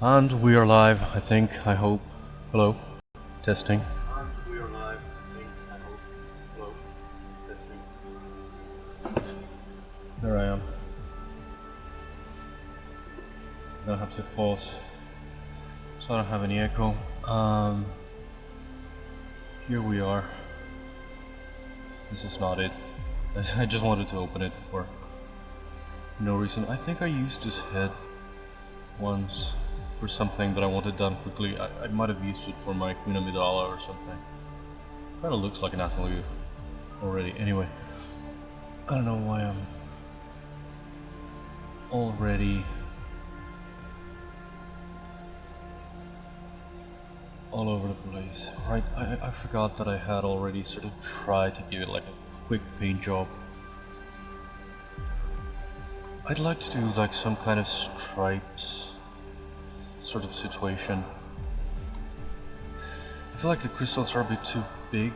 And we are live, I think, I hope. Hello? Testing. And we are live, I think, I hope. Hello? Testing. There I am. Now I have to pause so I don't have any echo. Here we are. This is not it. I just wanted to open it for no reason. I think I used this head once for something that I wanted done quickly. I might have used it for my Queen Amidala or something. Kinda looks like an AEmilius already. Anyway, I don't know why I'm already all over the place. Right, I forgot that I had already sort of tried to give it like a quick paint job. I'd like to do like some kind of stripes sort of situation. I feel like the crystals are a bit too big.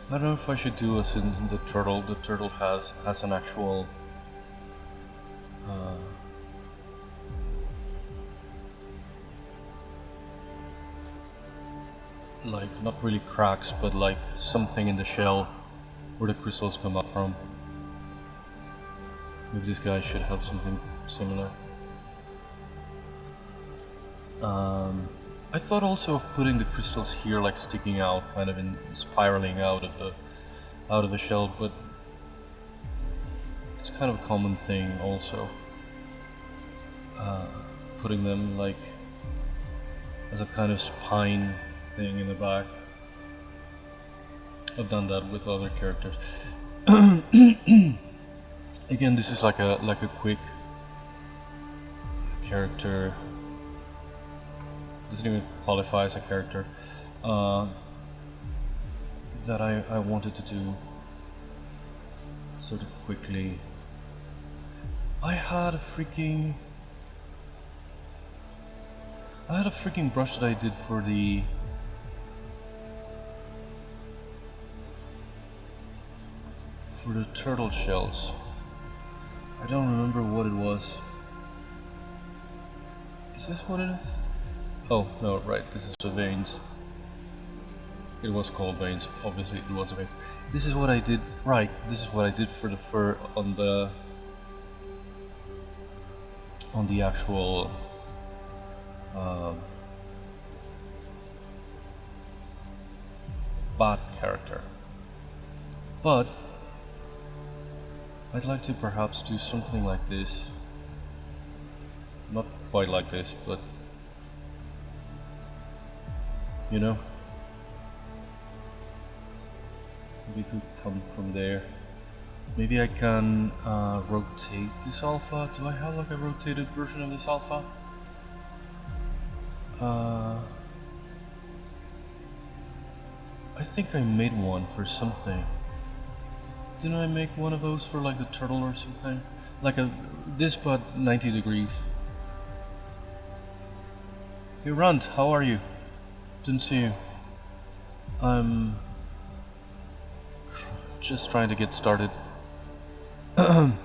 I don't know if I should do as in the turtle. The turtle has an actual like not really cracks, but like something in the shell where the crystals come up from. Maybe this guy should have something similar. I thought also of putting the crystals here, like sticking out, kind of in spiraling out of the shell, but it's kind of a common thing also. Putting them like as a kind of spine thing in the back. I've done that with other characters. Again, this is like a quick character. Doesn't even qualify as a character that I wanted to do sort of quickly. I had a freaking brush that I did for the turtle shells. I don't remember what it was. Is this what it is? Oh, no, right, this is the veins. It was called veins, obviously it was veins. This is what I did, right, this is what I did for the fur on the actual bat character. But I'd like to perhaps do something like this. Not quite like this, but you know, maybe it could come from there. Maybe I can rotate this alpha. Do I have like a rotated version of this alpha? I think I made one for something. Didn't I make one of those for like the turtle or something? Like this but 90 degrees. Hey Runt, how are you? Didn't see you. I'm just trying to get started. I'm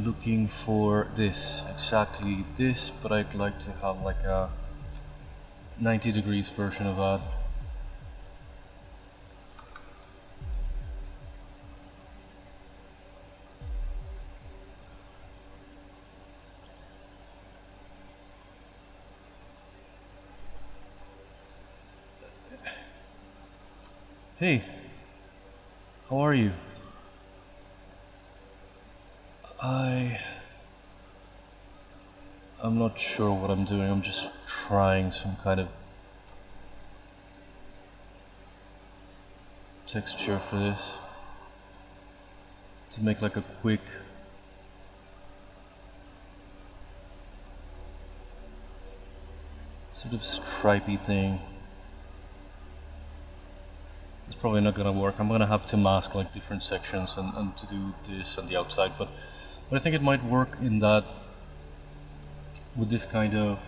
looking for this, exactly this, but I'd like to have like a 90 degrees version of that. Hey, how are you? I'm not sure what I'm doing. I'm just trying some kind of texture for this to make like a quick sort of stripy thing. It's probably not gonna work. I'm gonna have to mask like different sections and to do this on the outside, but I think it might work in that with this kind of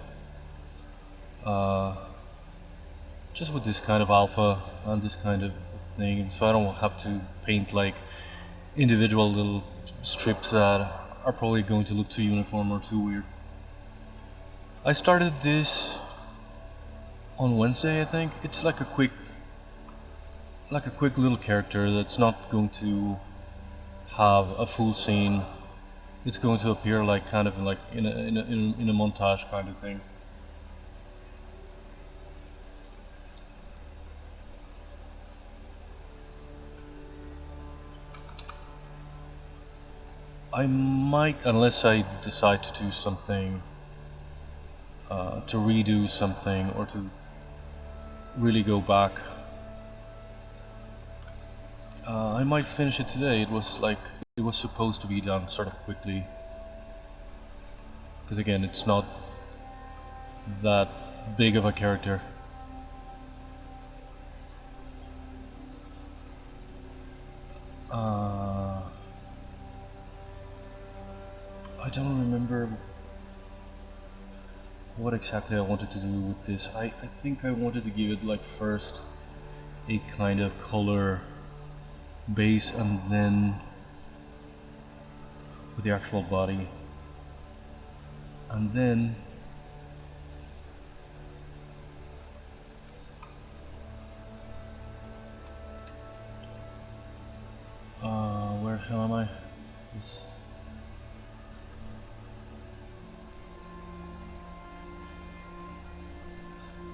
just with this kind of alpha and this kind of thing, so I don't have to paint like individual little strips that are probably going to look too uniform or too weird. I started this on Wednesday, I think. It's like a quick little character that's not going to have a full scene. It's going to appear like kind of like in a montage kind of thing. I might, unless I decide to do something, to redo something or to really go back. I might finish it today. It was supposed to be done sort of quickly, because again, it's not that big of a character. I don't remember what exactly I wanted to do with this. I think I wanted to give it like first a kind of color base and then with the actual body, and then where the hell am I?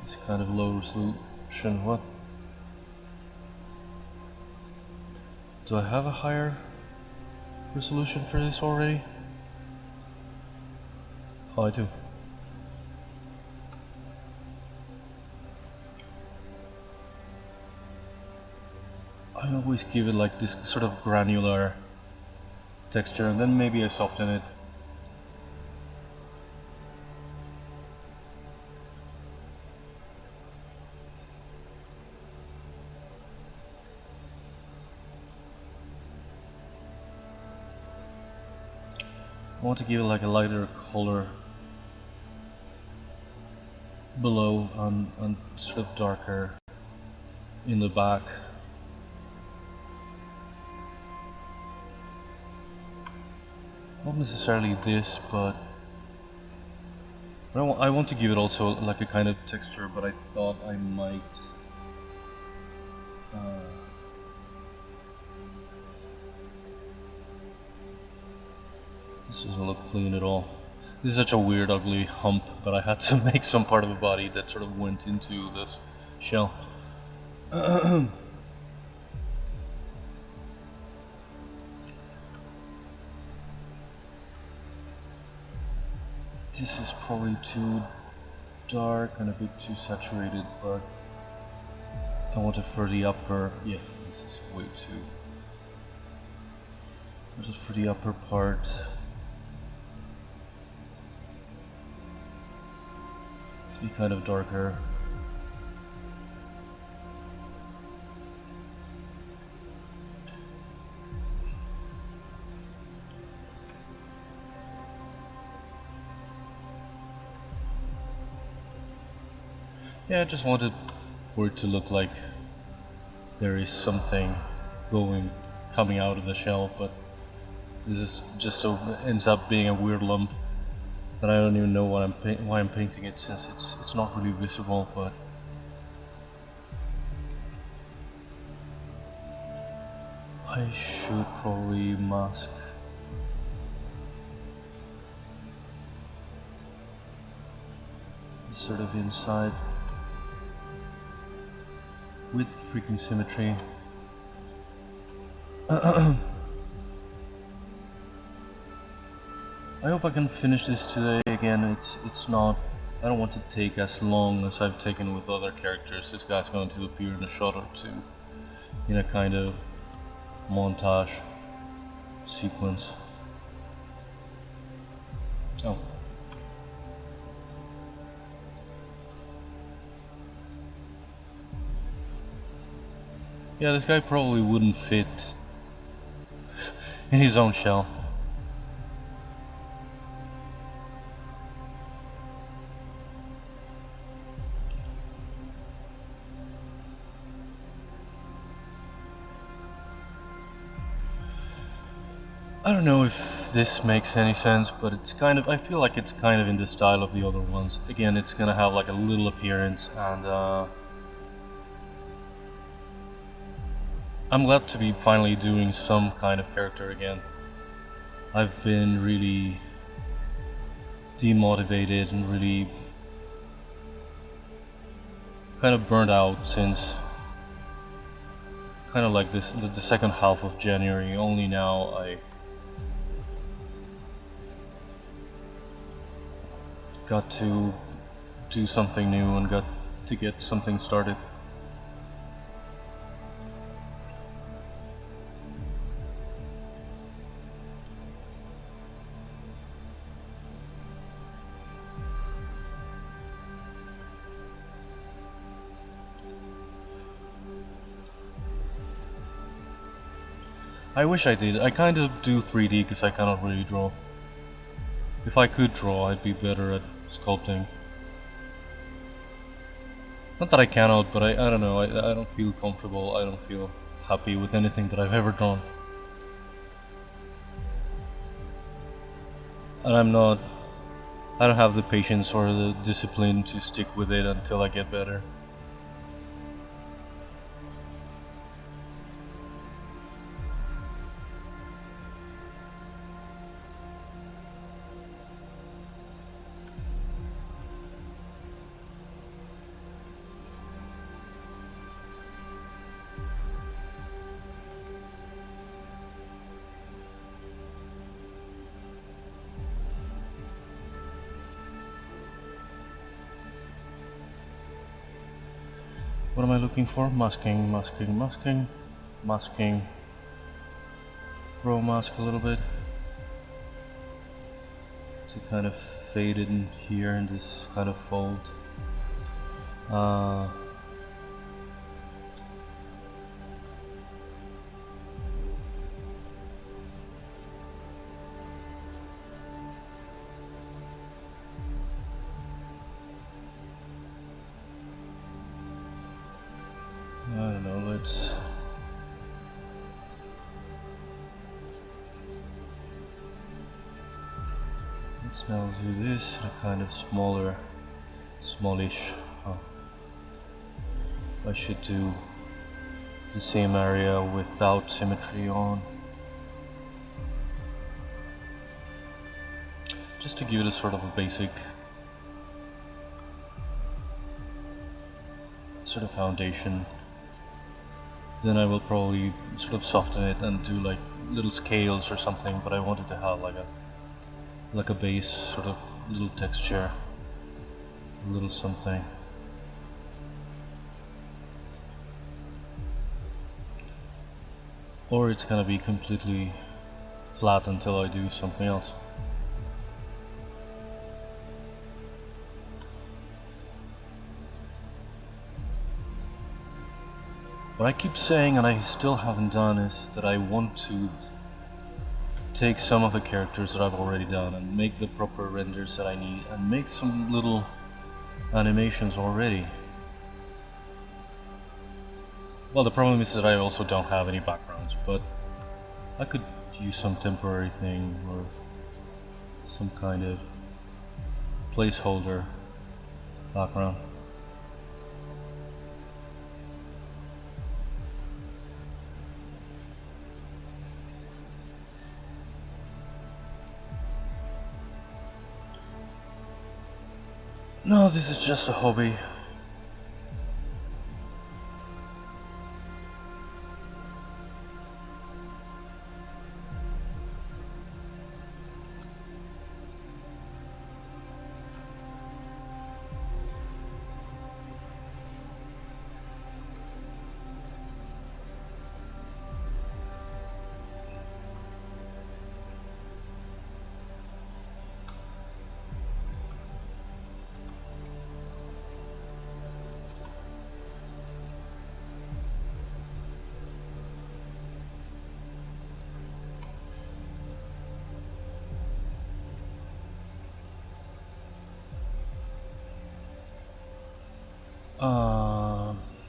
This kind of low resolution. What? Do I have a higher resolution for this already? Oh, I do. I always give it like this sort of granular texture, and then maybe I soften it. I want to give it like a lighter color below and sort of darker in the back. Not necessarily this, but I want to give it also like a kind of texture, but I thought I might this doesn't look clean at all. This is such a weird ugly hump, but I had to make some part of the body that sort of went into this shell. This is probably too dark and a bit too saturated, but I want it for the upper. Yeah, this is way too. Just for the upper part. To be kind of darker. Yeah, I just wanted for it to look like there is something coming out of the shell, but this is just so ends up being a weird lump that I don't even know why I'm painting it, since it's not really visible. But I should probably mask the sort of inside with freaking symmetry. I hope I can finish this today. Again, it's not. I don't want to take as long as I've taken with other characters. This guy's going to appear in a shot or two, in a kind of montage sequence. Oh. Yeah, this guy probably wouldn't fit in his own shell. I don't know if this makes any sense, but it's kind of, I feel like it's kind of in the style of the other ones. Again, it's gonna have like a little appearance, and I'm glad to be finally doing some kind of character again. I've been really demotivated and really kind of burnt out since kind of like this the second half of January. Only now I got to do something new and got to get something started. I wish I did. I kind of do 3D because I cannot really draw. If I could draw, I'd be better at sculpting. Not that I cannot, but I don't know, I don't feel comfortable, I don't feel happy with anything that I've ever drawn. And I don't have the patience or the discipline to stick with it until I get better. What am I looking for? Masking, masking, masking, masking. Row mask a little bit to kind of fade it in here in this kind of fold. I don't know, let's now do this in a kind of smallish. Oh. I should do the same area without symmetry on, just to give it a sort of a basic sort of foundation. Then I will probably sort of soften it and do like little scales or something, but I wanted to have like a base, sort of little texture, a little something. Or it's gonna be completely flat until I do something else. What I keep saying, and I still haven't done, is that I want to take some of the characters that I've already done and make the proper renders that I need and make some little animations already. Well, the problem is that I also don't have any backgrounds, but I could use some temporary thing or some kind of placeholder background. No, this is just a hobby.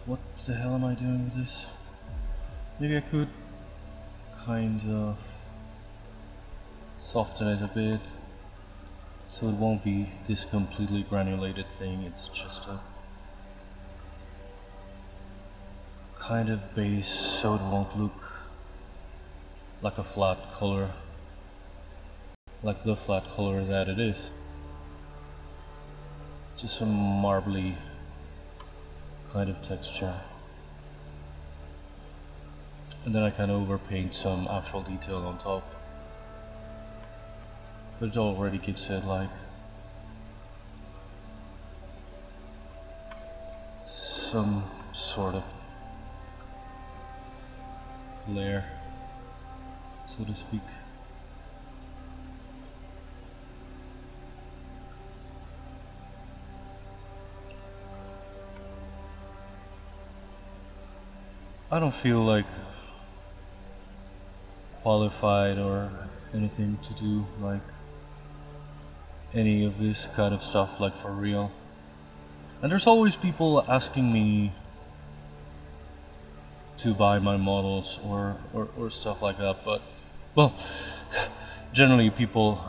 What the hell am I doing with this? Maybe I could kind of soften it a bit so it won't be this completely granulated thing. It's just a kind of base so it won't look like a flat color, like the flat color that it is. Just some marbly kind of texture. And then I kind of overpaint some actual detail on top. But it already gives it like some sort of layer, so to speak. I don't feel like qualified or anything to do like any of this kind of stuff like for real. And there's always people asking me to buy my models or stuff like that, but well, generally people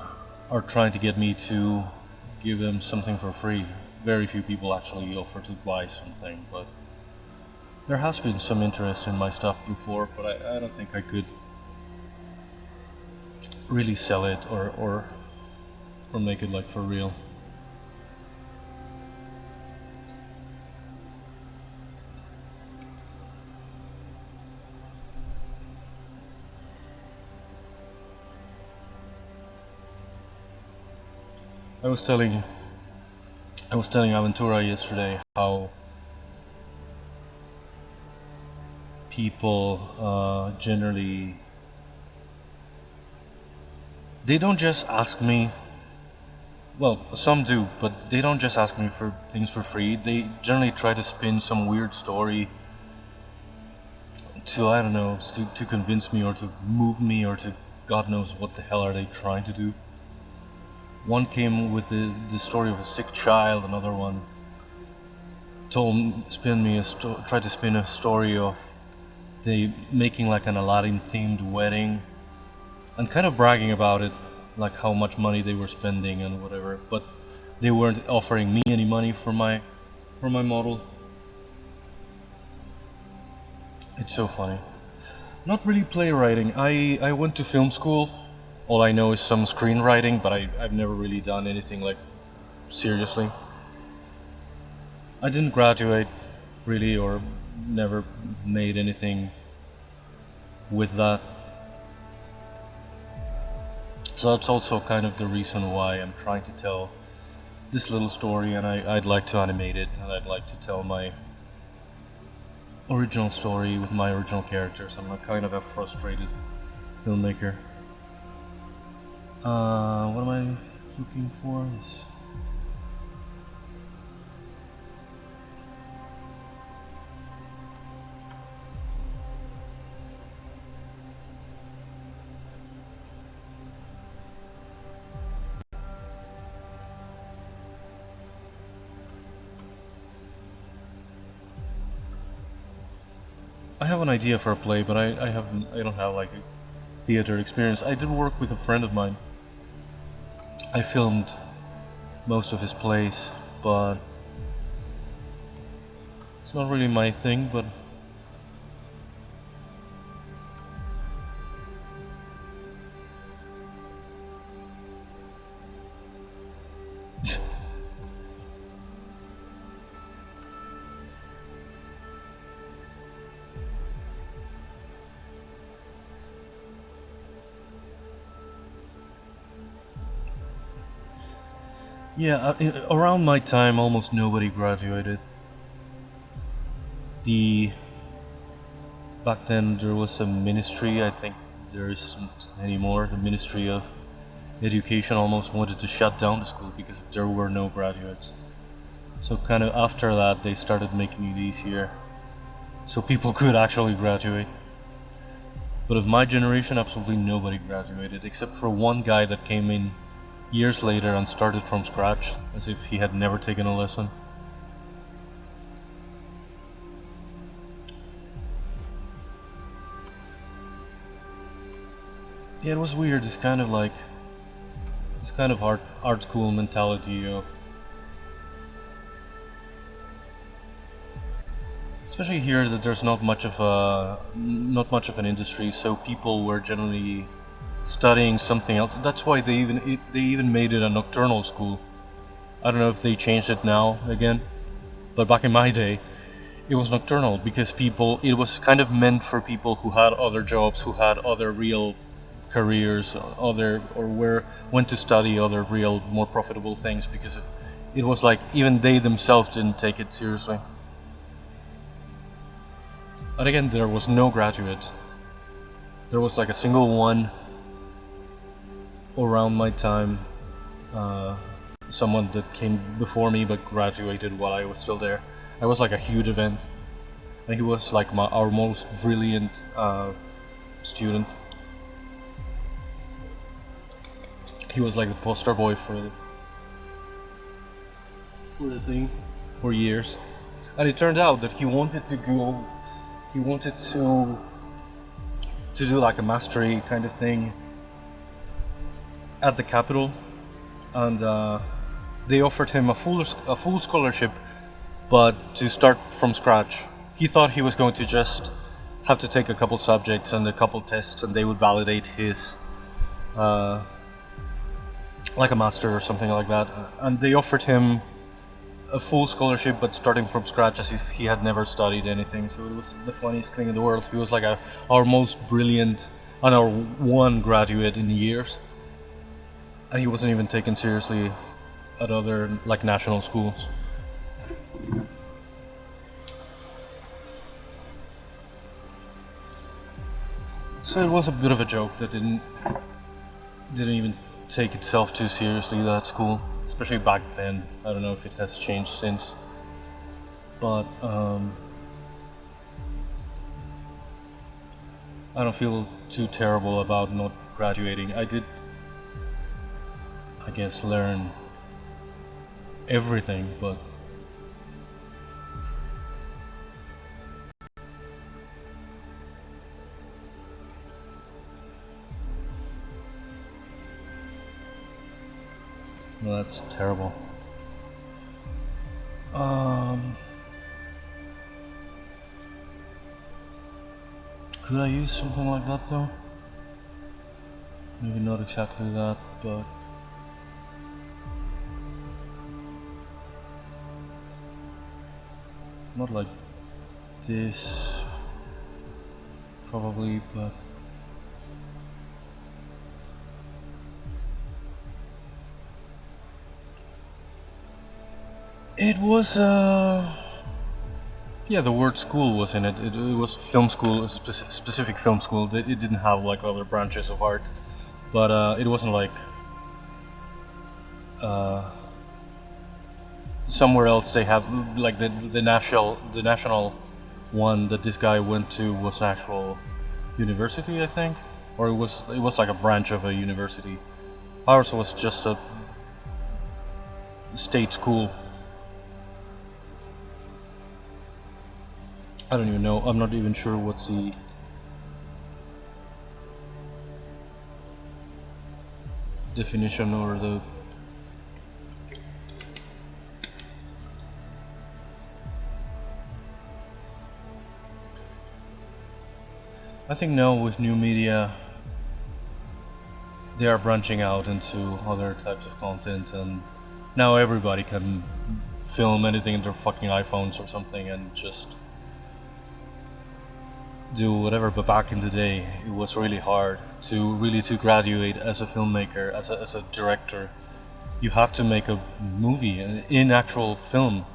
are trying to get me to give them something for free. Very few people actually offer to buy something, but there has been some interest in my stuff before, but I don't think I could really sell it or make it like for real. I was telling Aventura yesterday how people generally, they don't just ask me, well, some do, but they don't just ask me for things for free. They generally try to spin some weird story to, I don't know, to convince me or to move me or to God knows what the hell are they trying to do. One came with the story of a sick child, another one tried to spin a story of they making like an Aladdin themed wedding and kind of bragging about it, like how much money they were spending and whatever, but they weren't offering me any money for my model. It's so funny. Not really playwriting. I went to film school. All I know is some screenwriting, but I've never really done anything like seriously. I didn't graduate really, or never made anything with that. So that's also kind of the reason why I'm trying to tell this little story, and I'd like to animate it, and I'd like to tell my original story with my original characters. I'm a kind of a frustrated filmmaker. What am I looking for? have an idea for a play, but I don't have like a theater experience. I did work with a friend of mine. I filmed most of his plays, but it's not really my thing, but yeah, around my time almost nobody graduated. Back then there was a ministry, I think there isn't anymore. The Ministry of Education almost wanted to shut down the school because there were no graduates. So kind of after that they started making it easier so people could actually graduate. But of my generation absolutely nobody graduated except for one guy that came in years later and started from scratch as if he had never taken a lesson. Yeah, it was weird, this kind of art school mentality of, especially here that there's not much of an industry, so people were generally studying something else. That's why they even made it a nocturnal school. I don't know if they changed it now again, but back in my day it was nocturnal because it was kind of meant for people who had other jobs, who had other real careers, went to study other real more profitable things, because it was like even they themselves didn't take it seriously. And again, there was no graduate. There was like a single one around my time, someone that came before me but graduated while I was still there. It was like a huge event, and he was like our most brilliant student. He was like the poster boy for the thing for years, and it turned out that he wanted to do like a mastery kind of thing at the capital, and they offered him a full scholarship, but to start from scratch. He thought he was going to just have to take a couple subjects and a couple tests, and they would validate his like a master or something like that, and they offered him a full scholarship but starting from scratch as if he had never studied anything. So it was the funniest thing in the world. He was like our most brilliant and our one graduate in years, and he wasn't even taken seriously at other like national schools. So it was a bit of a joke that didn't even take itself too seriously, that school, especially back then. I don't know if it has changed since, but I don't feel too terrible about not graduating. I did, I guess, learn everything, but no, that's terrible. Could I use something like that though? Maybe not exactly that, but not like this, probably, but it was yeah, the word school was in it. It was film school, a specific film school. It didn't have like other branches of art, but it wasn't like somewhere else they have like the national one that this guy went to was an actual university, I think, or it was like a branch of a university. Ours was just a state school. I don't even know. I'm not even sure what's the definition or the I think now with new media they are branching out into other types of content, and now everybody can film anything in their fucking iPhones or something and just do whatever. But back in the day it was really hard to graduate as a filmmaker, as a director. You had to make a movie in actual film.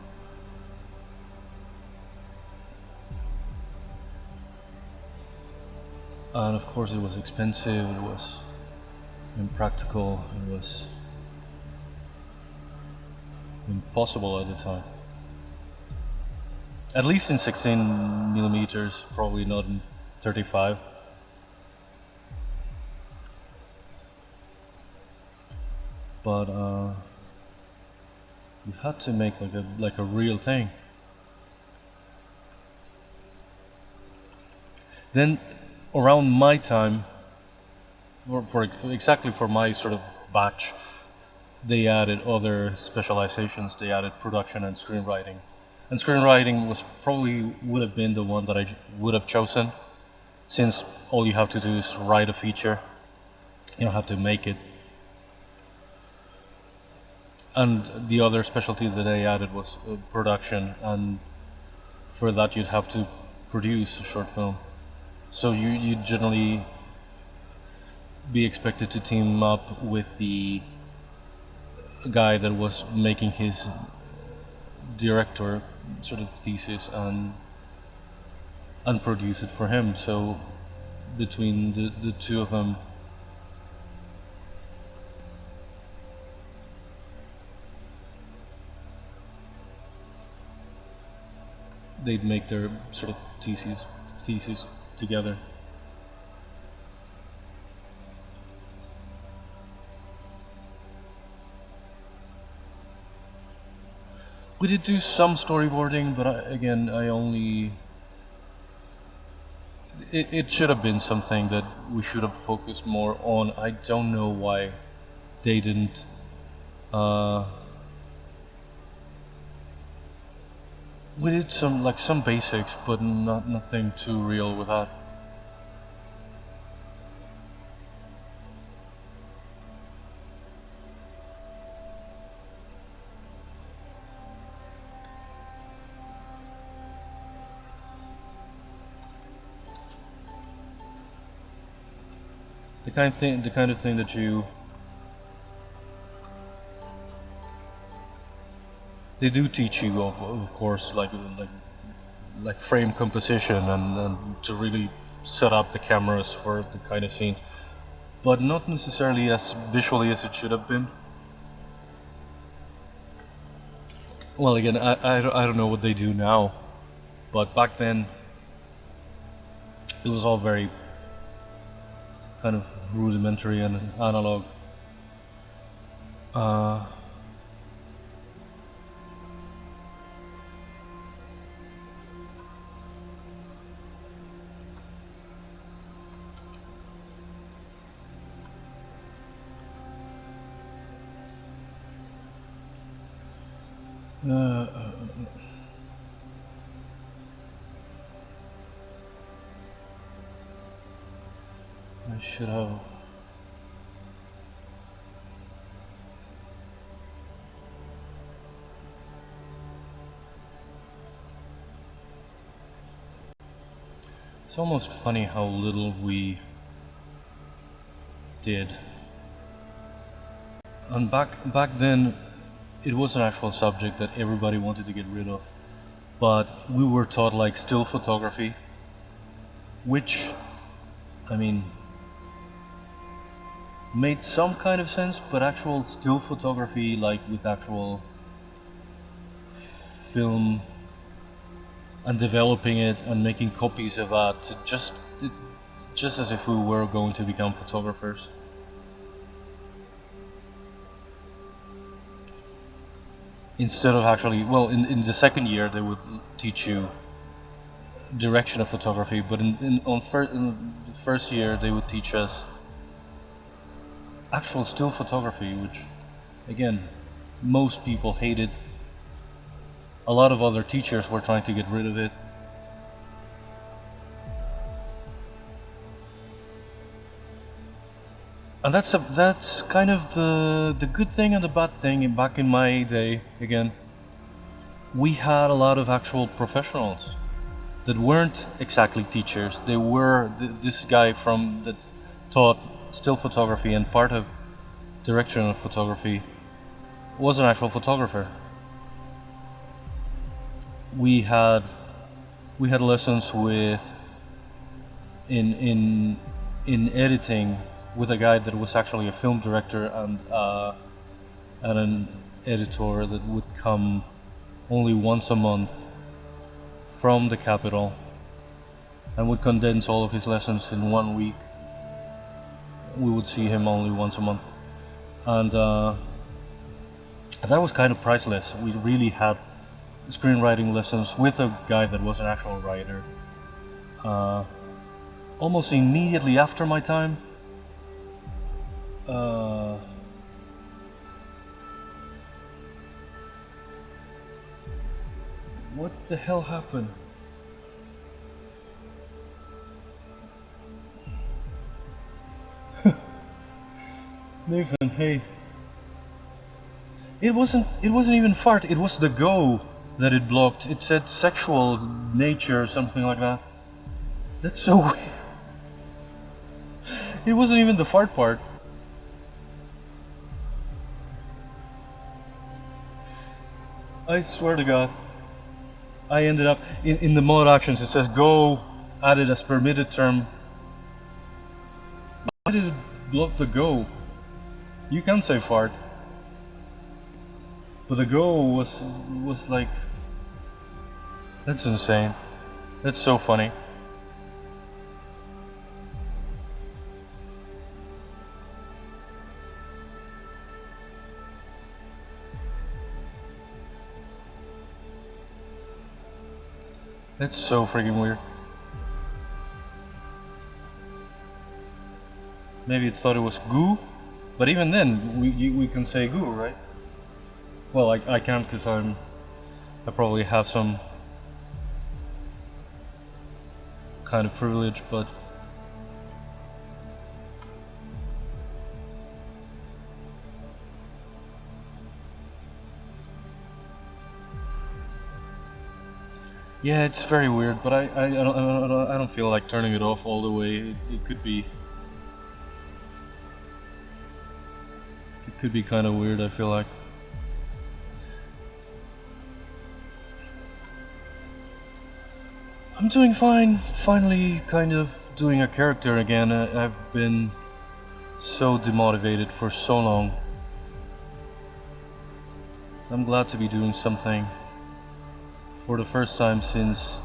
And of course it was expensive, it was impractical, it was impossible at the time. At least in 16mm, probably not in 35. But you had to make like a real thing. Then around my time, or exactly for my sort of batch, they added other specializations. They added production and screenwriting. And screenwriting would have been the one that I would have chosen, since all you have to do is write a feature. You don't have to make it. And the other specialty that they added was production, and for that you'd have to produce a short film. So you'd generally be expected to team up with the guy that was making his director sort of thesis and produce it for him. So between the two of them, they'd make their sort of thesis together. We did do some storyboarding, but it should have been something that we should have focused more on. I don't know why they didn't. We did some basics, but nothing too real with that. The kind of thing that they do teach you, of course, like frame composition and to really set up the cameras for the kind of scene, but not necessarily as visually as it should have been. Well, again, I don't know what they do now, but back then it was all very kind of rudimentary and analog. I should have. It's almost funny how little we did. And back then, it was an actual subject that everybody wanted to get rid of, but we were taught like still photography, which, I mean, made some kind of sense, but actual still photography, like with actual film and developing it and making copies of that, just as if we were going to become photographers. Instead of actually, well, in the second year they would teach you direction of photography, but in the first year they would teach us actual still photography, which again most people hated. A lot of other teachers were trying to get rid of it. And that's kind of the good thing and the bad thing. Back in my day, again, we had a lot of actual professionals that weren't exactly teachers. They were this guy that taught still photography, and part of direction of photography was an actual photographer. We had lessons with in editing with a guy that was actually a film director and an editor that would come only once a month from the capital and would condense all of his lessons in 1 week. We would see him only once a month, and that was kind of priceless. We really had screenwriting lessons with a guy that was an actual writer. Almost immediately after my time, what the hell happened? Nathan, hey. It wasn't even fart, it was the go that it blocked. It said sexual nature or something like that. That's so weird. It wasn't even the fart part. I swear to God. I ended up in the mod actions. It says go added as permitted term. Why did it block the go? You can say fart, but the go was like, that's insane. That's so funny. That's so freaking weird. Maybe it thought it was goo, but even then, we can say goo, right? Well, I can't because I probably have some kind of privilege, but yeah, it's very weird. But I don't feel like turning it off all the way. It could be kind of weird, I feel like. I'm doing fine. Finally kind of doing a character again. I've been so demotivated for so long. I'm glad to be doing something for the first time since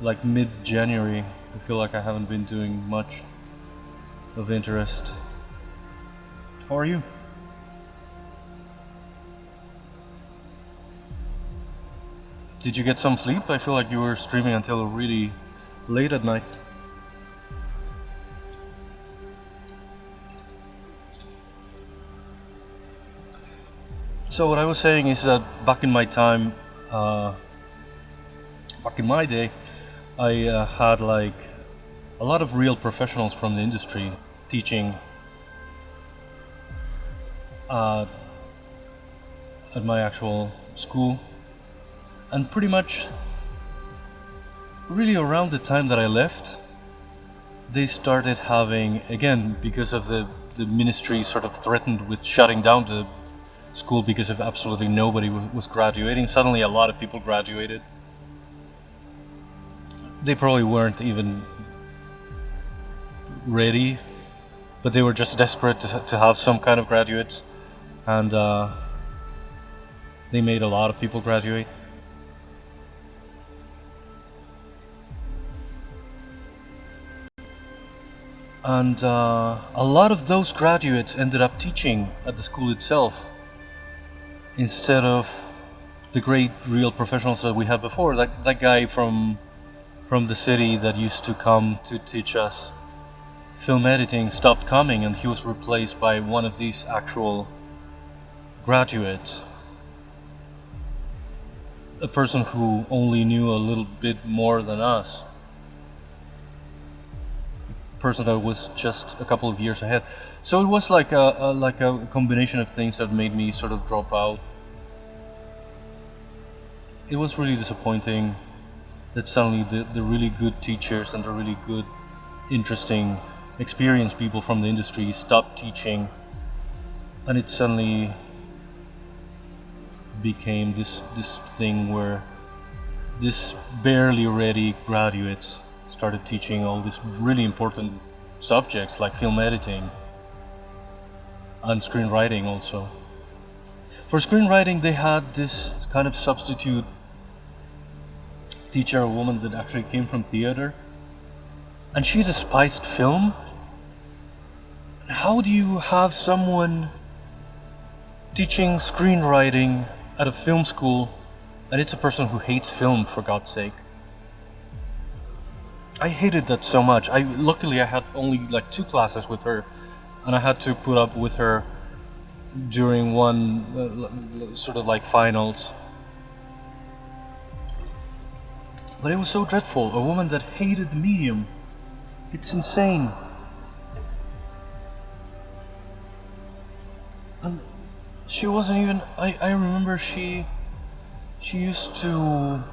like mid-January. I feel like I haven't been doing much of interest. How are you? Did you get some sleep? I feel like you were streaming until really late at night. So what I was saying is that back in my time, back in my day, I had like a lot of real professionals from the industry teaching at my actual school. And pretty much really around the time that I left, they started having, again, because of the ministry sort of threatened with shutting down the school because of absolutely nobody was graduating. Suddenly a lot of people graduated. They probably weren't even ready, but they were just desperate to have some kind of graduates, and they made a lot of people graduate. And a lot of those graduates ended up teaching at the school itself instead of the great real professionals that we had before. That guy from from the city that used to come to teach us film editing stopped coming, and he was replaced by one of these actual graduates. A person who only knew a little bit more than us. A person that was just a couple of years ahead. So it was like a combination of things that made me sort of drop out. It was really disappointing that suddenly the really good teachers and the really good, interesting, experienced people from the industry stopped teaching, and it suddenly became this thing where this barely ready graduates started teaching all these really important subjects like film editing and screenwriting also. For screenwriting they had this kind of substitute teacher, a woman that actually came from theater, and she despised film. How do you have someone teaching screenwriting at a film school, and it's a person who hates film, for God's sake? I hated that so much. Luckily I had only like 2 classes with her, and I had to put up with her during one sort of like finals. But it was so dreadful. A woman that hated the medium. It's insane. And she wasn't even... I remember she used to...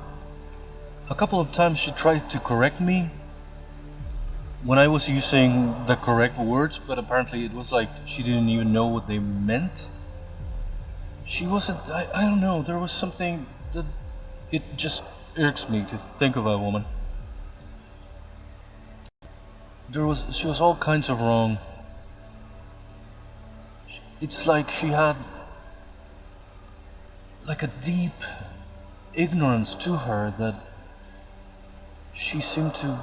A couple of times she tried to correct me when I was using the correct words, but apparently it was like she didn't even know what they meant. She wasn't... I don't know, there was something that... It just irks me to think of a woman. She was all kinds of wrong. It's like she had like a deep ignorance to her that she seemed to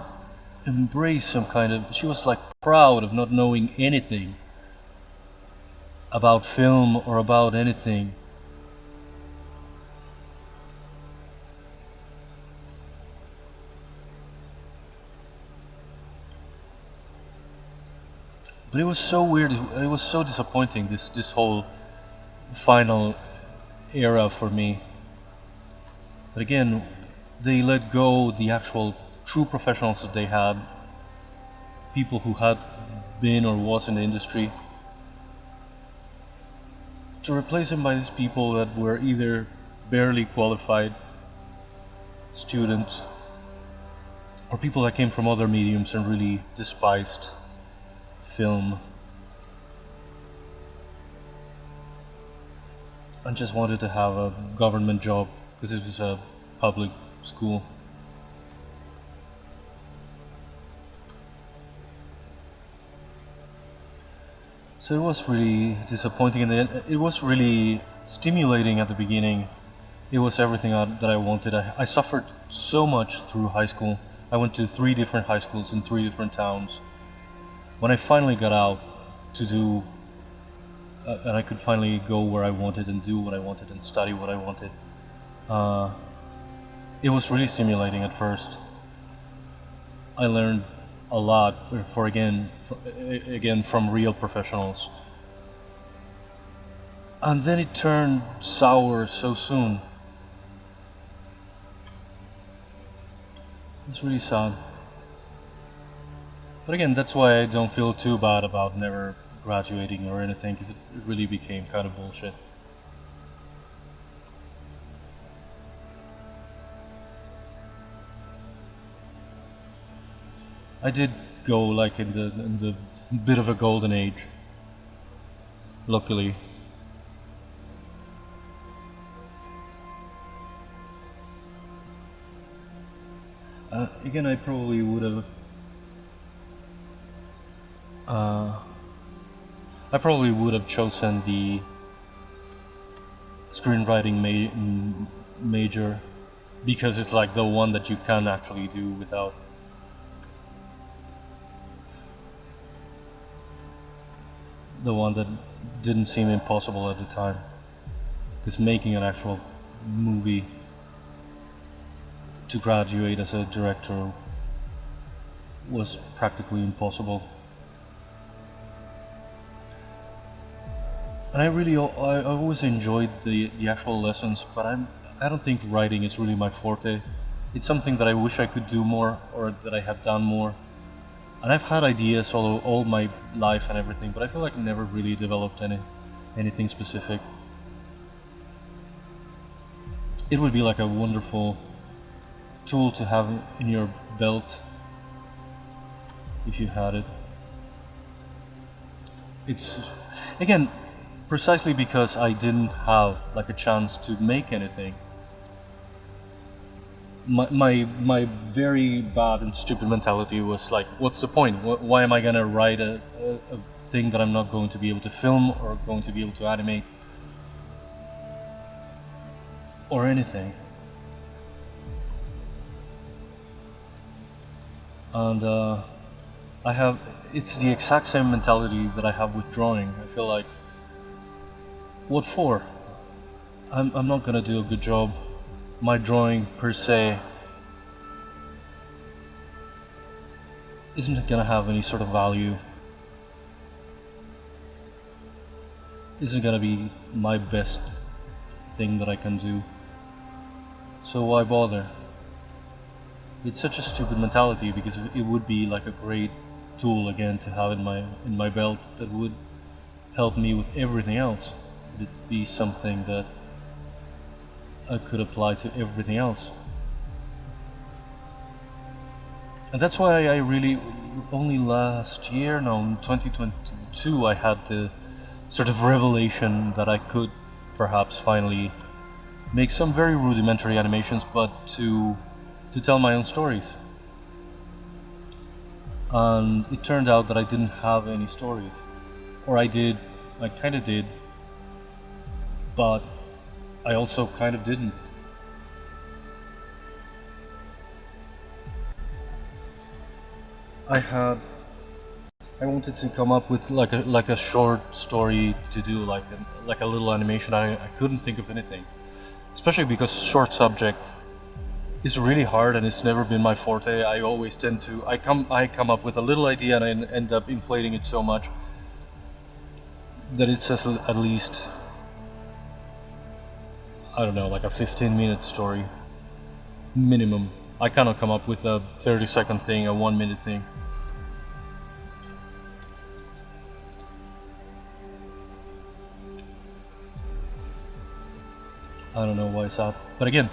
embrace some kind of... She was like proud of not knowing anything about film or about anything. But it was so weird, it was so disappointing, this whole final era for me. But again, they let go the actual true professionals that they had, people who had been or was in the industry, to replace them by these people that were either barely qualified students or people that came from other mediums and really despised film and just wanted to have a government job because it was a public school. So it was really disappointing, and it was really stimulating at the beginning. It was everything that I wanted. I suffered so much through high school. I went to 3 different high schools in 3 different towns. When I finally got out to do, and I could finally go where I wanted and do what I wanted and study what I wanted, it was really stimulating at first. I learned a lot, again from real professionals. And then it turned sour so soon. It's really sad. But again, that's why I don't feel too bad about never graduating or anything, because it really became kind of bullshit. I did go like in the bit of a golden age, luckily. Again, I probably would have chosen the screenwriting major because it's like the one that you can actually do without the one that didn't seem impossible at the time, because making an actual movie to graduate as a director was practically impossible. And I always enjoyed the actual lessons, but I don't think writing is really my forte. It's something that I wish I could do more, or that I have done more. And I've had ideas all my life and everything, but I feel like I never really developed anything specific. It would be like a wonderful tool to have in your belt if you had it. It's, again, precisely because I didn't have like a chance to make anything. My very bad and stupid mentality was like, what's the point? Why am I gonna write a thing that I'm not going to be able to film or going to be able to animate or anything? And it's the exact same mentality that I have with drawing. I feel like, what for? I'm not gonna do a good job. My drawing per se isn't gonna have any sort of value. Isn't gonna be my best thing that I can do. So why bother? It's such a stupid mentality, because it would be like a great tool again to have in my belt that would help me with everything else. It'd be something that I could apply to everything else. And that's why I really, only last year, no, in 2022, I had the sort of revelation that I could perhaps finally make some very rudimentary animations, but to tell my own stories. And it turned out that I didn't have any stories. Or I kinda did, but I also kind of didn't. I wanted to come up with like a short story to do, like a little animation. I couldn't think of anything, especially because short subject is really hard and it's never been my forte. I always tend to I come up with a little idea and I end up inflating it so much that it's just at least, I don't know, like a 15-minute story minimum. I cannot come up with a 30-second thing, a 1-minute thing. I don't know why it's that, but again,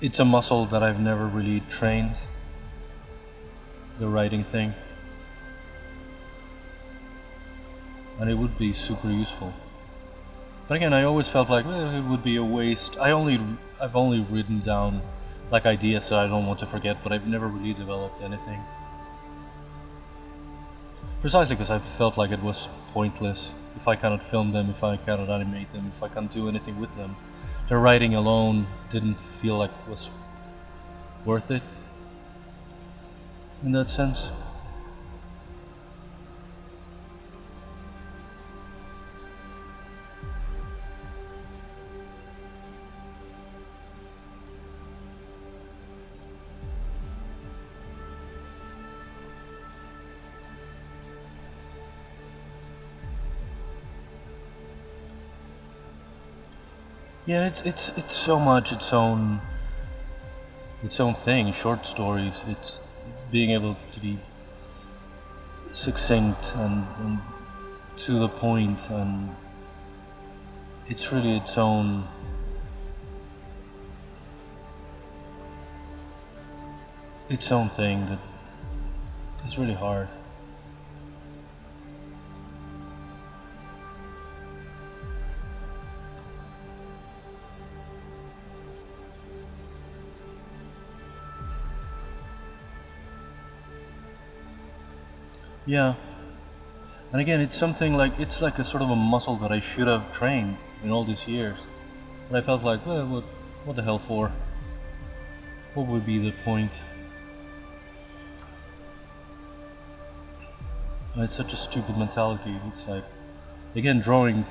it's a muscle that I've never really trained, the writing thing, and it would be super useful. But again, I always felt like it would be a waste. I've only written down like ideas that I don't want to forget, but I've never really developed anything. Precisely because I felt like it was pointless. If I cannot film them, if I cannot animate them, if I can't do anything with them, the writing alone didn't feel like it was worth it in that sense. Yeah, it's so much its own thing. Short stories. It's being able to be succinct and to the point, and it's really its own thing that is really hard. Yeah, and again, it's something like, it's like a sort of a muscle that I should have trained in all these years. But I felt like, well, what the hell for? What would be the point? And it's such a stupid mentality. It's like, again, drawing.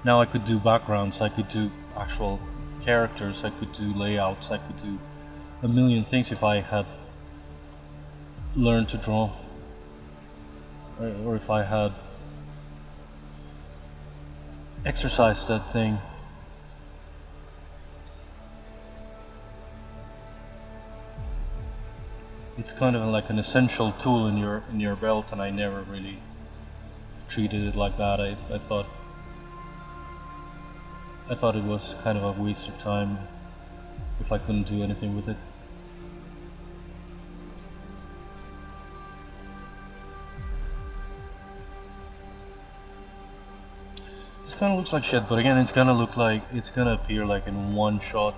Now I could do backgrounds. I could do actual characters. I could do layouts. I could do a million things if I had learned to draw, or if I had exercised that thing. It's kind of like an essential tool in your belt, and I never really treated it like that. I thought it was kind of a waste of time if I couldn't do anything with it. This kind of looks like shit, but again, it's gonna appear like in one shot.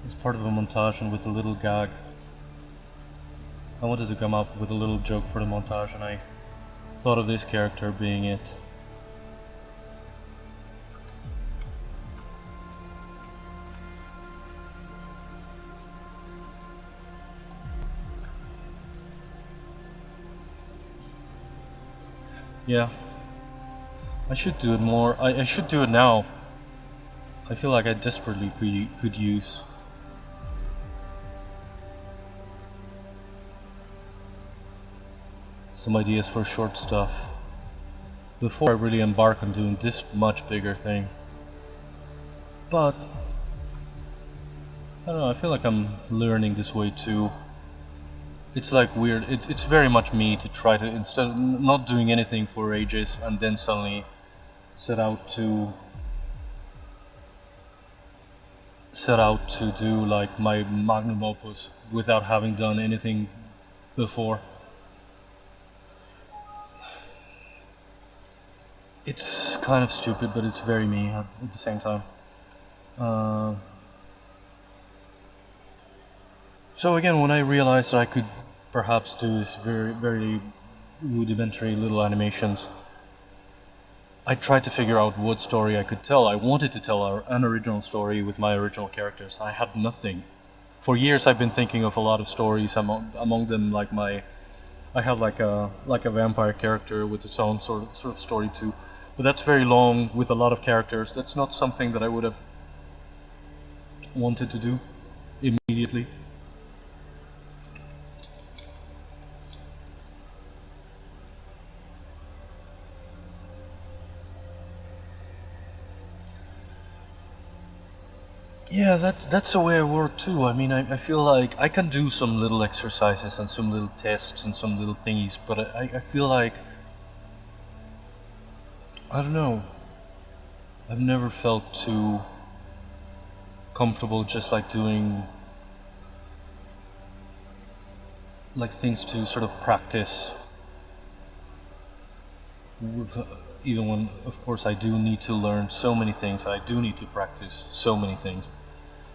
It's part of a montage and with a little gag. I wanted to come up with a little joke for the montage, and I thought of this character being it. Yeah, I should do it more. I should do it now. I feel like I desperately could use some ideas for short stuff before I really embark on doing this much bigger thing. But I don't know, I feel like I'm learning this way too. It's like weird, it's very much me to try to, instead of not doing anything for ages and then suddenly set out to do like my magnum opus without having done anything before. It's kind of stupid, but it's very me at the same time. So again, when I realized that I could perhaps do this very rudimentary little animations, I tried to figure out what story I could tell. I wanted to tell an original story with my original characters. I had nothing. For years I've been thinking of a lot of stories, among them like I have like a vampire character with its own sort of story too. But that's very long with a lot of characters. That's not something that I would have wanted to do immediately. Yeah, that's the way I work too. I mean, I feel like I can do some little exercises and some little tests and some little thingies, but I feel like, I don't know, I've never felt too comfortable just like doing like things to sort of practice, even when of course I do need to learn so many things, I do need to practice so many things.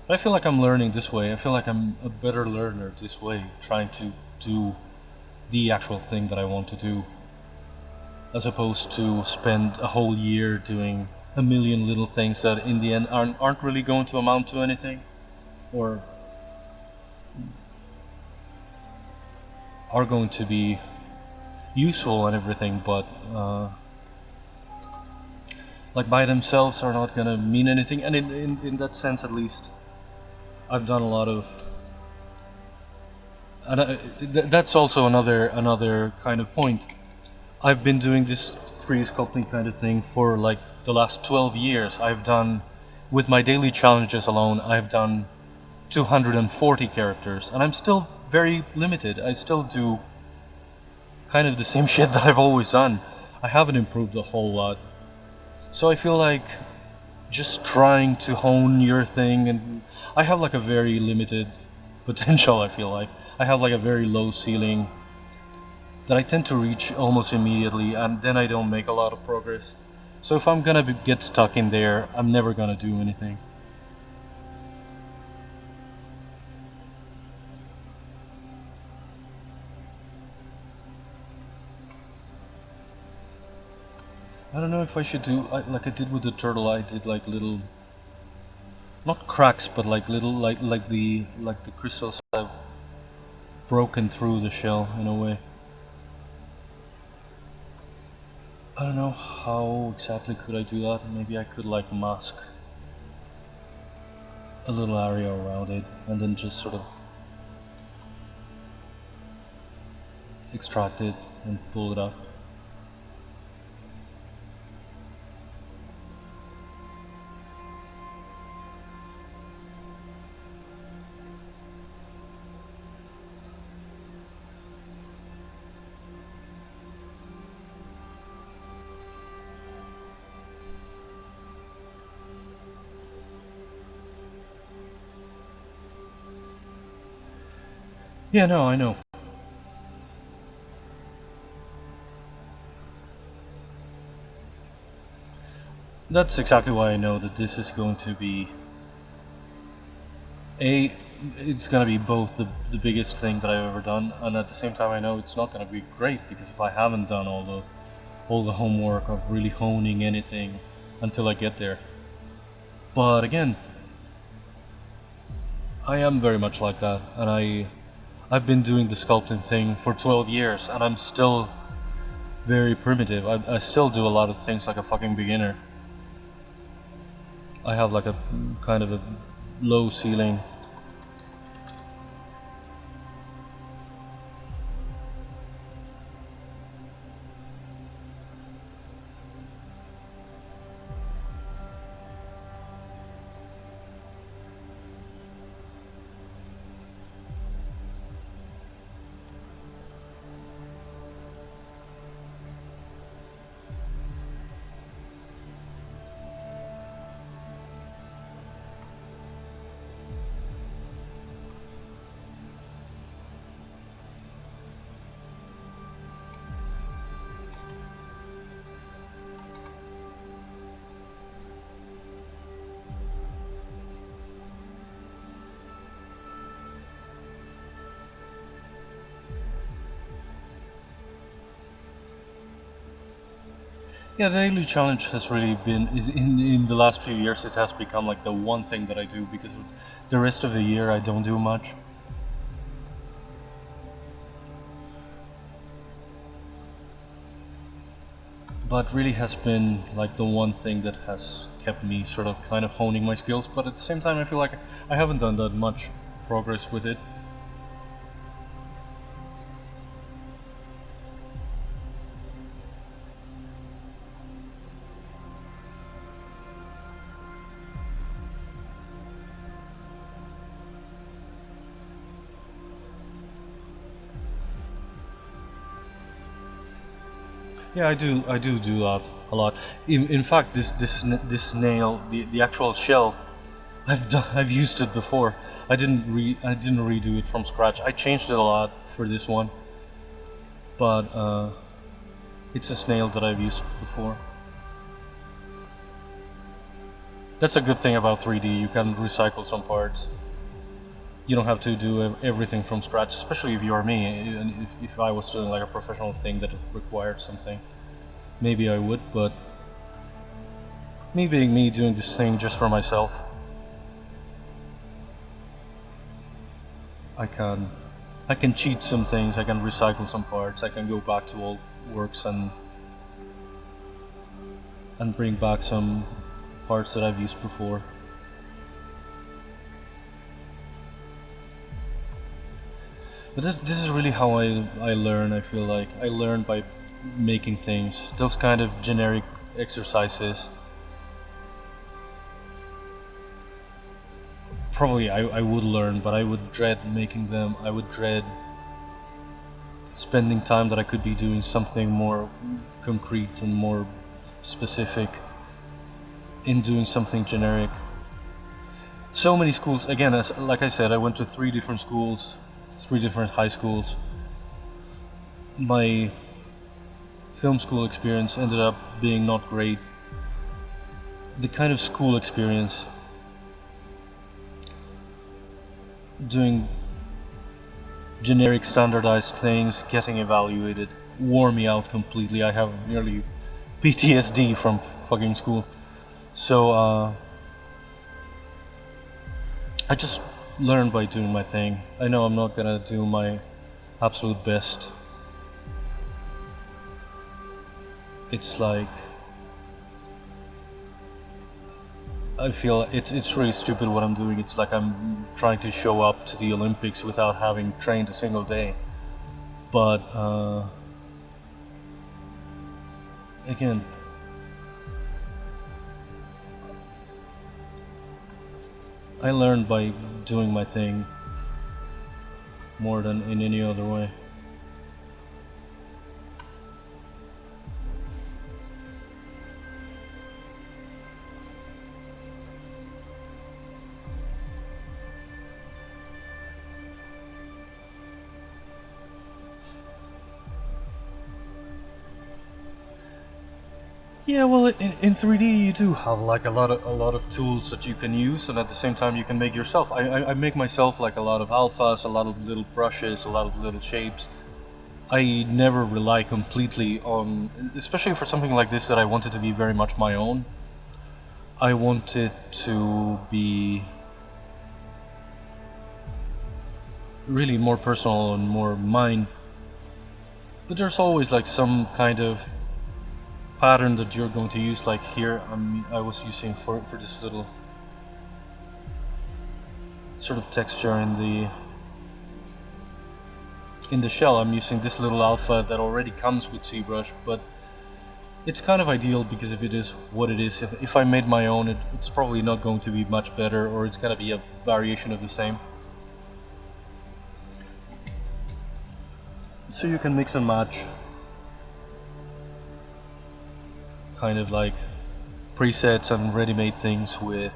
But I feel like I'm learning this way. I feel like I'm a better learner this way, trying to do the actual thing that I want to do, as opposed to spend a whole year doing a million little things that in the end aren't really going to amount to anything, or are going to be useful and everything, but like by themselves are not gonna mean anything. And in that sense, at least, I've done a lot of, and that's also another kind of point. I've been doing this 3D sculpting kind of thing for like the last 12 years. I've done, with my daily challenges alone, I've done 240 characters, and I'm still very limited. I still do kind of the same shit that I've always done. I haven't improved a whole lot. So I feel like just trying to hone your thing, and I have like a very limited potential. I feel like I have like a very low ceiling that I tend to reach almost immediately, and then I don't make a lot of progress. So if I'm gonna get stuck in there, I'm never gonna do anything. I don't know if I should do like I did with the turtle. I did like little, not cracks, but like little like the crystals have broken through the shell in a way. I don't know how exactly could I do that. Maybe I could like mask a little area around it and then just sort of extract it and pull it up. Yeah, no, I know. That's exactly why I know that this is going to be it's gonna be both the biggest thing that I've ever done, and at the same time I know it's not gonna be great, because if I haven't done all the homework of really honing anything until I get there. But again, I am very much like that, and I've been doing the sculpting thing for 12 years and I'm still very primitive. I still do a lot of things like a fucking beginner. I have like a kind of a low ceiling. Yeah, the daily challenge has really been, in the last few years, it has become like the one thing that I do, because the rest of the year I don't do much. But really has been like the one thing that has kept me sort of kind of honing my skills, but at the same time I feel like I haven't done that much progress with it. Yeah, I do that a lot. In fact, this snail, the actual shell, I've used it before. I didn't redo it from scratch. I changed it a lot for this one, but it's a snail that I've used before. That's a good thing about 3D. You can recycle some parts. You don't have to do everything from scratch, especially if you are me, and if I was doing like a professional thing that required something. Maybe I would, but me being me, doing this thing just for myself, I can cheat some things, I can recycle some parts, I can go back to old works and bring back some parts that I've used before. But this is really how I learn. I feel like I learn by making things. Those kind of generic exercises. Probably I would learn, but I would dread making them. I would dread spending time that I could be doing something more concrete and more specific in doing something generic. So many schools, again, like I said, I went to 3 different schools, 3 different high schools. My film school experience ended up being not great. The kind of school experience, doing generic standardized things, getting evaluated, wore me out completely. I have nearly PTSD from fucking school. So I just learn by doing my thing. I know I'm not gonna do my absolute best. It's like, I feel it's really stupid what I'm doing. It's like I'm trying to show up to the Olympics without having trained a single day. But again, I learned by doing my thing more than in any other way. Yeah, well, in 3D you do have like a lot of tools that you can use, and at the same time you can make yourself. I make myself like a lot of alphas, a lot of little brushes, a lot of little shapes. I never rely completely on, especially for something like this that I wanted to be very much my own. I want it to be really more personal and more mine. But there's always like some kind of pattern that you're going to use. Like here, I was using for this little sort of texture in the shell. I'm using this little alpha that already comes with ZBrush, but it's kind of ideal because if it is what it is, if I made my own, it's probably not going to be much better, or it's gonna be a variation of the same. So you can mix and match kind of like presets and ready-made things with,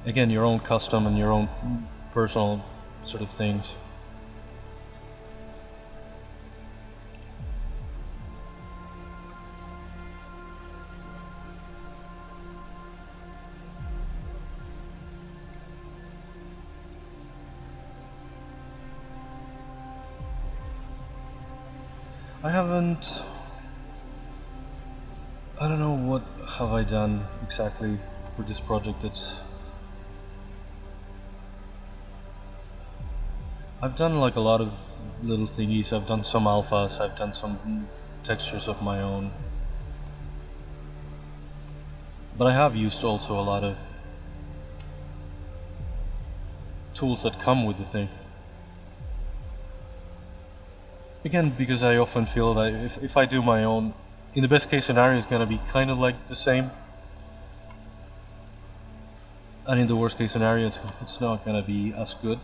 again, your own custom and your own personal sort of things. I don't know what have I done exactly for this project. I've done like a lot of little thingies. I've done some alphas, I've done some textures of my own. But I have used also a lot of tools that come with the thing. Again, because I often feel that if I do my own, in the best case scenario it's gonna be kind of like the same, and in the worst case scenario it's not gonna be as good.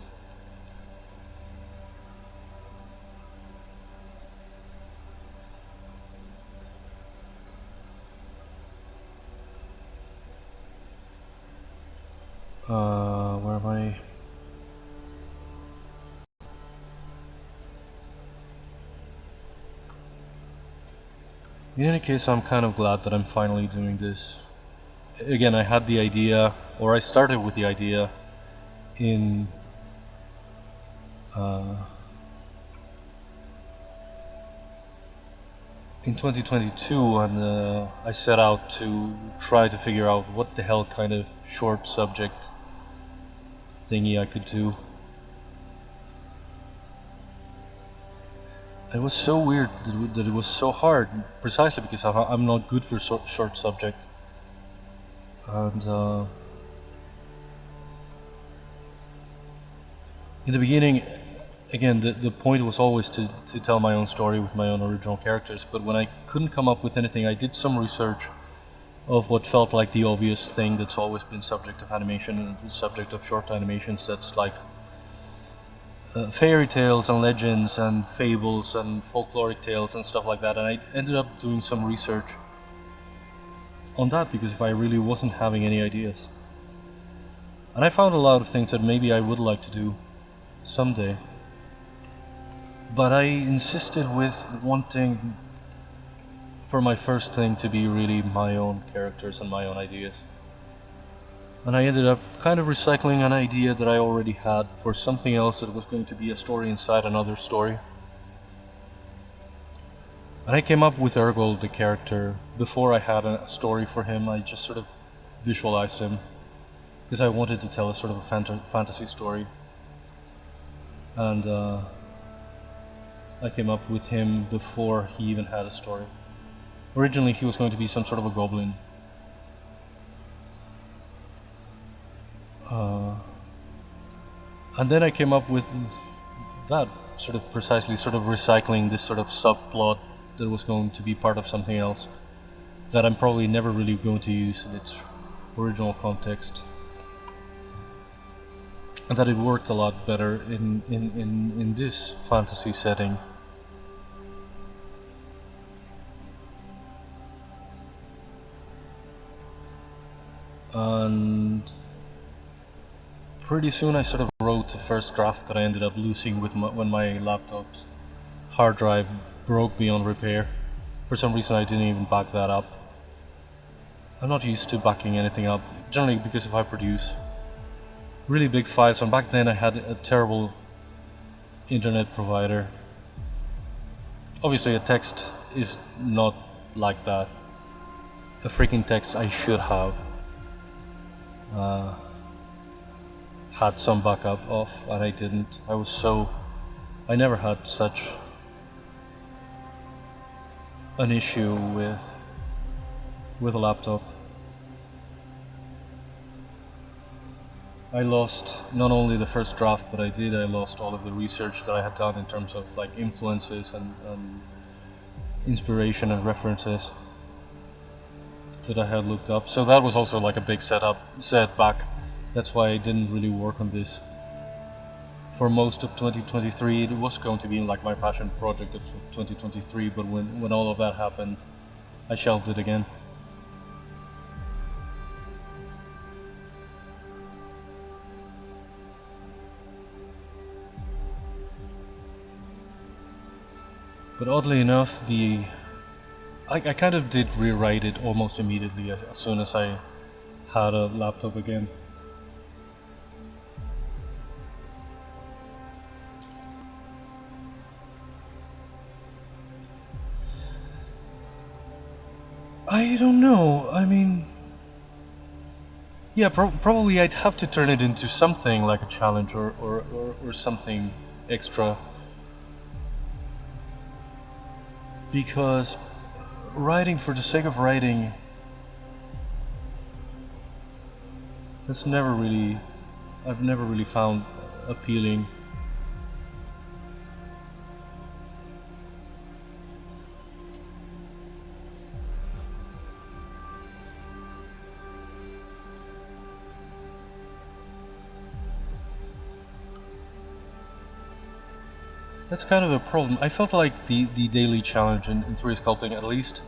Where am I? In any case, I'm kind of glad that I'm finally doing this. Again, I had the idea, or I started with the idea in in 2022, and I set out to try to figure out what the hell kind of short subject thingy I could do. It was so weird that it was so hard, precisely because I'm not good for short subject. And in the beginning, again, the point was always to tell my own story with my own original characters, but when I couldn't come up with anything, I did some research of what felt like the obvious thing that's always been subject of animation and the subject of short animations, that's like fairy tales and legends and fables and folkloric tales and stuff like that. And I ended up doing some research on that because if I really wasn't having any ideas, and I found a lot of things that maybe I would like to do someday, but I insisted with wanting for my first thing to be really my own characters and my own ideas. And I ended up kind of recycling an idea that I already had for something else that was going to be a story inside another story. And I came up with Ergol, the character, before I had a story for him. I just sort of visualized him because I wanted to tell a sort of a fantasy story. and I came up with him before he even had a story. Originally he was going to be some sort of a goblin. And then I came up with that, sort of precisely sort of recycling this sort of subplot that was going to be part of something else that I'm probably never really going to use in its original context. And that it worked a lot better in this fantasy setting. And pretty soon I sort of wrote the first draft that I ended up losing with when my laptop's hard drive broke beyond repair. For some reason I didn't even back that up. I'm not used to backing anything up, generally because if I produce really big files, and back then I had a terrible internet provider. Obviously a text is not like that. A freaking text I should have had some backup of, and I didn't. I never had such an issue with a laptop. I lost not only the first draft that I did, I lost all of the research that I had done in terms of like influences and inspiration and references that I had looked up. So that was also like a big setback. That's why I didn't really work on this for most of 2023. It was going to be like my passion project of 2023, but when all of that happened, I shelved it again. But oddly enough, I kind of did rewrite it almost immediately as soon as I had a laptop again. I don't know, I mean... Yeah, probably I'd have to turn it into something like a challenge or something extra. Because writing for the sake of writing, I've never really found appealing. That's kind of a problem. I felt like the daily challenge in 3D-Sculpting, at least,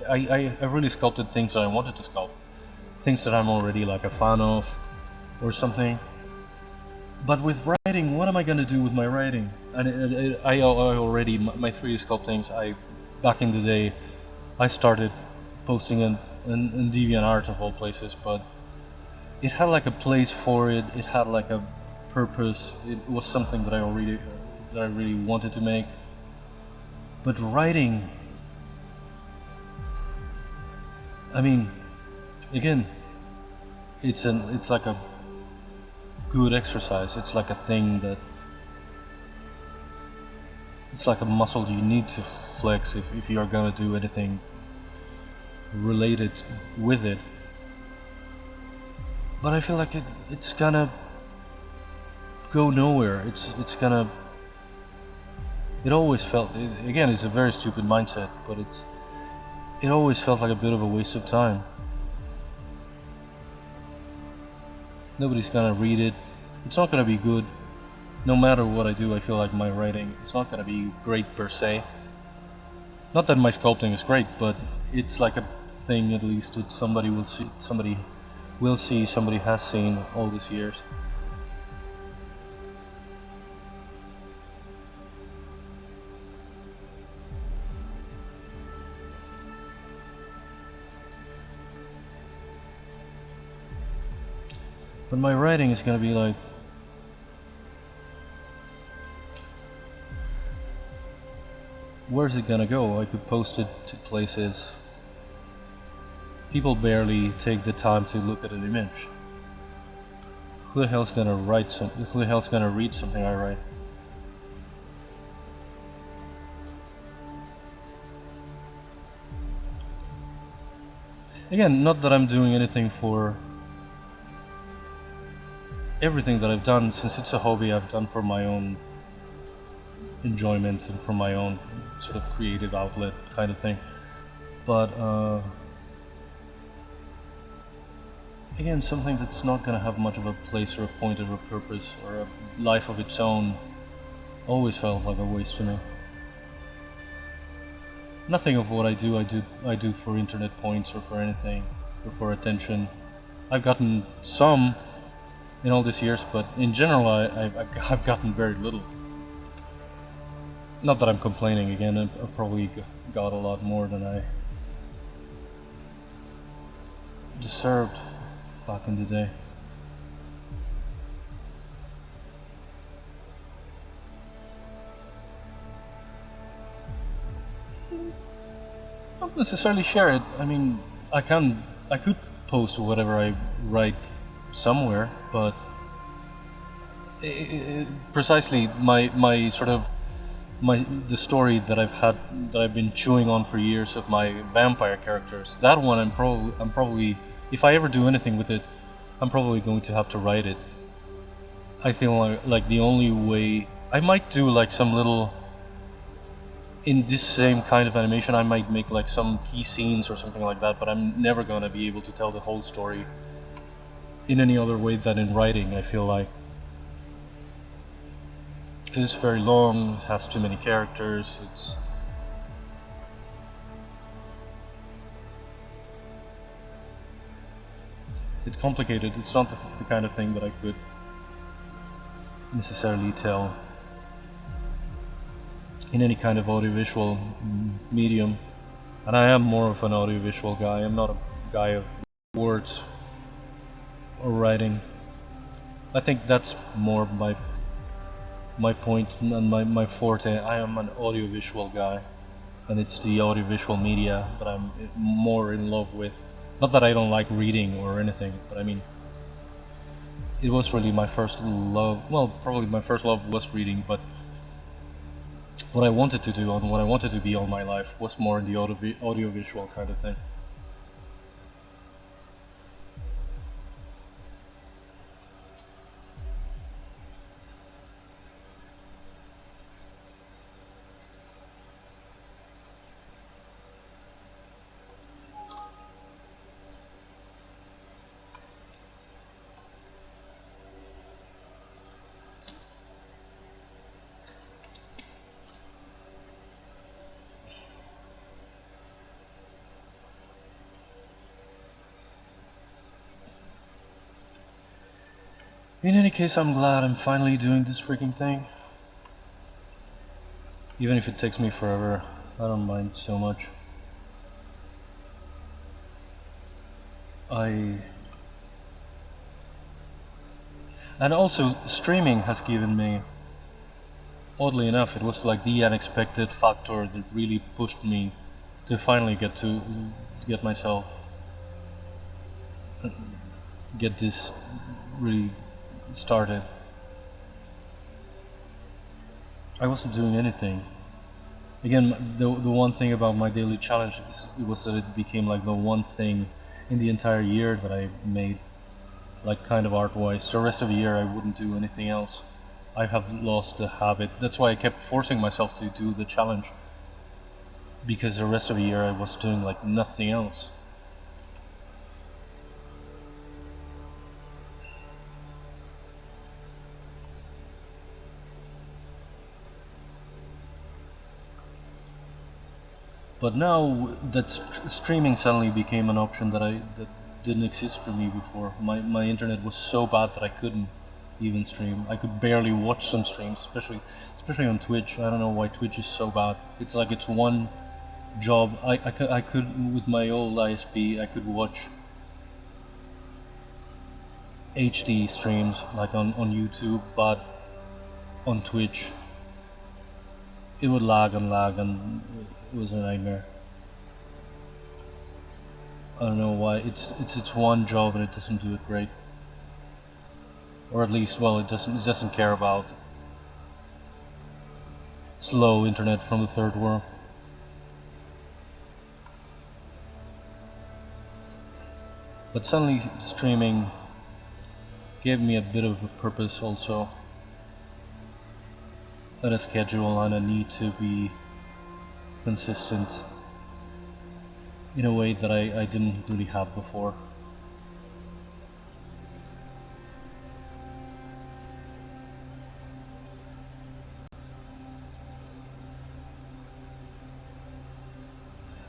I really sculpted things that I wanted to sculpt. Things that I'm already like a fan of, or something. But with writing, what am I gonna do with my writing? And I already, my 3D-Sculptings, back in the day, I started posting in DeviantArt of all places, but it had like a place for it, it had like a purpose, it was something that I really wanted to make. But writing, I mean, again, it's like a good exercise. It's like a thing that, it's like a muscle you need to flex if you are gonna do anything related with it. But I feel like it's gonna go nowhere. It's gonna. It always felt, again, it's a very stupid mindset, but it always felt like a bit of a waste of time. Nobody's gonna read it. It's not gonna be good. No matter what I do, I feel like my writing, it's not gonna be great per se. Not that my sculpting is great, but it's like a thing at least that somebody will see, somebody has seen all these years. But my writing is gonna be like, where's it gonna go? I could post it to places. People barely take the time to look at an image. Who the hell's gonna read something I write? Again, not that I'm doing anything for everything that I've done, since it's a hobby I've done for my own enjoyment and for my own sort of creative outlet kind of thing. But again, something that's not gonna have much of a place or a point or a purpose or a life of its own always felt like a waste to me. Nothing of what I do for internet points or for anything or for attention. I've gotten some in all these years, but in general I've gotten very little. Not that I'm complaining, again, I probably got a lot more than I deserved back in the day. Not necessarily share it. I mean, I could post whatever I write somewhere, but precisely the story that I've been chewing on for years of my vampire characters. That one I'm probably if I ever do anything with it, I'm probably going to have to write it. I feel like the only way I might do like some little, in this same kind of animation, I might make like some key scenes or something like that, but I'm never gonna be able to tell the whole story in any other way than in writing, I feel like. Because it's very long, it has too many characters, it's complicated. It's not the kind of thing that I could necessarily tell in any kind of audiovisual medium. And I am more of an audiovisual guy. I'm not a guy of words or writing. I think that's more my point and my forte. I am an audiovisual guy, and it's the audiovisual media that I'm more in love with. Not that I don't like reading or anything, but I mean, it was really my first love. Well, probably my first love was reading, but what I wanted to do and what I wanted to be all my life was more in the audiovisual kind of thing. In any case, I'm glad I'm finally doing this freaking thing. Even if it takes me forever, I don't mind so much. And also, streaming has given me, oddly enough, it was like the unexpected factor that really pushed me to finally get myself, get this really started. I wasn't doing anything. Again, the one thing about my daily challenge was that it became like the one thing in the entire year that I made, like kind of art-wise. The rest of the year I wouldn't do anything else. I have lost the habit. That's why I kept forcing myself to do the challenge, because the rest of the year I was doing like nothing else. But now that streaming suddenly became an option that didn't exist for me before. My internet was so bad that I couldn't even stream. I could barely watch some streams, especially on Twitch. I don't know why Twitch is so bad. It's like it's one job. I could with my old ISP I could watch HD streams like on YouTube, but on Twitch it would lag and it was a nightmare. I don't know why. It's one job and it doesn't do it great, or at least, well, it doesn't care about slow internet from the third world. But suddenly streaming gave me a bit of a purpose also, and a schedule, and a need to be consistent in a way that I didn't really have before.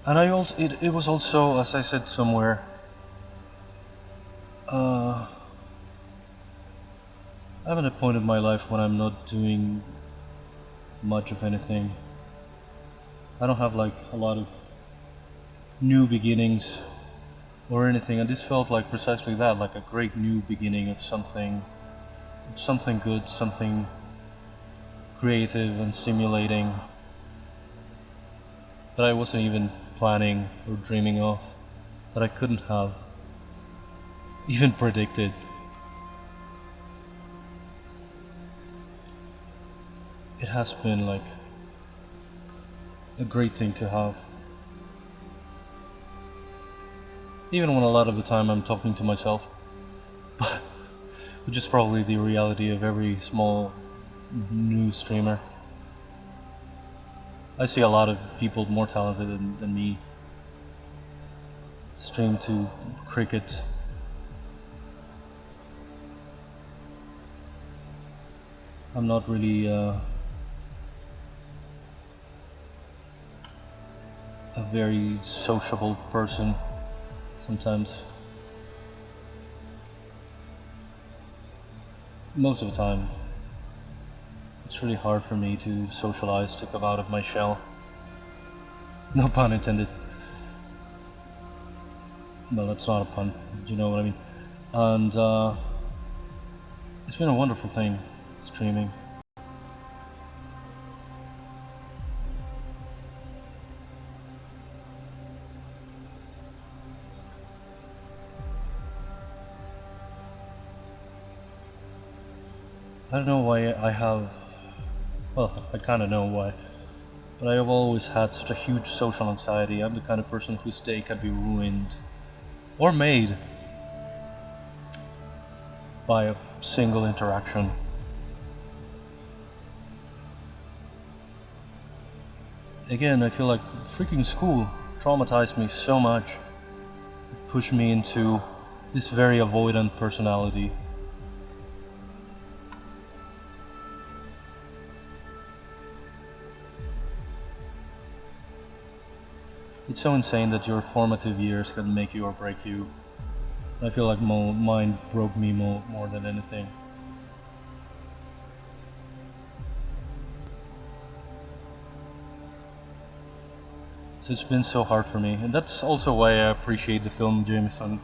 And it was also, as I said somewhere, I'm at a point in my life when I'm not doing much of anything. I don't have like a lot of new beginnings or anything, and this felt like precisely that, like a great new beginning of something good, something creative and stimulating that I wasn't even planning or dreaming of, that I couldn't have even predicted. It has been like a great thing to have. Even when a lot of the time I'm talking to myself, which is probably the reality of every small new streamer. I see a lot of people more talented than me stream to cricket. I'm not really a very sociable person sometimes. Most of the time, it's really hard for me to socialize, to come out of my shell. No pun intended. Well, that's not a pun, do you know what I mean? And it's been a wonderful thing, streaming. I don't know why I have, well, I kinda know why, but I have always had such a huge social anxiety. I'm the kind of person whose day can be ruined or made by a single interaction. Again, I feel like freaking school traumatized me so much. It pushed me into this very avoidant personality. It's so insane that your formative years can make you or break you. I feel like mine broke me more than anything. So it's been so hard for me, and that's also why I appreciate the Phil Jameson,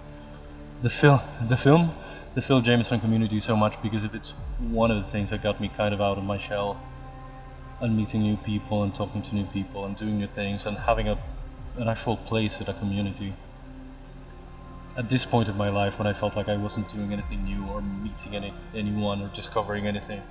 the Phil Jameson community so much, because if it's one of the things that got me kind of out of my shell, and meeting new people and talking to new people and doing new things and having an actual place in a community. At this point in my life, when I felt like I wasn't doing anything new or meeting anyone or discovering anything.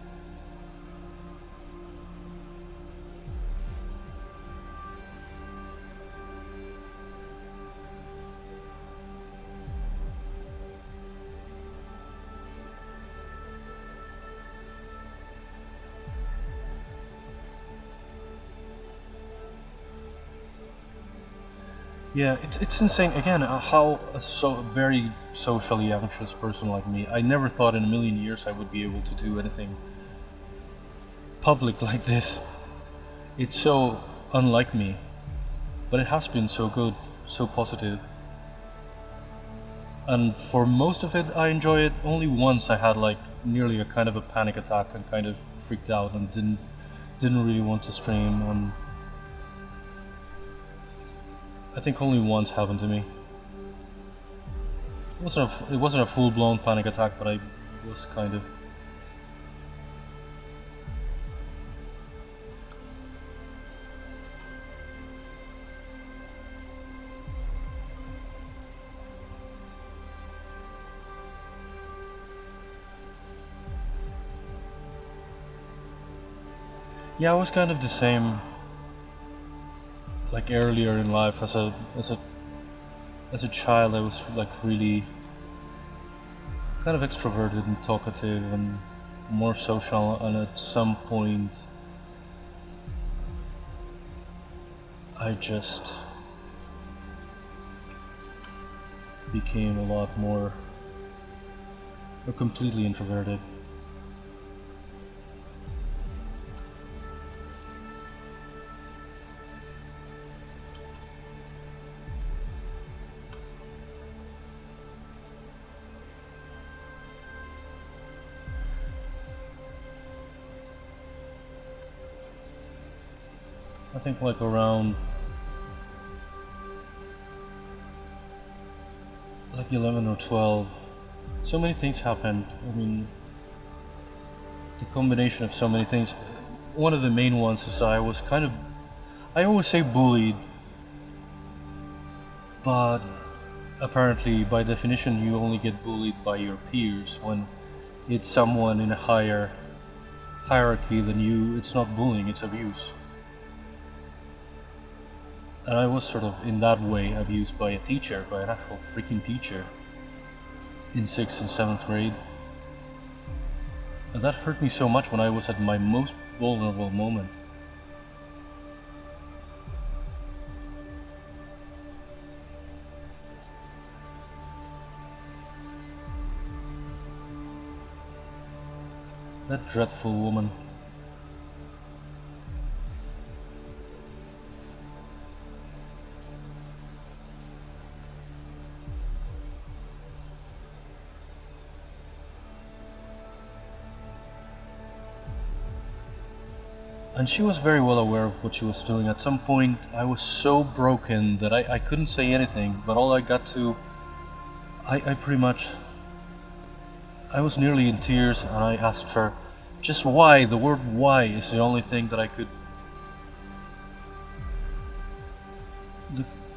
Yeah, it's insane again how a very socially anxious person like me, I never thought in a million years I would be able to do anything public like this. It's so unlike me, but it has been so good, so positive. And for most of it I enjoy it. Only once I had like nearly a kind of a panic attack and kind of freaked out and didn't really want to stream, and I think only once happened to me. It wasn't a full-blown panic attack, but I was kind of. Yeah, I was kind of the same. Like earlier in life, as a child, I was like really kind of extroverted and talkative and more social, and at some point I just became a lot more completely introverted. I think like around like 11 or 12, so many things happened. I mean, the combination of so many things. One of the main ones is I was kind of, I always say bullied, but apparently by definition you only get bullied by your peers. When it's someone in a higher hierarchy than you, it's not bullying, it's abuse. And I was sort of in that way abused by a teacher, by an actual freaking teacher in 6th and 7th grade. And that hurt me so much when I was at my most vulnerable moment. That dreadful woman. And she was very well aware of what she was doing. At some point I was so broken that I couldn't say anything, but all I got to, I pretty much, I was nearly in tears, and I asked her just why. The word why is the only thing that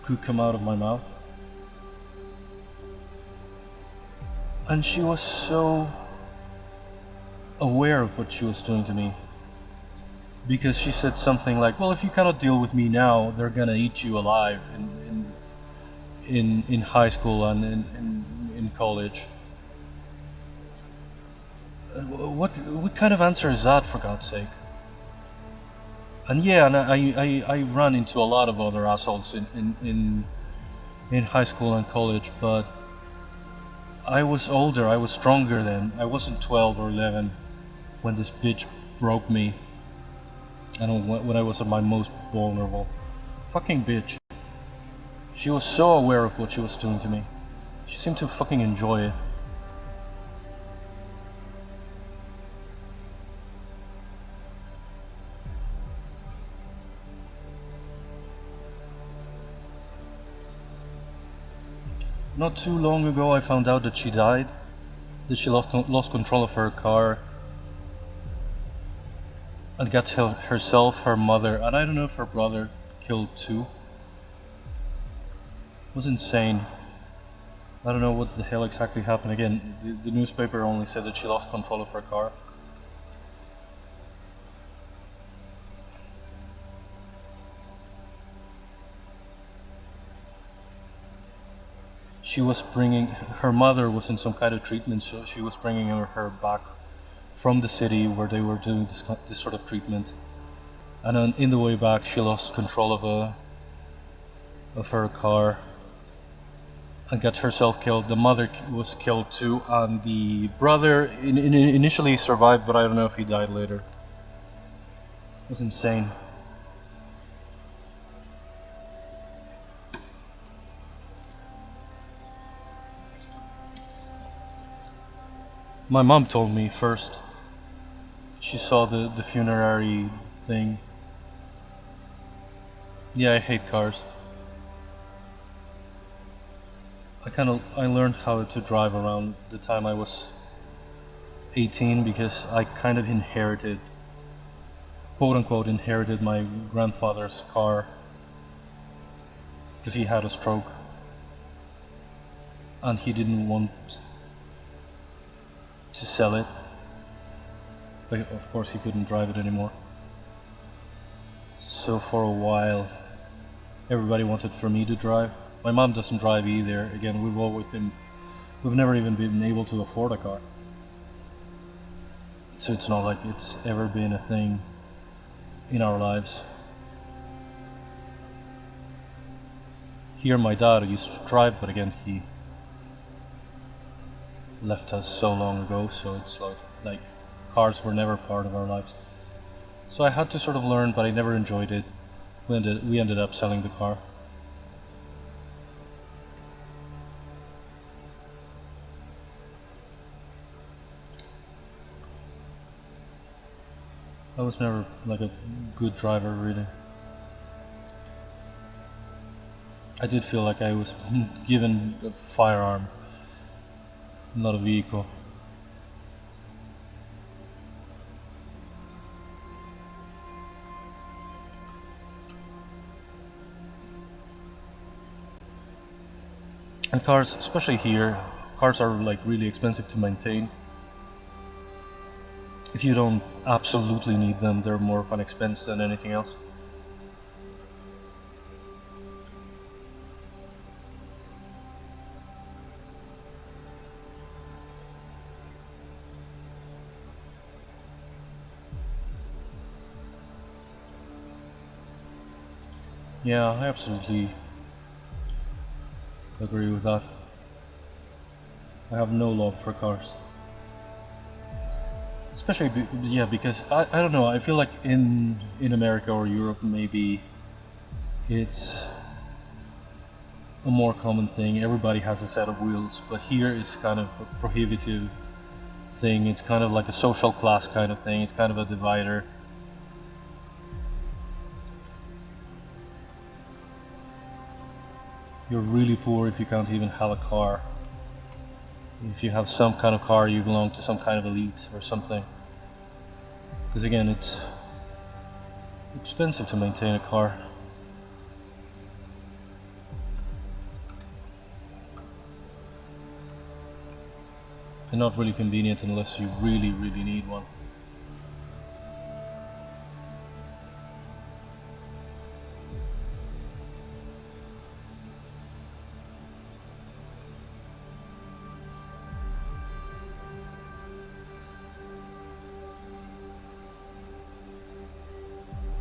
could come out of my mouth. And she was so aware of what she was doing to me. Because she said something like, well, if you cannot deal with me now, they're gonna eat you alive in high school and in college. What kind of answer is that, for God's sake? And yeah, and I ran into a lot of other assholes in high school and college, but I was older, I was stronger then. I wasn't 12 or 11 when this bitch broke me. And when I was at my most vulnerable. Fucking bitch. She was so aware of what she was doing to me. She seemed to fucking enjoy it. Not too long ago I found out that she died. That she lost control of her car. And got herself, her mother, and I don't know if her brother killed too. It was insane. I don't know what the hell exactly happened. Again, the newspaper only said that she lost control of her car. She was bringing, her mother was in some kind of treatment, so she was bringing her back from the city where they were doing this sort of treatment, and then in the way back she lost control of her car and got herself killed. The mother was killed too, and the brother initially survived, but I don't know if he died later. It was insane. My mom told me first. She saw the funerary thing. Yeah, I hate cars. I learned how to drive around the time I was 18 because I kind of inherited, quote unquote, inherited my grandfather's car because he had a stroke and he didn't want to sell it. But of course he couldn't drive it anymore. So for a while everybody wanted for me to drive. My mom doesn't drive either. Again, we've always been We've never even been able to afford a car. So it's not like it's ever been a thing in our lives. Here my dad used to drive, but again he left us so long ago, so it's like cars were never part of our lives. So I had to sort of learn, but I never enjoyed it. We ended up selling the car. I was never like a good driver, really. I did feel like I was given a firearm, not a vehicle. And cars, especially here, cars are like really expensive to maintain. If you don't absolutely need them, they're more of an expense than anything else. Yeah, I absolutely agree with that. I have no love for cars. Especially, because I don't know, I feel like in America or Europe maybe it's a more common thing. Everybody has a set of wheels, but here it's kind of a prohibitive thing. It's kind of like a social class kind of thing. It's kind of a divider. You're really poor if you can't even have a car. If you have some kind of car, you belong to some kind of elite or something. Because again, it's expensive to maintain a car. And not really convenient unless you really, really need one.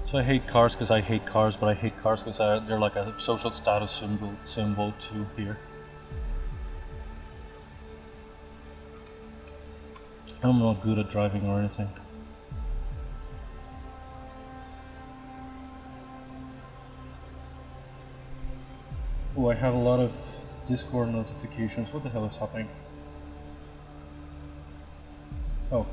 So I hate cars because I hate cars, but I hate cars because they're like a social status symbol too here. I'm not good at driving or anything. Oh, I have a lot of Discord notifications. What the hell is happening? Oh.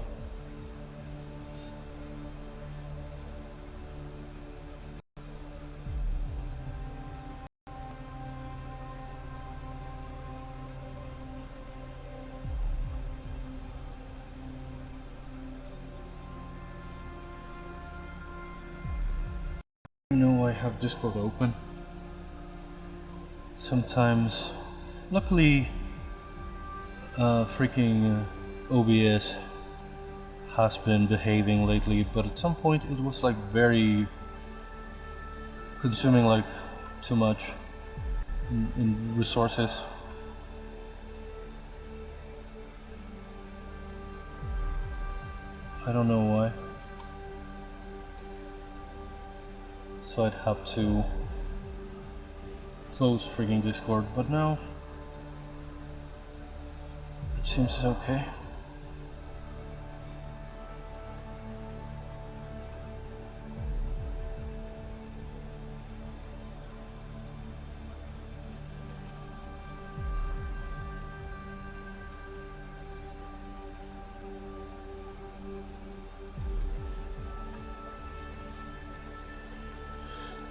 I have Discord open. Sometimes, luckily, freaking OBS has been behaving lately, but at some point it was like very consuming, like too much in resources. I don't know why. So I'd have to close freaking Discord, but now it seems okay.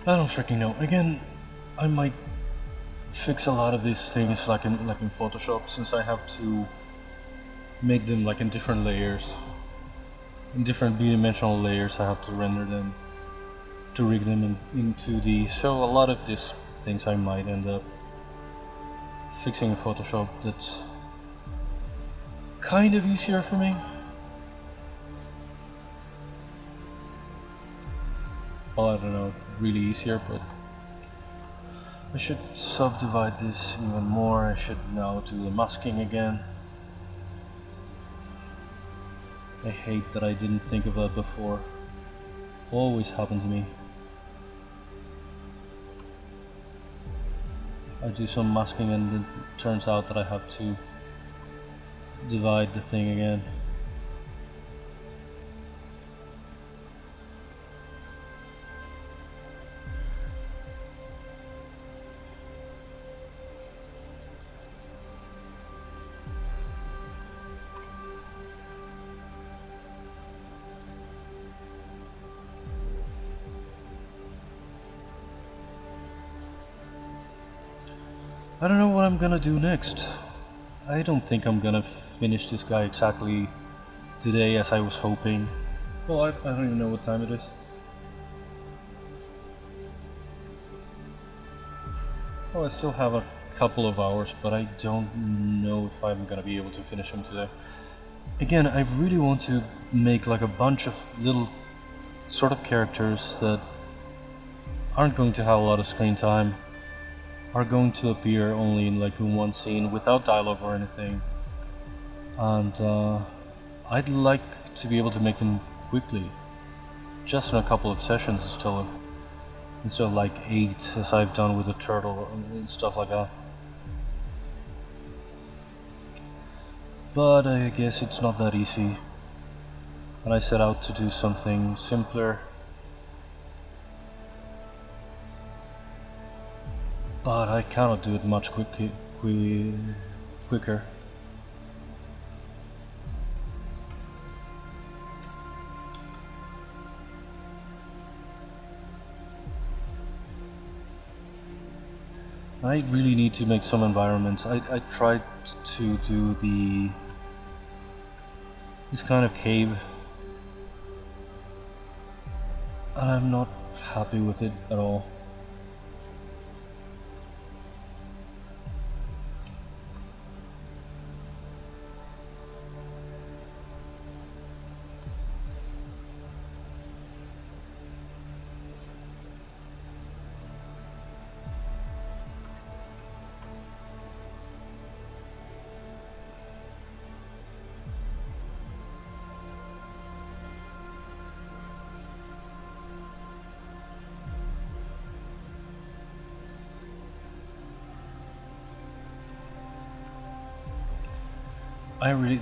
I don't freaking know. Again, I might fix a lot of these things like in Photoshop, since I have to make them like in different layers, in different bidimensional layers. I have to render them to rig them in 2D. So a lot of these things I might end up fixing in Photoshop. That's kind of easier for me. Well, I don't know, really easier, but I should subdivide this even more. I should now do the masking again. I hate that I didn't think of that before. Always happened to me. I do some masking and it turns out that I have to divide the thing again. I don't know what I'm gonna do next. I don't think I'm gonna finish this guy exactly today as I was hoping. Well, I don't even know what time it is. Oh, I still have a couple of hours, but I don't know if I'm gonna be able to finish him today. Again, I really want to make like a bunch of little sort of characters that aren't going to have a lot of screen time, are going to appear only in like in one scene without dialogue or anything, and I'd like to be able to make them quickly, just in a couple of sessions instead of like 8 as I've done with the turtle and stuff like that. But I guess it's not that easy, and I set out to do something simpler. But I cannot do it much quicker. I really need to make some environments. I tried to do this kind of cave, and I'm not happy with it at all.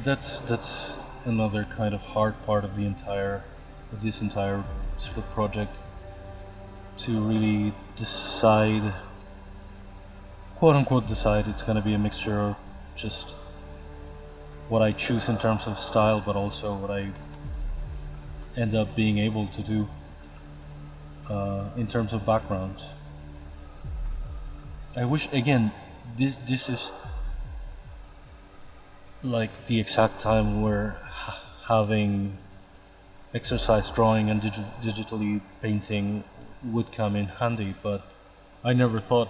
That's another kind of hard part of this entire sort of project, to really decide, quote unquote decide. It's gonna be a mixture of just what I choose in terms of style, but also what I end up being able to do in terms of backgrounds. I wish, again, this is like the exact time where having exercise drawing and digitally painting would come in handy, but I never thought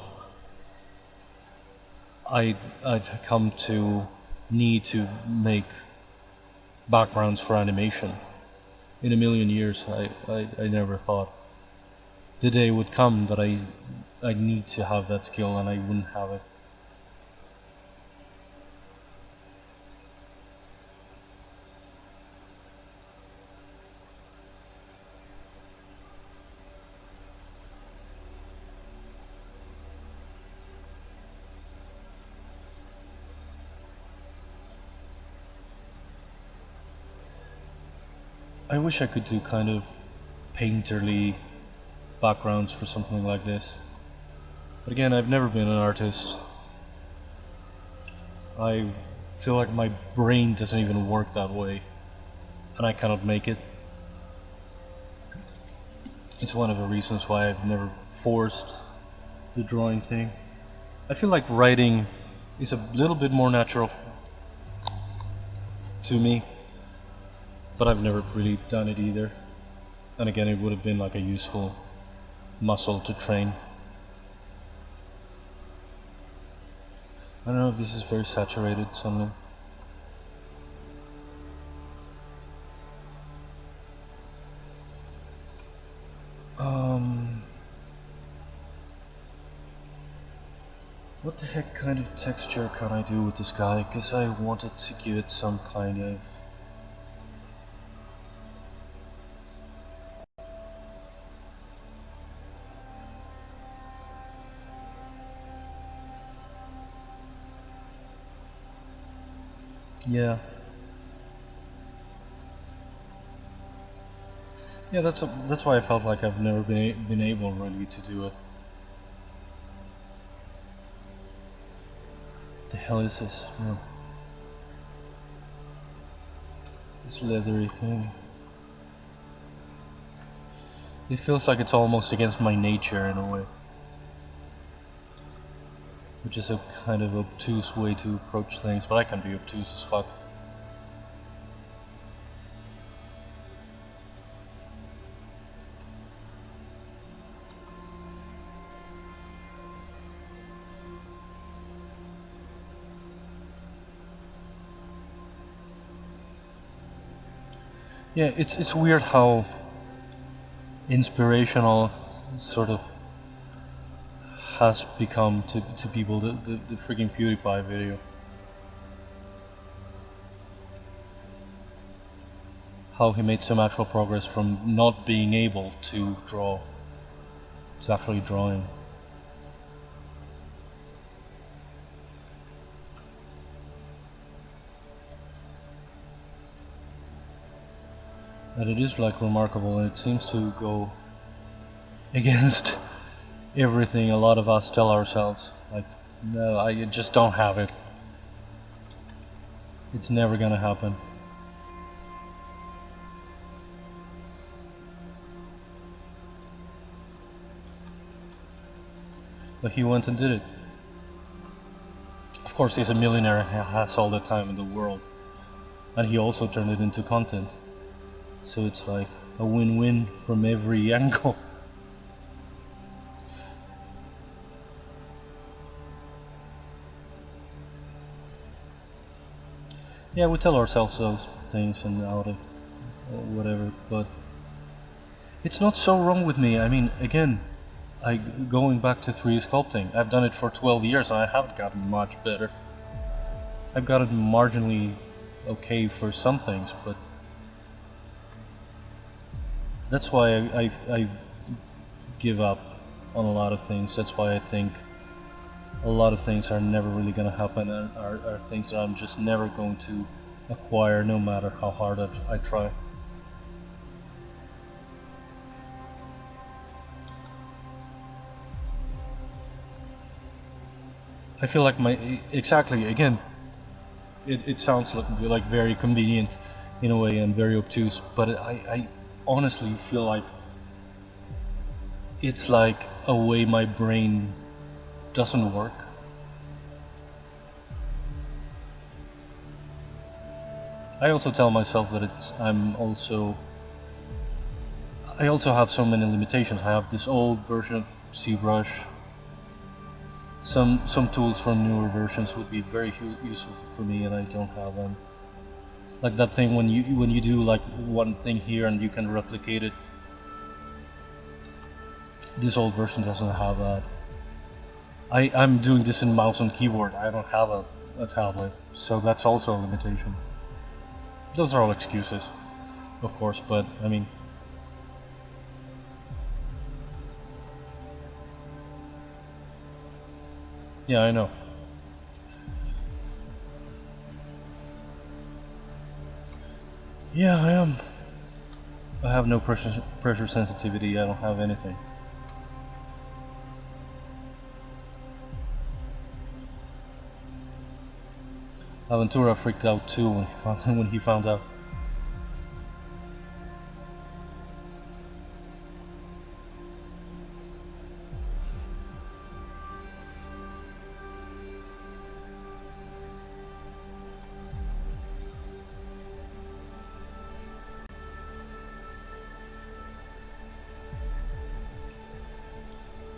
I'd come to need to make backgrounds for animation. In a million years, I never thought the day would come that I need to have that skill and I wouldn't have it. I wish I could do kind of painterly backgrounds for something like this. But again, I've never been an artist. I feel like my brain doesn't even work that way, and I cannot make it. It's one of the reasons why I've never forced the drawing thing. I feel like writing is a little bit more natural to me, but I've never really done it either. And again, it would have been like a useful muscle to train. I don't know if this is very saturated suddenly. What the heck kind of texture can I do with this guy? Because I wanted to give it some kind of... Yeah. Yeah, that's why I felt like I've never been able really to do it. The hell is this? No. This leathery thing. It feels like it's almost against my nature in a way. Which is a kind of obtuse way to approach things, but I can be obtuse as fuck. Yeah, it's weird how inspirational sort of has become to people the freaking PewDiePie video. How he made some actual progress from not being able to draw to actually drawing. And it is like remarkable, and it seems to go against everything a lot of us tell ourselves. Like, no, I just don't have it. It's never gonna happen. But he went and did it. Of course, he's a millionaire and has all the time in the world. And he also turned it into content. So it's like a win-win from every angle. Yeah, we tell ourselves those things and out of whatever, but it's not so wrong with me. I mean, again, going back to 3D-Sculpting, I've done it for 12 years and I haven't gotten much better. I've gotten marginally okay for some things, but that's why I give up on a lot of things. That's why I think a lot of things are never really gonna happen and are things that I'm just never going to acquire no matter how hard I try. I feel like exactly, again, it sounds like very convenient in a way and very obtuse, but I honestly feel like it's like a way my brain doesn't work. I also tell myself that I also have so many limitations. I have this old version of ZBrush. Some tools from newer versions would be very useful for me, and I don't have them. Like that thing when you do like one thing here and you can replicate it. This old version doesn't have that. I'm doing this in mouse and keyboard. I don't have a tablet, so that's also a limitation. Those are all excuses, of course, but I mean, yeah, I know. Yeah, I am. I have no pressure sensitivity. I don't have anything. Aventura freaked out too when he found out.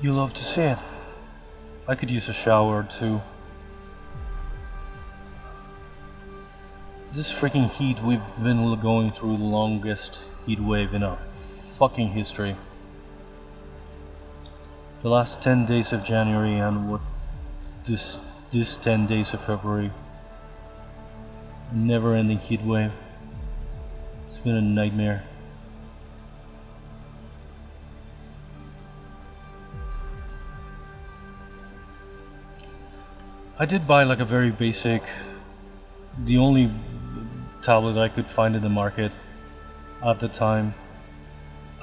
You love to see it. I could use a shower too. This freaking heat, we've been going through the longest heat wave in our fucking history. The last 10 days of January and what this 10 days of February. Never-ending heat wave. It's been a nightmare. I did buy like a very basic, the only tablet I could find in the market at the time,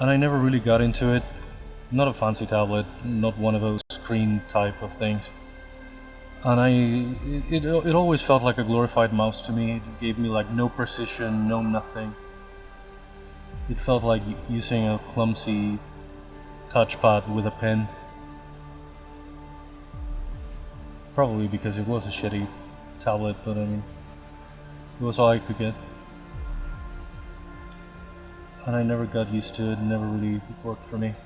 and I never really got into it. Not a fancy tablet, not one of those screen type of things. And it always felt like a glorified mouse to me. It gave me like no precision, no nothing. It felt like using a clumsy touchpad with a pen. Probably because it was a shitty tablet, but I mean, it was all I could get. And I never got used to it, never really worked for me.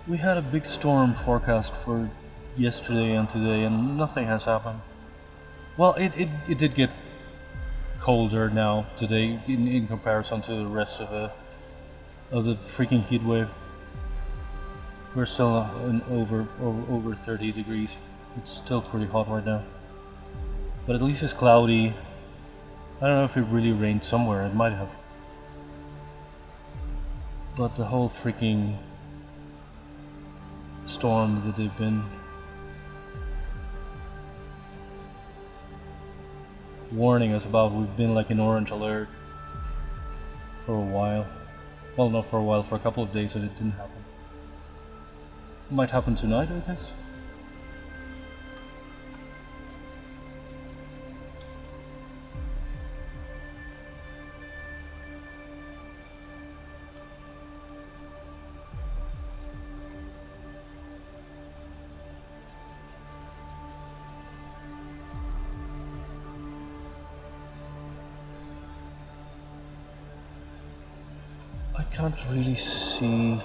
We had a big storm forecast for yesterday and today, and nothing has happened. Well, it did get colder now today in comparison to the rest of the freaking heat wave. We're still in over 30 degrees. It's still pretty hot right now, but at least it's cloudy. I don't know if it really rained somewhere. It might have, but the whole freaking storm that they've been warning us about. We've been like in orange alert for a while. Well, not for a while, for a couple of days, and it didn't happen. It might happen tonight, I guess. I can't really see.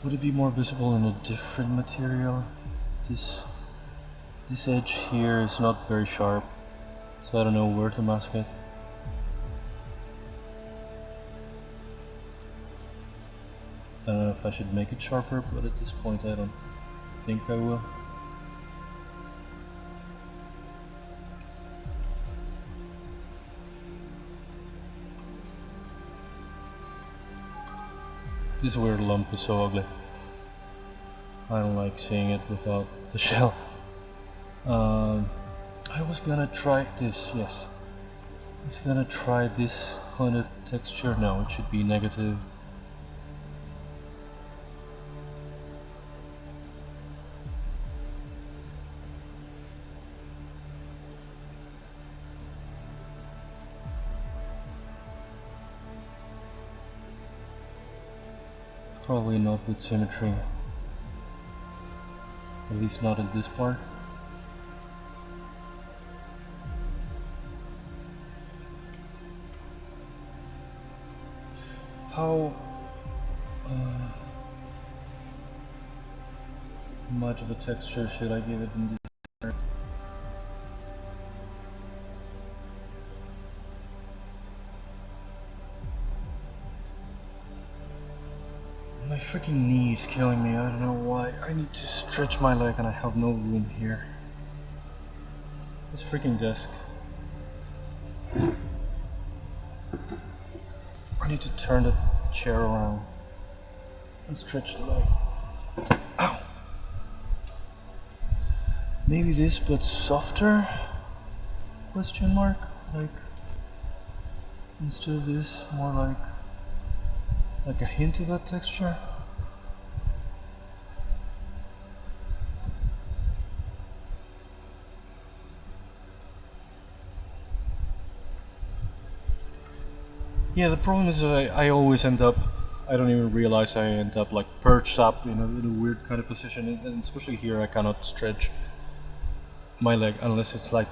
Would it be more visible in a different material? This edge here is not very sharp, so I don't know where to mask it. I don't know if I should make it sharper, but at this point I don't think I will. This weird lump is so ugly. I don't like seeing it without the shell. I was gonna try this, yes. I was gonna try this kind of texture. No, it should be negative. Probably not with symmetry. At least not in this part. How much of a texture should I give it in this part? My freaking knee is killing me, I don't know why. I need to stretch my leg and I have no room here. This freaking desk. I need to turn the chair around and stretch the leg. Ow! Maybe this, but softer? Question mark? Like, instead of this, more like a hint of that texture. Yeah, the problem is I always end up, I don't even realize I end up like perched up in a weird kind of position, and especially here I cannot stretch my leg unless it's like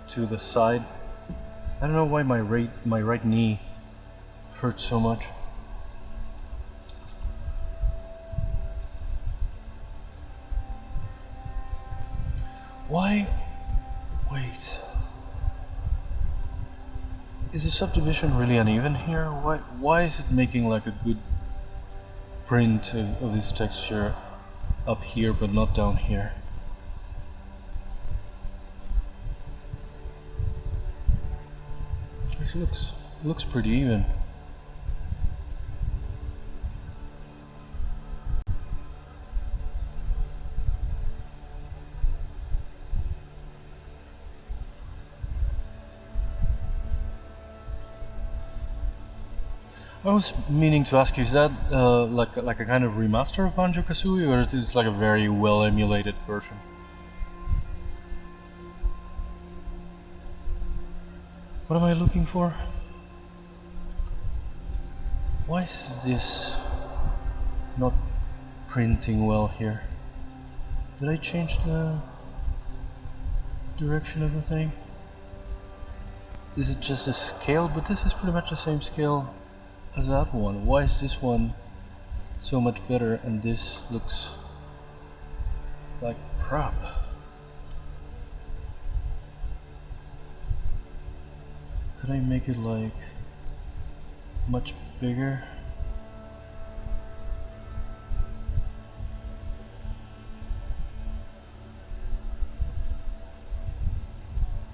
to the side. I don't know why my right knee hurts so much. Is the subdivision really uneven here? Why is it making like a good print of this texture up here but not down here? This looks pretty even. I was meaning to ask you, is that like a kind of remaster of Banjo-Kazooie, or is it like a very well emulated version? What am I looking for? Why is this not printing well here? Did I change the direction of the thing? Is it just a scale? But this is pretty much the same scale as that one. Why is this one so much better and this looks like crap? Could I make it like much bigger?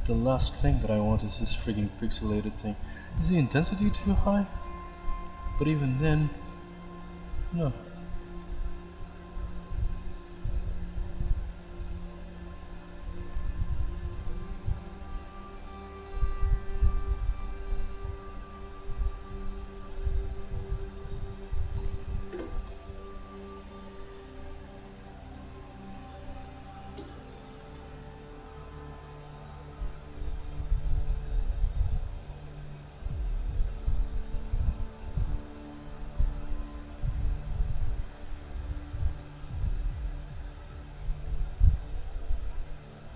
The last thing that I want is this freaking pixelated thing. Is the intensity too high? But even then, no.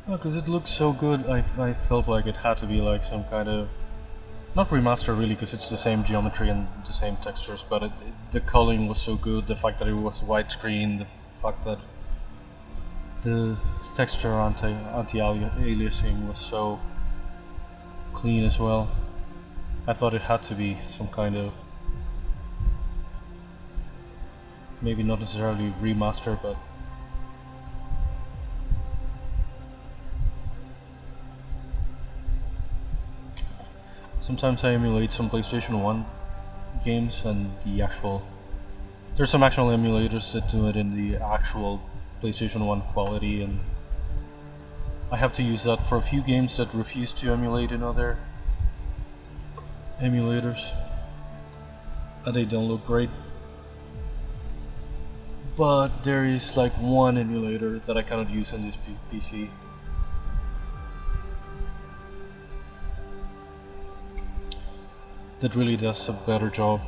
Because it looks so good, I felt like it had to be like some kind of, not remaster really, because it's the same geometry and the same textures, but the coloring was so good, the fact that it was widescreen, the fact that the texture anti-aliasing was so clean as well. I thought it had to be some kind of, maybe not necessarily remaster, but sometimes I emulate some PlayStation 1 games and there's some actual emulators that do it in the actual PlayStation 1 quality, and I have to use that for a few games that refuse to emulate in other emulators, and they don't look great. But there is like one emulator that I cannot use on this PC. That really does a better job.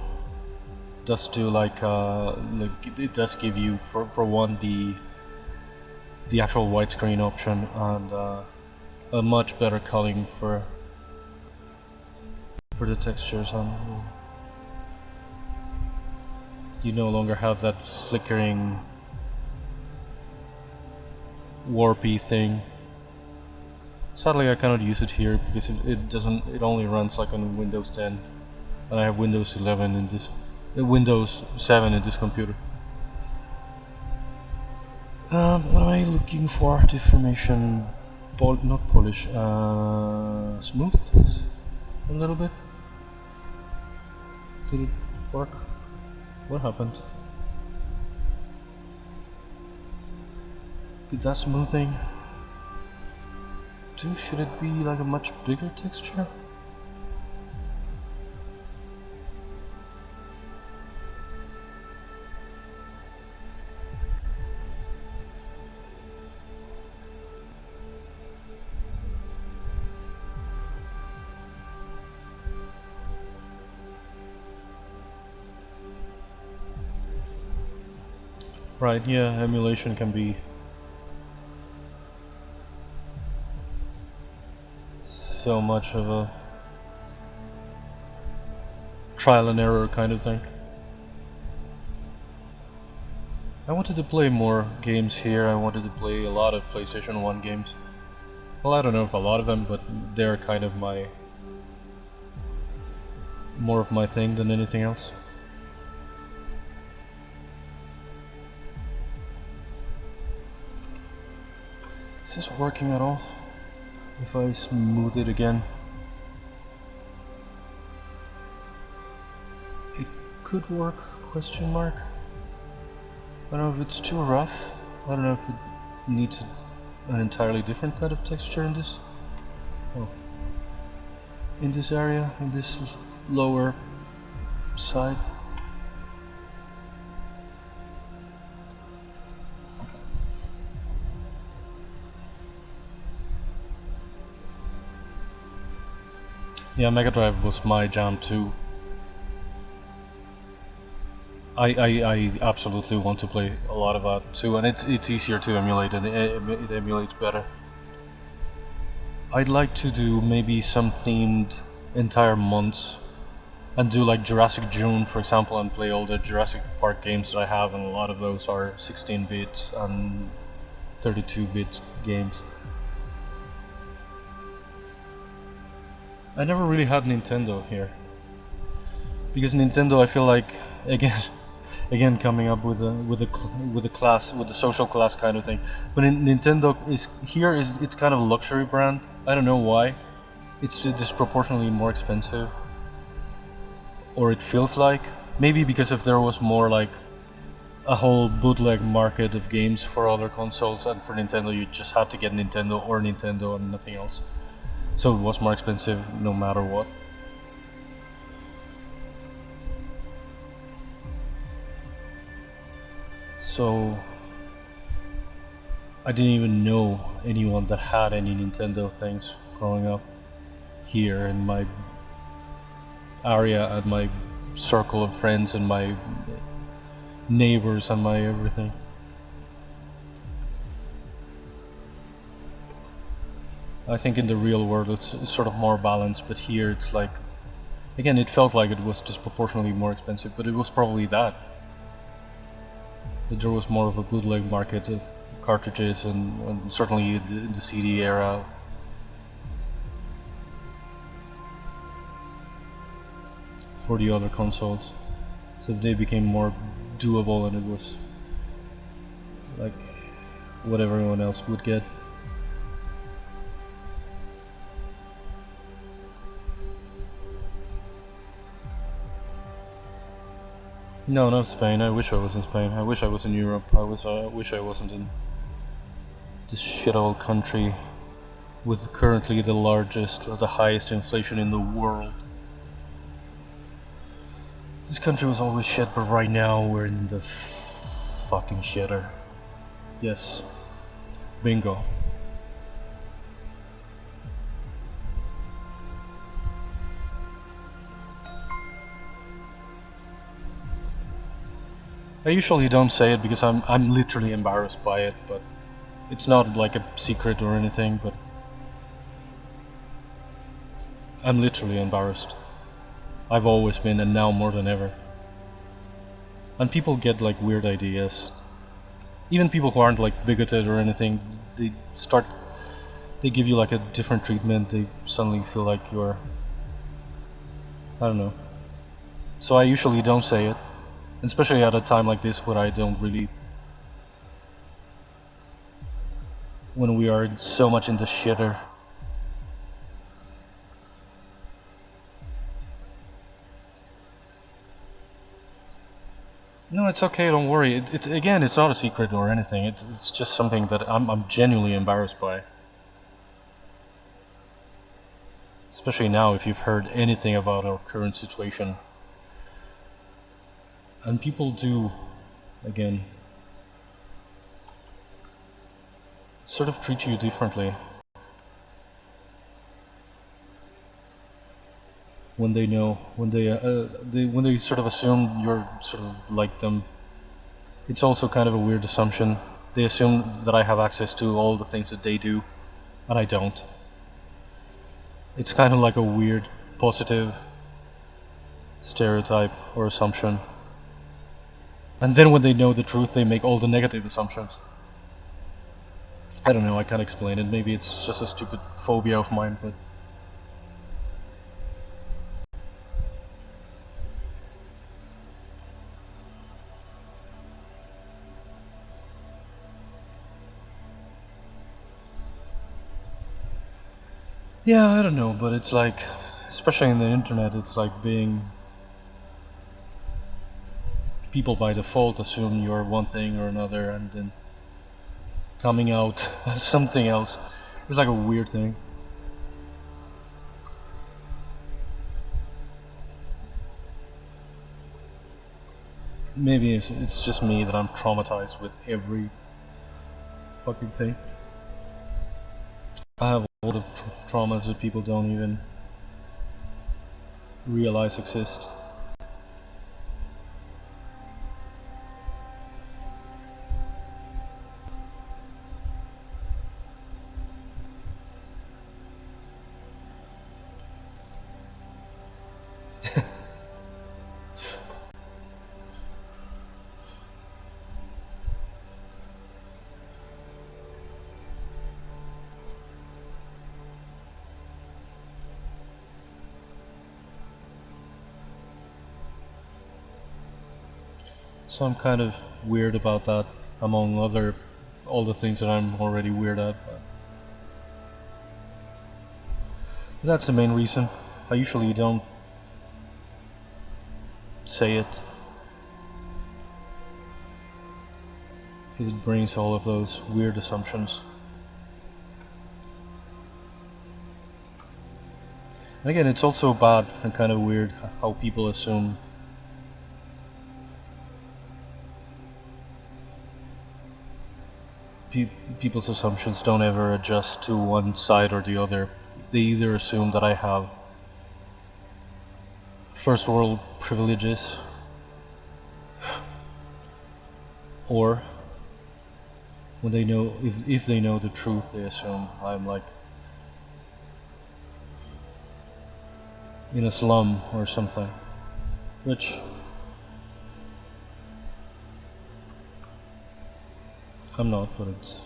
Does do like it does give you for one the actual widescreen option and a much better culling for the textures, and you no longer have that flickering warpy thing. Sadly, I cannot use it here because it only runs like on Windows 10. And I have Windows 11 in this, Windows 7 in this computer. What am I looking for? Deformation, not polish, smooth a little bit. Did it work? What happened? Did that smoothing do? Should it be like a much bigger texture? Right, yeah, emulation can be so much of a trial and error kind of thing. I wanted to play more games here. I wanted to play a lot of PlayStation 1 games. Well, I don't know if a lot of them, but they're kind of my more of my thing than anything else. Is this working at all? If I smooth it again, it could work, question mark. I don't know if it's too rough. I don't know if it needs an entirely different kind of texture in this. Oh. In this area, in this lower side. Yeah, Mega Drive was my jam too. I absolutely want to play a lot of that too, and it's easier to emulate and it emulates better. I'd like to do maybe some themed entire months and do like Jurassic June, for example, and play all the Jurassic Park games that I have, and a lot of those are 16-bit and 32-bit games. I never really had Nintendo here, because Nintendo, I feel like, again coming up with the social class kind of thing. But Nintendo is it's kind of a luxury brand. I don't know why. It's disproportionately more expensive, or it feels like. Maybe because if there was more like a whole bootleg market of games for other consoles, and for Nintendo you just had to get Nintendo or Nintendo and nothing else. So it was more expensive no matter what. So I didn't even know anyone that had any Nintendo things growing up here in my area, and my circle of friends and my neighbors and my everything. I think in the real world it's sort of more balanced, but here it's like, again, it felt like it was disproportionately more expensive, but it was probably that there was more of a bootleg market of cartridges, and certainly in the CD era. For the other consoles, so they became more doable, and it was like what everyone else would get. No, not Spain. I wish I was in Spain. I wish I was in Europe. I wish I wasn't in this shithole country with currently the highest inflation in the world. This country was always shit, but right now we're in the fucking shitter. Yes. Bingo. I usually don't say it because I'm literally embarrassed by it, but it's not like a secret or anything, but I'm literally embarrassed. I've always been, and now more than ever. And people get like weird ideas. Even people who aren't like bigoted or anything, they give you like a different treatment. They suddenly feel like you're, I don't know. So I usually don't say it, especially at a time like this where I don't really, when we are so much in the shitter. No, it's okay, don't worry. Again, it's not a secret or anything. It's just something that I'm genuinely embarrassed by. Especially now, if you've heard anything about our current situation. And people do, again, sort of treat you differently when they know, when they sort of assume you're sort of like them. It's also kind of a weird assumption. They assume that I have access to all the things that they do, and I don't. It's kind of like a weird positive stereotype or assumption. And then when they know the truth, they make all the negative assumptions. I don't know, I can't explain it. Maybe it's just a stupid phobia of mine, but Yeah, I don't know, but it's like, especially in the internet, it's like being... people by default assume you're one thing or another, and then coming out as something else. It's like a weird thing. Maybe it's just me that I'm traumatized with every fucking thing. I have a lot of traumas that people don't even realize exist. So I'm kind of weird about that, among all the things that I'm already weird at. But that's the main reason. I usually don't say it, because it brings all of those weird assumptions. And again, it's also bad and kind of weird how people assume people's assumptions don't ever adjust to one side or the other. They either assume that I have first world privileges, or when they know, if they know the truth, they assume I'm like in a slum or something, which I'm not, but it's...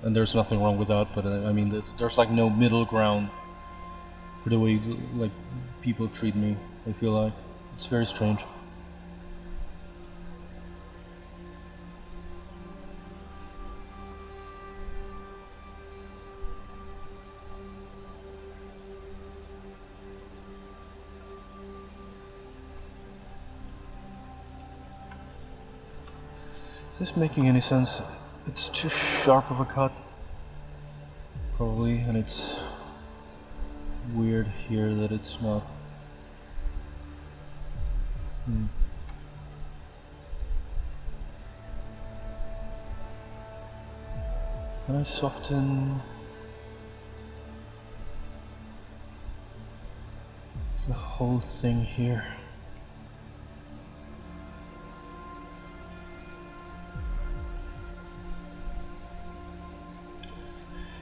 and there's nothing wrong with that, but I mean, there's like no middle ground for the way like people treat me. I feel like it's very strange. Is this making any sense? It's too sharp of a cut, probably, and it's weird here that it's not. Can I soften the whole thing here?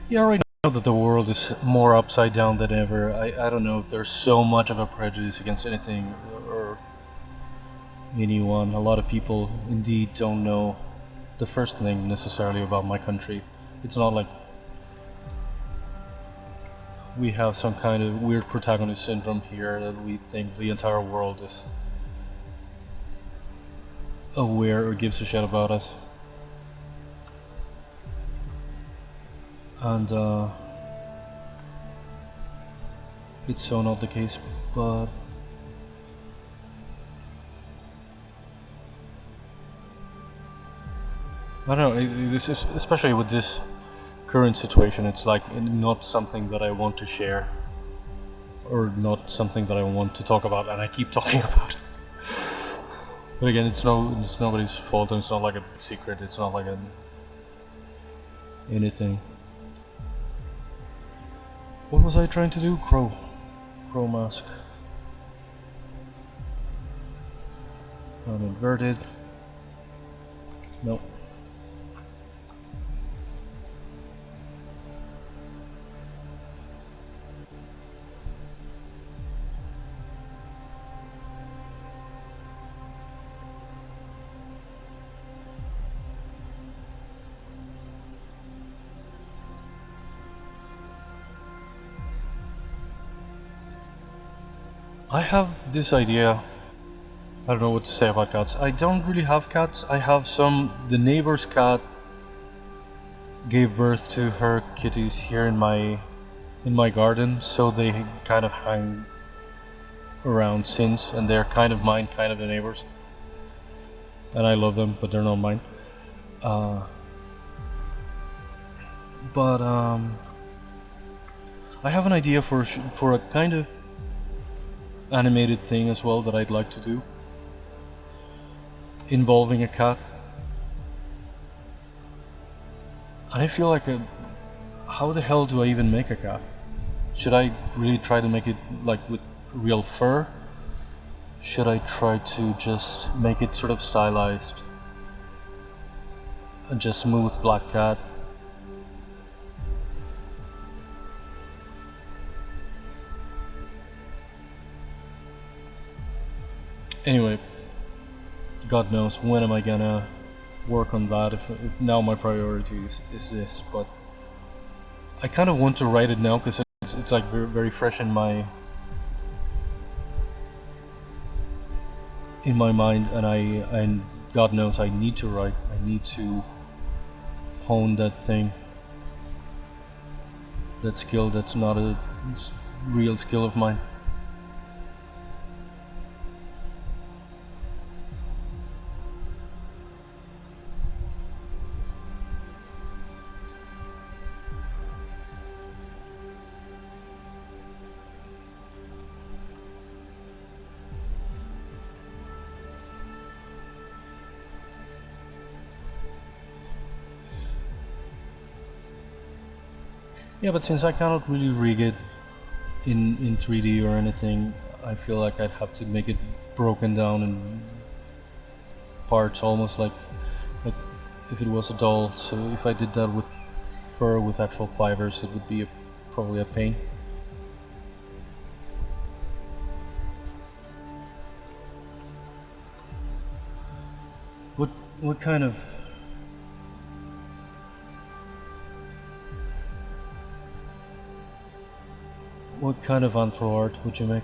Yeah, right now that the world is more upside down than ever, I don't know if there's so much of a prejudice against anything or anyone. A lot of people indeed don't know the first thing necessarily about my country. It's not like we have some kind of weird protagonist syndrome here that we think the entire world is aware or gives a shit about us. And it's so not the case, but I don't know, this is, especially with this current situation, it's like not something that I want to share, or not something that I want to talk about, and I keep talking about it. But again, it's nobody's fault, and it's not like a secret, it's not like anything. What was I trying to do? Crow mask. Uninverted. Nope. I have this idea. I don't know what to say about cats. I don't really have cats. I have some. The neighbor's cat gave birth to her kitties here in my in my garden, so they kind of hang around since, and they're kind of mine, kind of the neighbors. And I love them, but they're not mine. But I have an idea for a kind of animated thing as well that I'd like to do, involving a cat. And I feel like how the hell do I even make a cat? Should I really try to make it like with real fur? Should I try to just make it sort of stylized? And just smooth black cat? Anyway, God knows when am I gonna work on that, if now my priority is this, but I kind of want to write it now because it's like very fresh in my mind, and God knows I need to write. I need to hone that thing, that skill that's not a real skill of mine. Yeah, but since I cannot really rig it in 3D or anything, I feel like I'd have to make it broken down in parts, almost like if it was a doll. So if I did that with fur, with actual fibers, it would be probably a pain. What kind of anthro art would you make?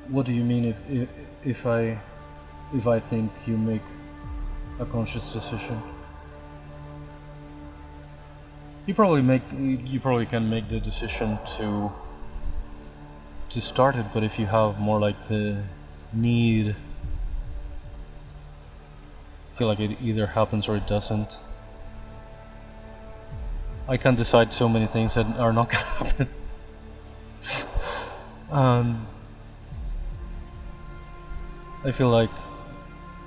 What do you mean if I think you make a conscious decision? You probably can make the decision to start it, but if you have more like the need, I feel like it either happens or it doesn't. I can't decide so many things that are not gonna happen. I feel like,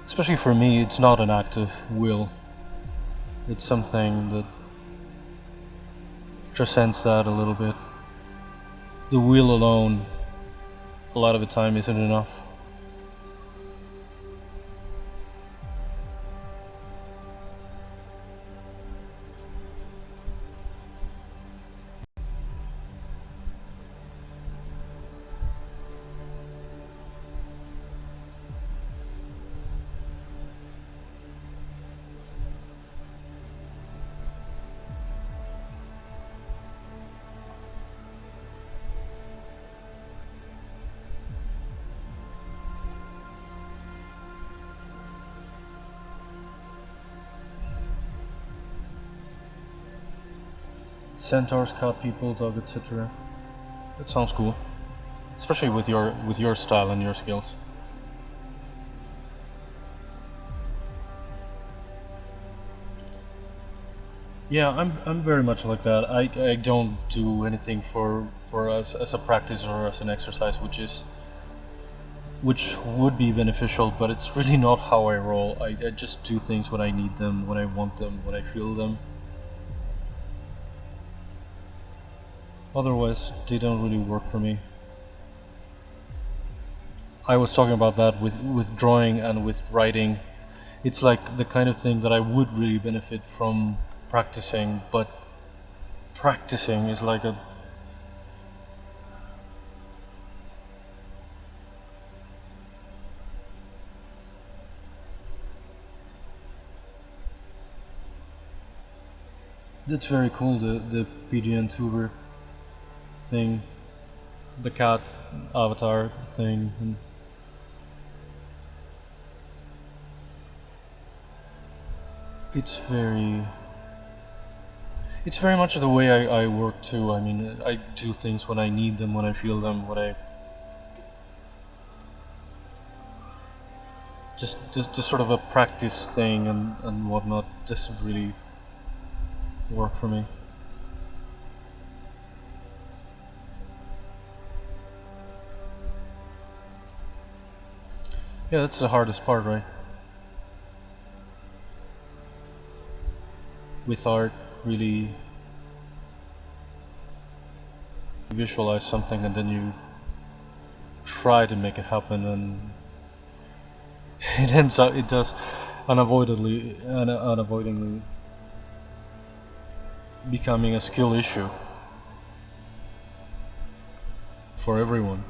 especially for me, it's not an act of will. It's something that transcends that a little bit. The will alone, a lot of the time, isn't enough. Centaurs, cat people, dog, etc. That sounds cool, especially with your style and your skills. Yeah, I'm very much like that. I don't do anything for us as a practice or as an exercise, which would be beneficial, but it's really not how I roll. I just do things when I need them, when I want them, when I feel them. Otherwise, they don't really work for me. I was talking about that with drawing and with writing. It's like the kind of thing that I would really benefit from practicing, but practicing is like a That's very cool, the PGN tuber thing, the cat avatar thing. And it's very much the way I work too. I mean, I do things when I need them, when I feel them, when I just sort of a practice thing and whatnot doesn't really work for me. Yeah, that's the hardest part, right? With art, really visualize something and then you try to make it happen, and it does unavoidably becoming a skill issue for everyone.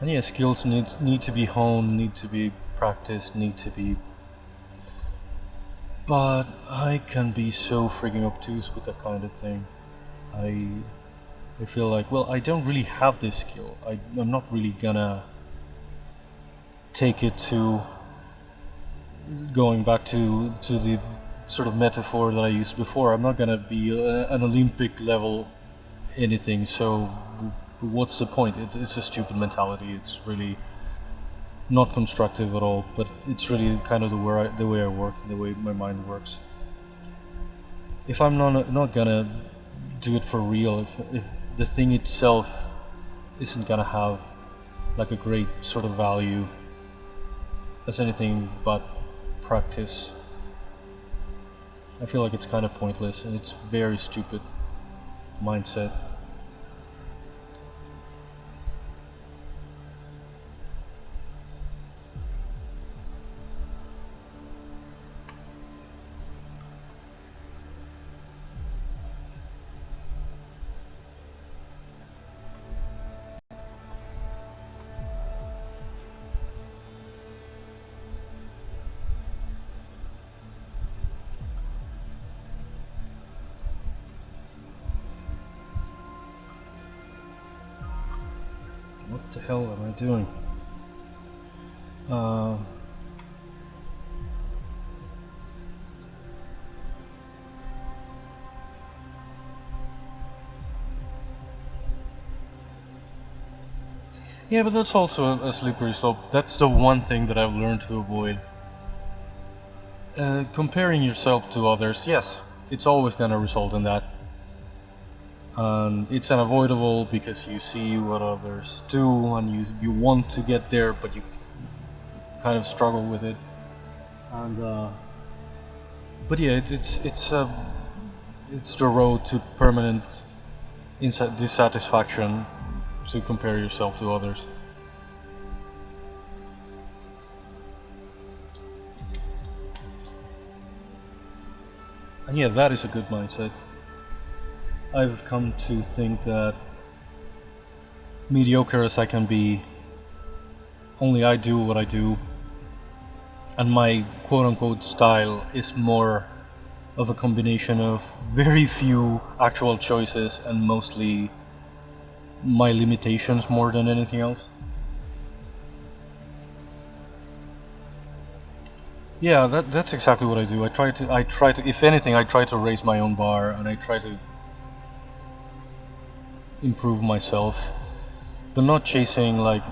And yeah, skills need to be honed, need to be practiced, need to be... But I can be so freaking obtuse with that kind of thing. I feel like, well, I don't really have this skill. I'm not really gonna take it to... Going back to the sort of metaphor that I used before, I'm not gonna be an Olympic level anything, so what's the point? It's a stupid mentality. It's really not constructive at all, but it's really kind of the way I work, the way my mind works. If I'm not gonna do it for real, if the thing itself isn't gonna have like a great sort of value as anything but practice, I feel like it's kind of pointless, and it's very stupid mindset. What the hell am I doing? Yeah, but that's also a slippery slope. That's the one thing that I've learned to avoid. Comparing yourself to others, yes, it's always gonna result in that. And it's unavoidable because you see what others do and you want to get there, but you kind of struggle with it. And but yeah, it's the road to permanent dissatisfaction to compare yourself to others. And yeah, that is a good mindset. I've come to think that, mediocre as I can be, only I do what I do, and my quote-unquote style is more of a combination of very few actual choices and mostly my limitations more than anything else. Yeah, that's exactly what I do. I try to, if anything, I try to raise my own bar, and I try to improve myself, but not chasing like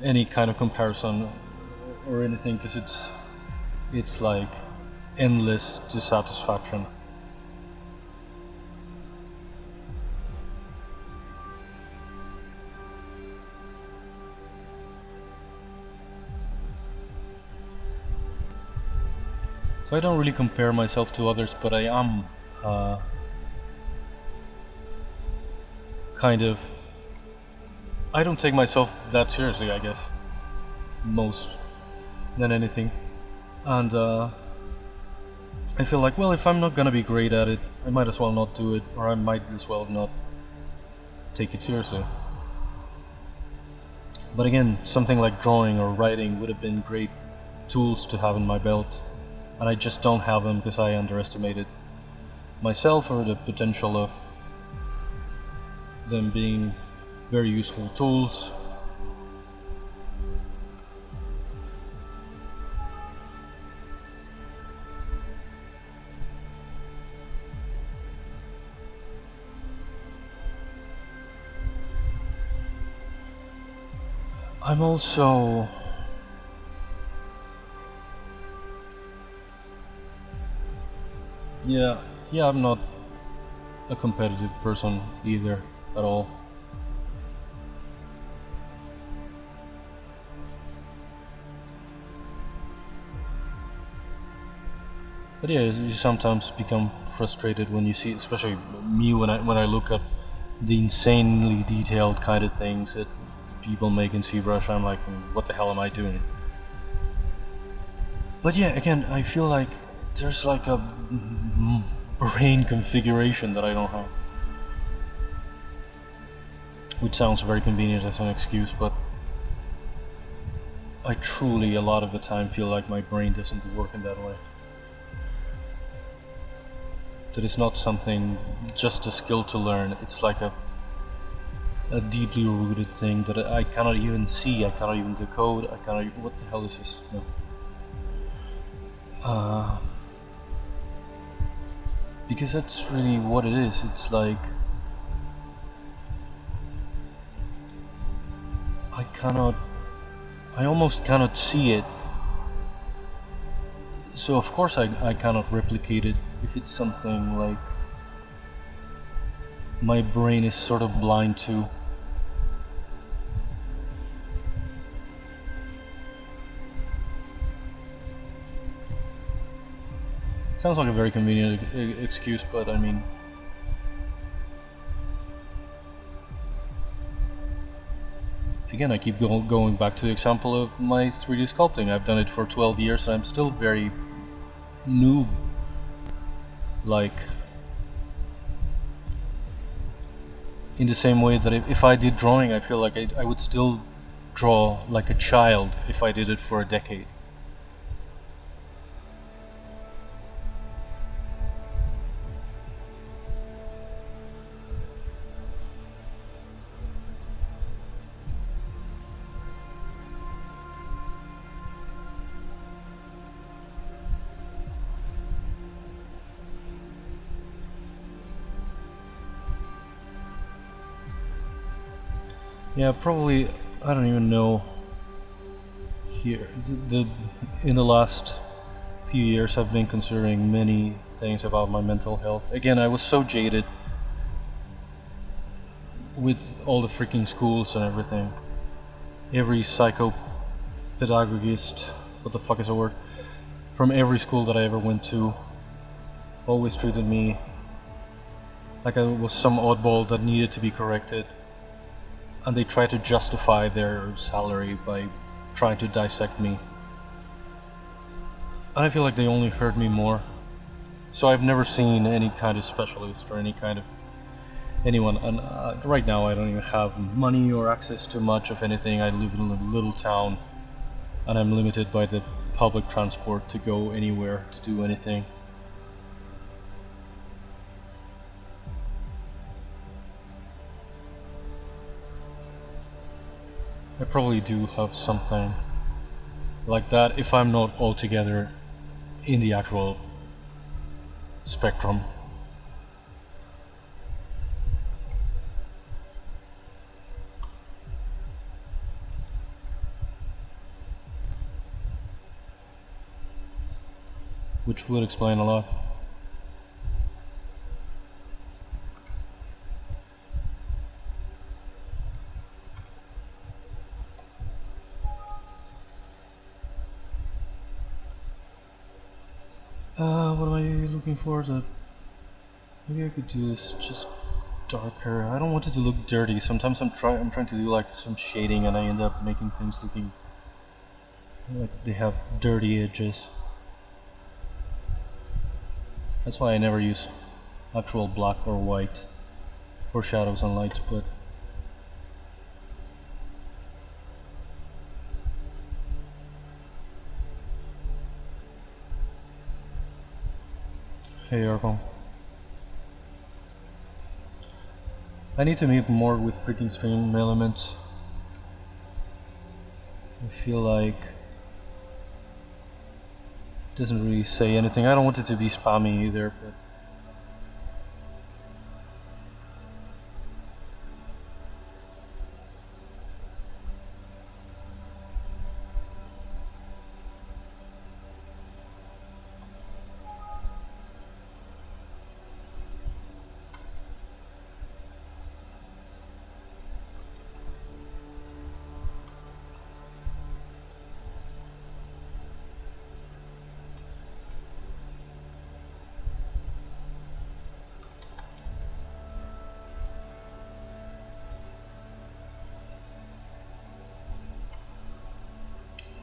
any kind of comparison or anything, because it's like endless dissatisfaction. So I don't really compare myself to others, but I am kind of... I don't take myself that seriously, I guess. most than anything. And I feel like, well, if I'm not gonna be great at it, I might as well not do it, or I might as well not take it seriously. But again, something like drawing or writing would have been great tools to have in my belt, and I just don't have them because I underestimated myself or the potential of them being very useful tools. I'm also yeah, I'm not a competitive person either at all. But yeah, you sometimes become frustrated when you see, especially me, when I look at the insanely detailed kind of things that people make in ZBrush. I'm like, what the hell am I doing? But yeah, again, I feel like there's like a brain configuration that I don't have, which sounds very convenient as an excuse, but I truly, a lot of the time, feel like my brain doesn't work in that way. That it's not something, just a skill to learn. It's like a deeply rooted thing that I cannot even see, I cannot even decode, I cannot even, what the hell is this? No. Because that's really what it is. It's like I almost cannot see it. So of course I cannot replicate it if it's something like my brain is sort of blind to. Sounds like a very convenient excuse, but I mean, again, I keep going back to the example of my 3D sculpting. I've done it for 12 years and I'm still very noob-like. In the same way that if I did drawing, I feel like I would still draw like a child if I did it for a decade. Yeah, probably, I don't even know. Here, in the last few years I've been considering many things about my mental health. Again, I was so jaded with all the freaking schools and everything. Every psychopedagogist, what the fuck is a word? From every school that I ever went to always treated me like I was some oddball that needed to be corrected. And they try to justify their salary by trying to dissect me. And I feel like they only hurt me more. So I've never seen any kind of specialist or any kind of anyone. And right now I don't even have money or access to much of anything. I live in a little town and I'm limited by the public transport to go anywhere to do anything. I probably do have something like that if I'm not altogether in the actual spectrum. Which would explain a lot. What am I looking for? Maybe I could do this just darker. I don't want it to look dirty. Sometimes I'm trying to do like some shading and I end up making things looking Like they have dirty edges. That's why I never use actual black or white for shadows and lights, but hey Ergol. I need to make more with freaking stream elements. I feel like it doesn't really say anything. I don't want it to be spammy either, but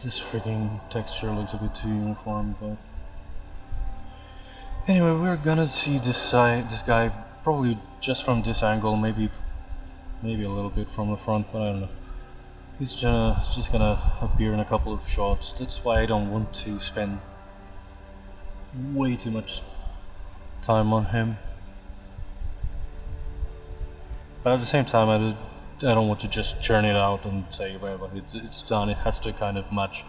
this freaking texture looks a bit too uniform. But anyway, we're gonna see this guy probably just from this angle, maybe a little bit from the front, but I don't know. He's just gonna appear in a couple of shots. That's why I don't want to spend way too much time on him. But at the same time, I don't want to just churn it out and say, well, it's done. It has to kind of match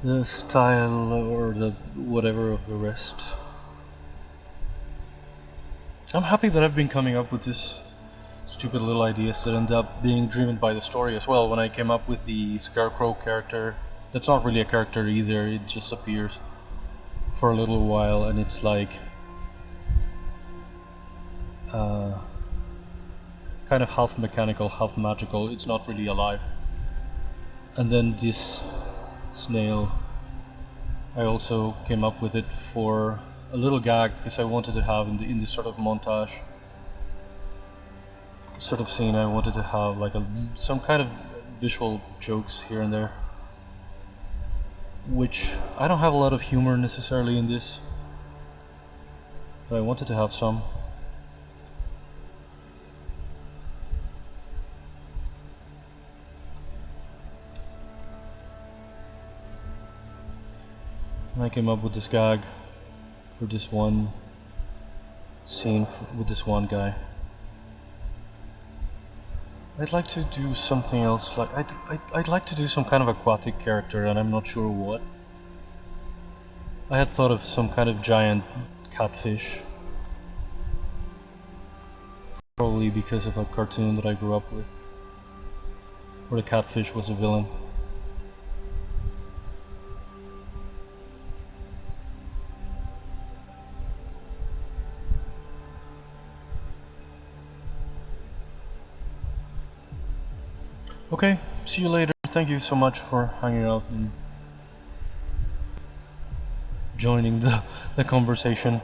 the style or the whatever of the rest. I'm happy that I've been coming up with this stupid little ideas that end up being driven by the story as well. When I came up with the Scarecrow character, that's not really a character either, it just appears for a little while and it's like kind of half mechanical, half magical. It's not really alive. And then this snail, I also came up with it for a little gag because I wanted to have in this sort of montage sort of scene. I wanted to have like some kind of visual jokes here and there, which I don't have a lot of humor necessarily in this, but I wanted to have some. I came up with this gag for this one scene with this one guy. I'd like to do something else. Like I'd like to do some kind of aquatic character, and I'm not sure what. I had thought of some kind of giant catfish, probably because of a cartoon that I grew up with, where the catfish was a villain. Okay, see you later. Thank you so much for hanging out and joining the conversation.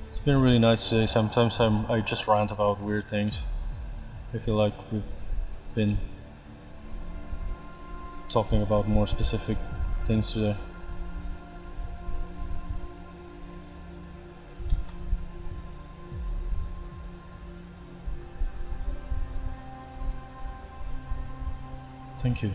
It's been really nice today. Sometimes I just rant about weird things. I feel like we've been talking about more specific things today. Thank you.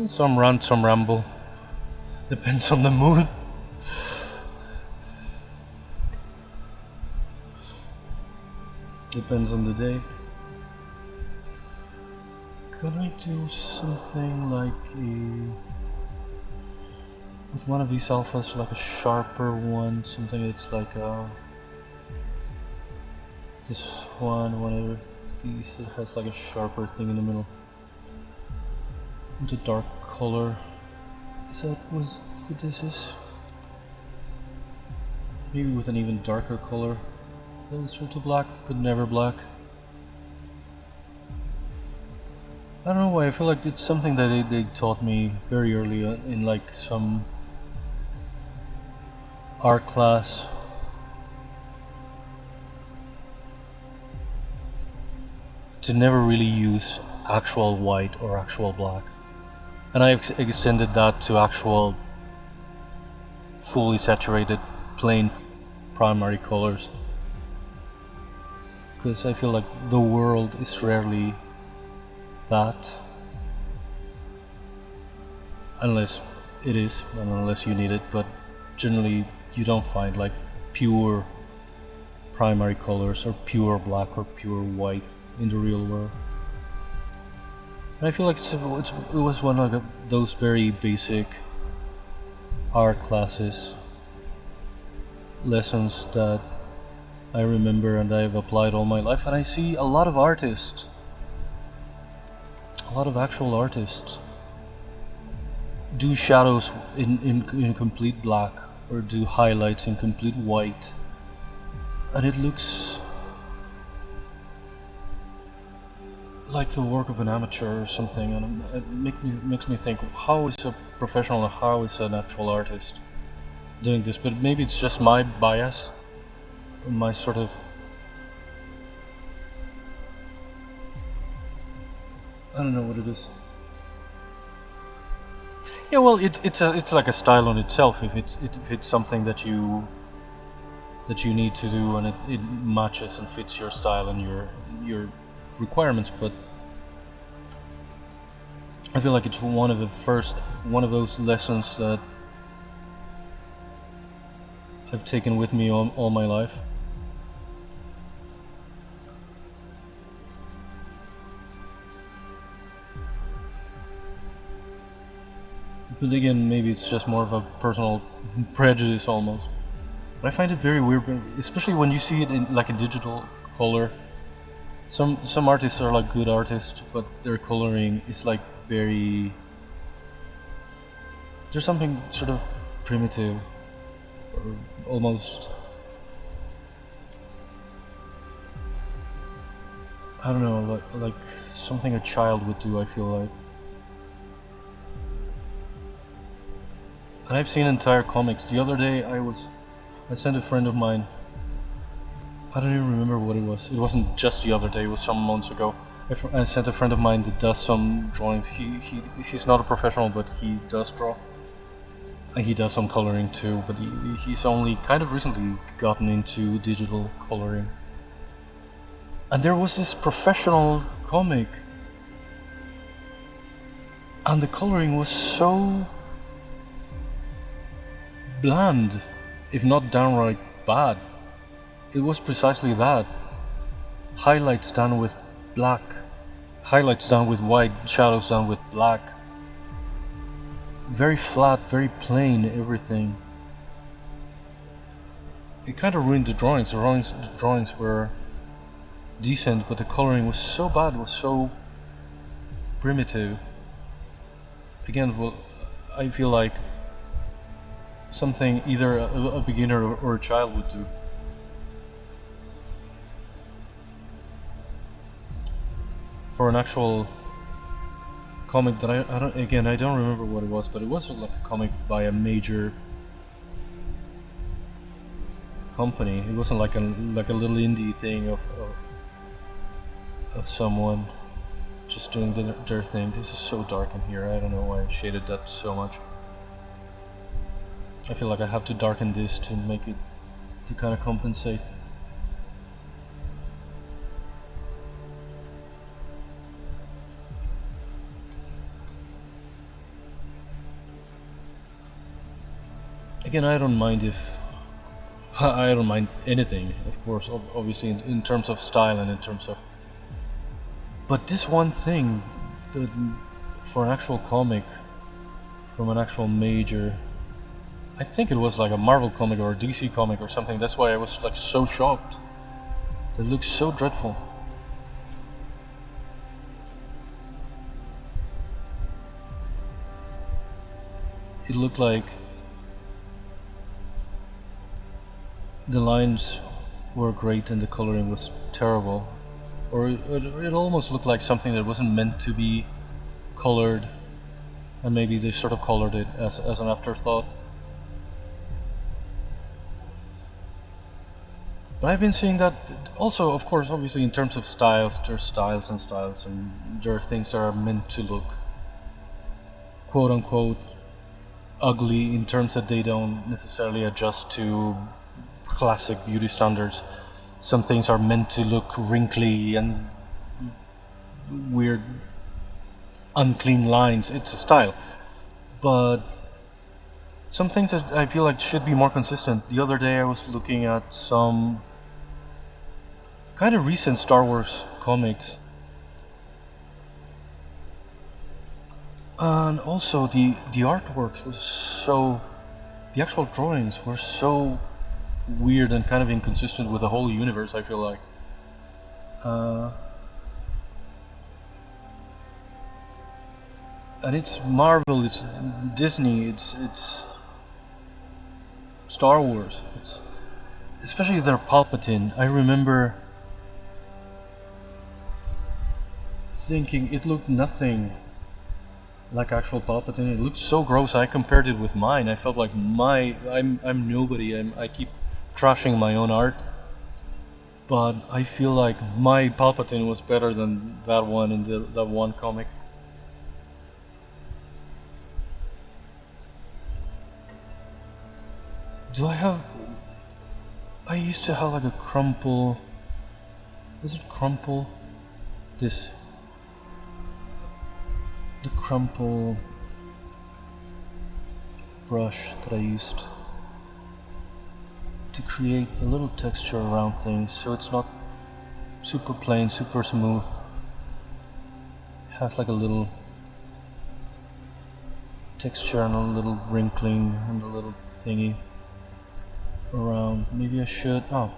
Some rant, some ramble. Depends on the mood. Depends on the day. Could I do something like with one of these alphas, like a sharper one, something that's like this one of these that has like a sharper thing in the middle. With a dark color. good this is. Maybe with an even darker color, closer to black, but never black. I don't know why, I feel like it's something that they taught me very early in like some art class. To never really use actual white or actual black. And I extended that to actual fully saturated plain primary colors. Because I feel like the world is rarely that. Unless it is, and unless you need it, but generally you don't find like pure primary colors or pure black or pure white in the real world. And I feel like it was one of those very basic art classes, lessons that I remember and I've applied all my life, and I see a lot of artists, a lot of actual artists, do shadows in complete black or do highlights in complete white, and it looks like the work of an amateur or something, and it makes me think, how is a professional or how is an actual artist doing this? But maybe it's just my bias, my sort of I don't know what it is. Yeah, well, it's like a style on itself. If it's something that you need to do and it matches and fits your style and your requirements, but I feel like it's one of those lessons that I've taken with me all my life. But again, maybe it's just more of a personal prejudice almost. But I find it very weird, especially when you see it in like a digital color. Some artists are like good artists, but their coloring is like very... There's something sort of primitive, or almost... I don't know, like something a child would do, I feel like. And I've seen entire comics. The other day I sent a friend of mine, I don't even remember what it was. It wasn't just the other day, it was some months ago. I sent a friend of mine that does some drawings. He's not a professional, but he does draw. And he does some coloring too, but he's only kind of recently gotten into digital coloring. And there was this professional comic, and the coloring was so bland, if not downright bad. It was precisely that. Highlights done with black, highlights done with white, shadows done with black. Very flat, very plain, everything. It kind of ruined the drawings. The drawings were decent, but the coloring was so bad, was so primitive. Again, well, I feel like something either a beginner or a child would do. For an actual comic that I don't remember what it was, but it was like a comic by a major company. It wasn't like a little indie thing of someone just doing their thing. This is so dark in here. I don't know why I shaded that so much. I feel like I have to darken this to make it to kind of compensate. Again, I don't mind anything, of course, obviously in terms of style and in terms of... But this one thing, for an actual comic, from an actual major... I think it was like a Marvel comic or a DC comic or something, that's why I was like so shocked. It looks so dreadful. It looked like the lines were great and the coloring was terrible, or it almost looked like something that wasn't meant to be colored, and maybe they sort of colored it as an afterthought. But I've been seeing that also, of course, obviously in terms of styles, there's styles and styles, and there are things that are meant to look quote unquote ugly in terms that they don't necessarily adjust to classic beauty standards. Some things are meant to look wrinkly and weird, unclean lines. It's a style. But some things that I feel like should be more consistent. The other day I was looking at some kind of recent Star Wars comics, and also the artworks was so, the actual drawings were so weird and kind of inconsistent with the whole universe, I feel like. And it's Marvel, it's Disney, it's Star Wars, it's especially their Palpatine. I remember thinking it looked nothing like actual Palpatine. It looked so gross. I compared it with mine. I felt like I'm nobody. I keep trashing my own art, but I feel like my Palpatine was better than that one in that one comic. Do I have... I used to have like a crumple... Is it crumple? This... The crumple brush that I used to create a little texture around things, so it's not super plain, super smooth. It has like a little texture and a little wrinkling and a little thingy around. Maybe I should... Oh,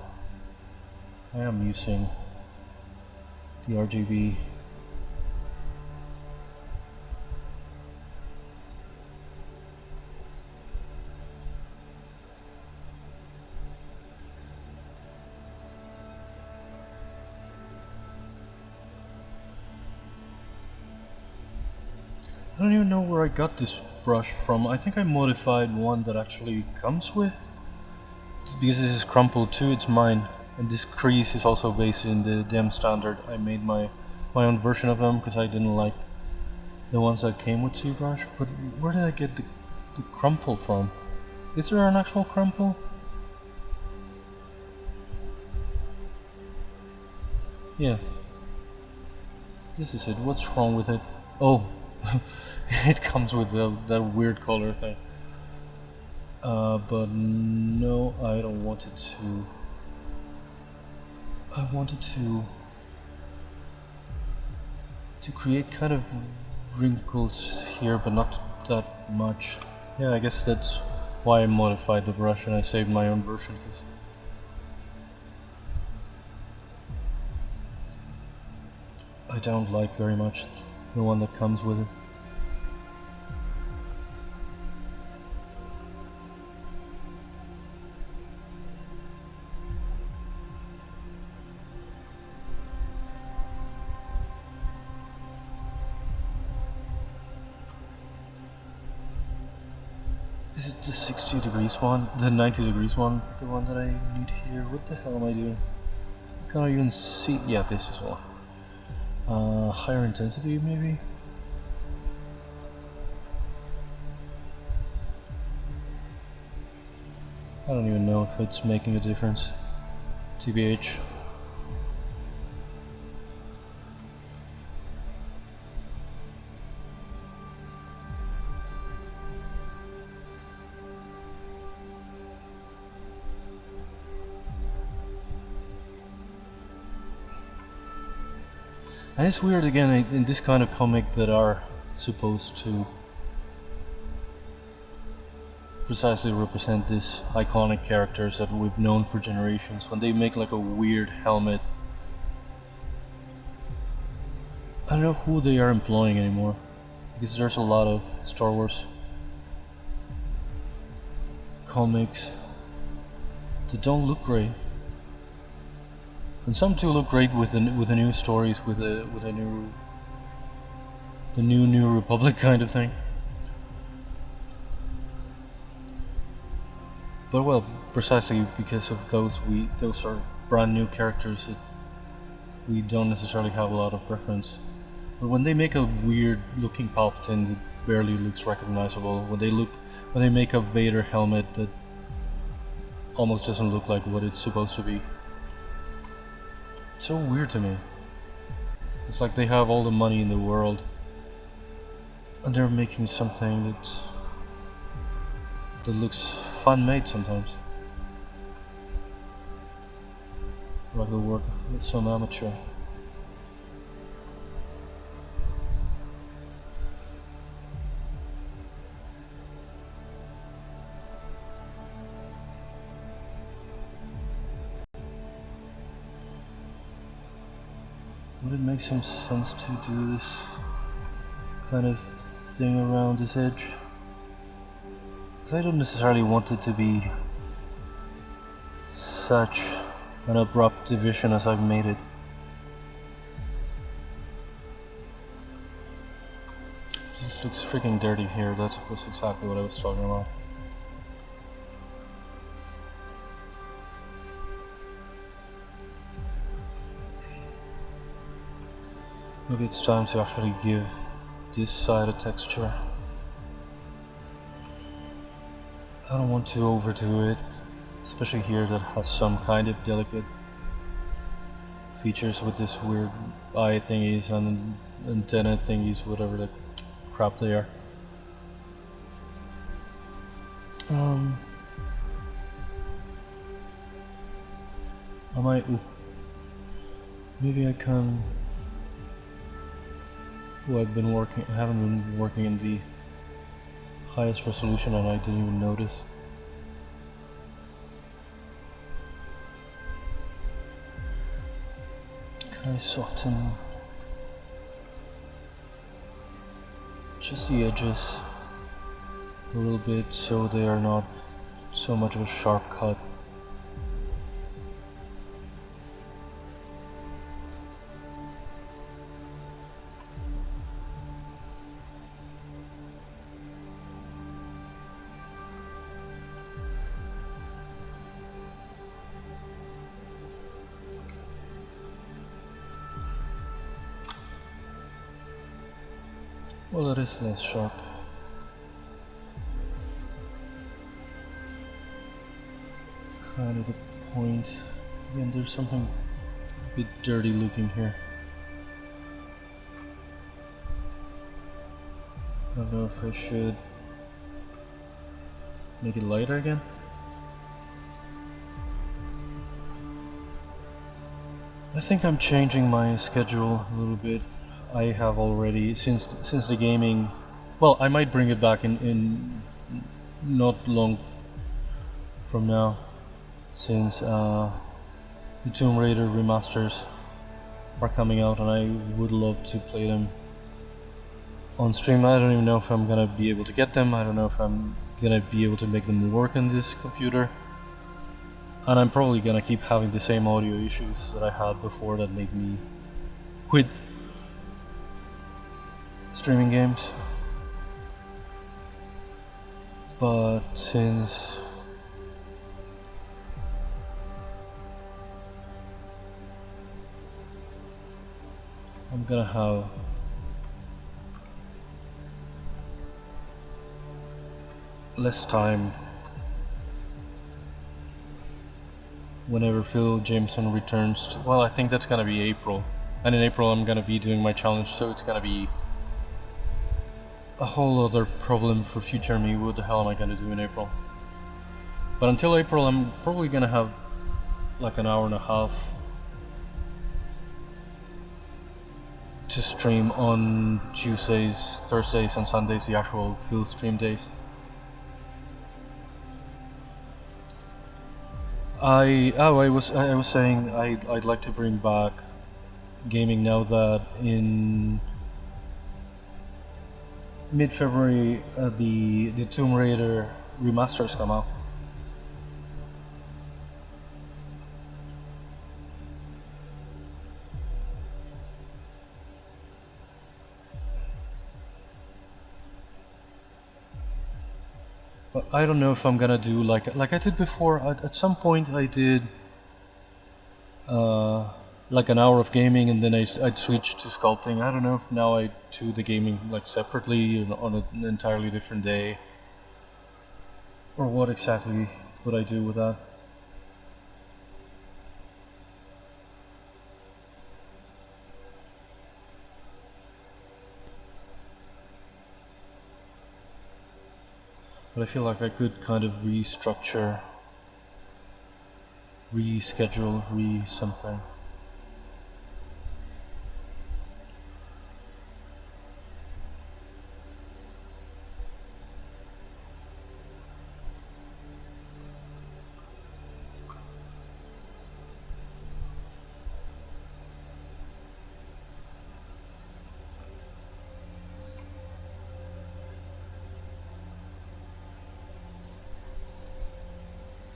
I am using the RGB. I don't even know where I got this brush from. I think I modified one that actually comes with. Because this is crumpled too, it's mine. And this crease is also based in the DEM standard. I made my own version of them because I didn't like the ones that came with ZBrush. But where did I get the crumple from? Is there an actual crumple? Yeah. This is it. What's wrong with it? Oh. It comes with that weird color thing. But no, I don't want it to. I wanted to create kind of wrinkles here, but not that much. Yeah, I guess that's why I modified the brush and I saved my own version, because I don't like very much the one that comes with it. Is it the 60 degrees one? The 90 degrees one? The one that I need here? What the hell am I doing? I can't even see. Yeah, this is one. Higher intensity maybe? I don't even know if it's making a difference. TBH. And it's weird again in this kind of comic that are supposed to precisely represent these iconic characters that we've known for generations, when they make like a weird helmet. I don't know who they are employing anymore, because there's a lot of Star Wars comics They don't look great. And some do look great with the new stories, with the new Republic kind of thing. But well, precisely because of those are brand new characters that we don't necessarily have a lot of preference. But when they make a weird looking Palpatine that barely looks recognizable, when they make a Vader helmet that almost doesn't look like what it's supposed to be, it's so weird to me. It's like they have all the money in the world and they're making something that looks fun made sometimes. Like the work of some amateur. Would it make some sense to do this kind of thing around this edge? Because I don't necessarily want it to be such an abrupt division as I've made it. It just looks freaking dirty here. That was exactly what I was talking about. Maybe it's time to actually give this side a texture. I don't want to overdo it, especially here that has some kind of delicate features with this weird eye thingies and antenna thingies, whatever the crap they are. I might. Maybe I can. I haven't been working in the highest resolution and I didn't even notice. Can I soften just the edges a little bit so they are not so much of a sharp cut? Well, it is less sharp. Kind of the point. Again, there's something a bit dirty looking here. I don't know if I should make it lighter again. I think I'm changing my schedule a little bit. I have already, since the gaming, well, I might bring it back in not long from now, since the Tomb Raider remasters are coming out and I would love to play them on stream. I don't even know if I'm gonna be able to get them. I don't know if I'm gonna be able to make them work on this computer, and I'm probably gonna keep having the same audio issues that I had before that made me quit streaming games. But since I'm gonna have less time whenever Phil Jameson returns, well, I think that's gonna be April, and in April I'm gonna be doing my challenge, so it's gonna be a whole other problem for future me. What the hell am I gonna do in April? But until April I'm probably gonna have like an hour and a half to stream on Tuesdays, Thursdays and Sundays, the actual full stream days. I was saying I'd like to bring back gaming now that in mid-February the Tomb Raider remasters come out. But I don't know if I'm gonna do like I did before. At some point I did like an hour of gaming, and then I'd switch to sculpting. I don't know if now I do the gaming like separately on an entirely different day, or what exactly would I do with that. But I feel like I could kind of restructure, reschedule, something.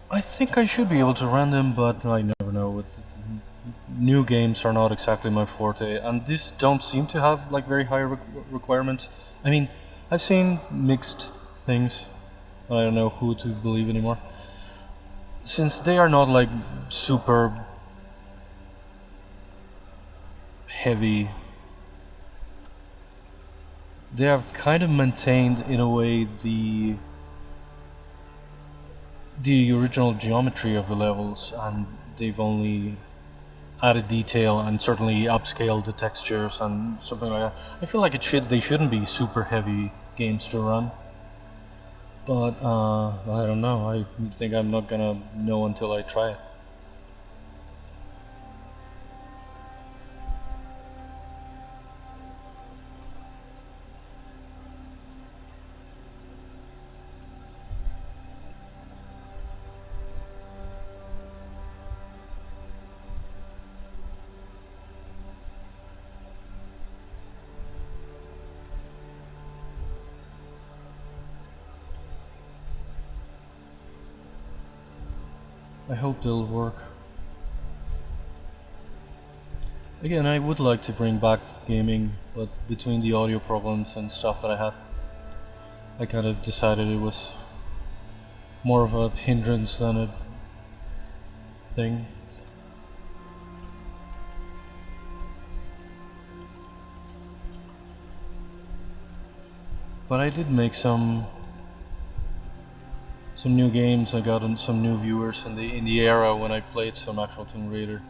I think I should be able to run them, but I never know. With new games are not exactly my forte, and these don't seem to have like very high requirements. I mean, I've seen mixed things, but I don't know who to believe anymore. Since they are not like super heavy, they have kind of maintained in a way the original geometry of the levels, and they've only added detail and certainly upscaled the textures and something like that. I feel like they shouldn't be super heavy games to run, but I don't know. I think I'm not gonna know until I try it. I hope they'll work. Again, I would like to bring back gaming, but between the audio problems and stuff that I had, I kind of decided it was more of a hindrance than a thing. But I did make some new games. I got some new viewers in the era when I played some actual Tomb Raider,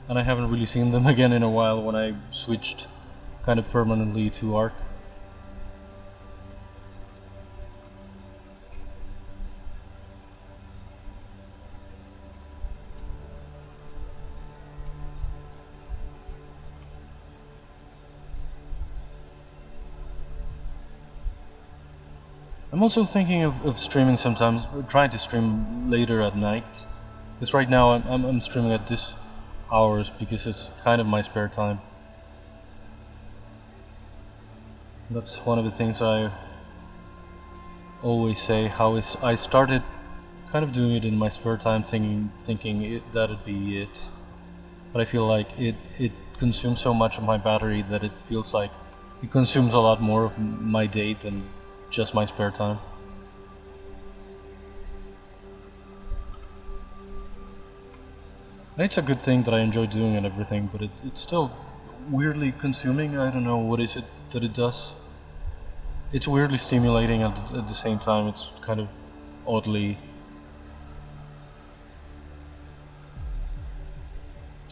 and I haven't really seen them again in a while when I switched kind of permanently to art. I'm also thinking of streaming sometimes, trying to stream later at night, because right now I'm streaming at this hours because it's kind of my spare time. That's one of the things I always say, how I started kind of doing it in my spare time, thinking that'd be it, but I feel like it consumes so much of my battery that it feels like it consumes a lot more of my day than just my spare time. And it's a good thing that I enjoy doing and everything, but it's still weirdly consuming. I don't know what is it that it does. It's weirdly stimulating at the same time. It's kind of oddly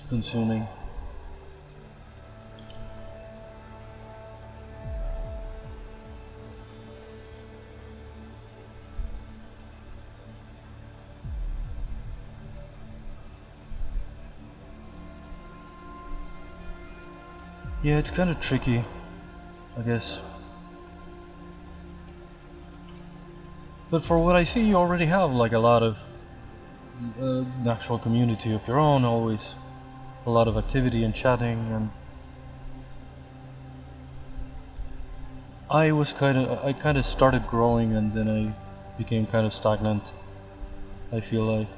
consuming. Yeah, it's kind of tricky, I guess. But for what I see, you already have like a lot of actual community of your own, always a lot of activity and chatting, and I kind of started growing, and then I became kind of stagnant. I feel like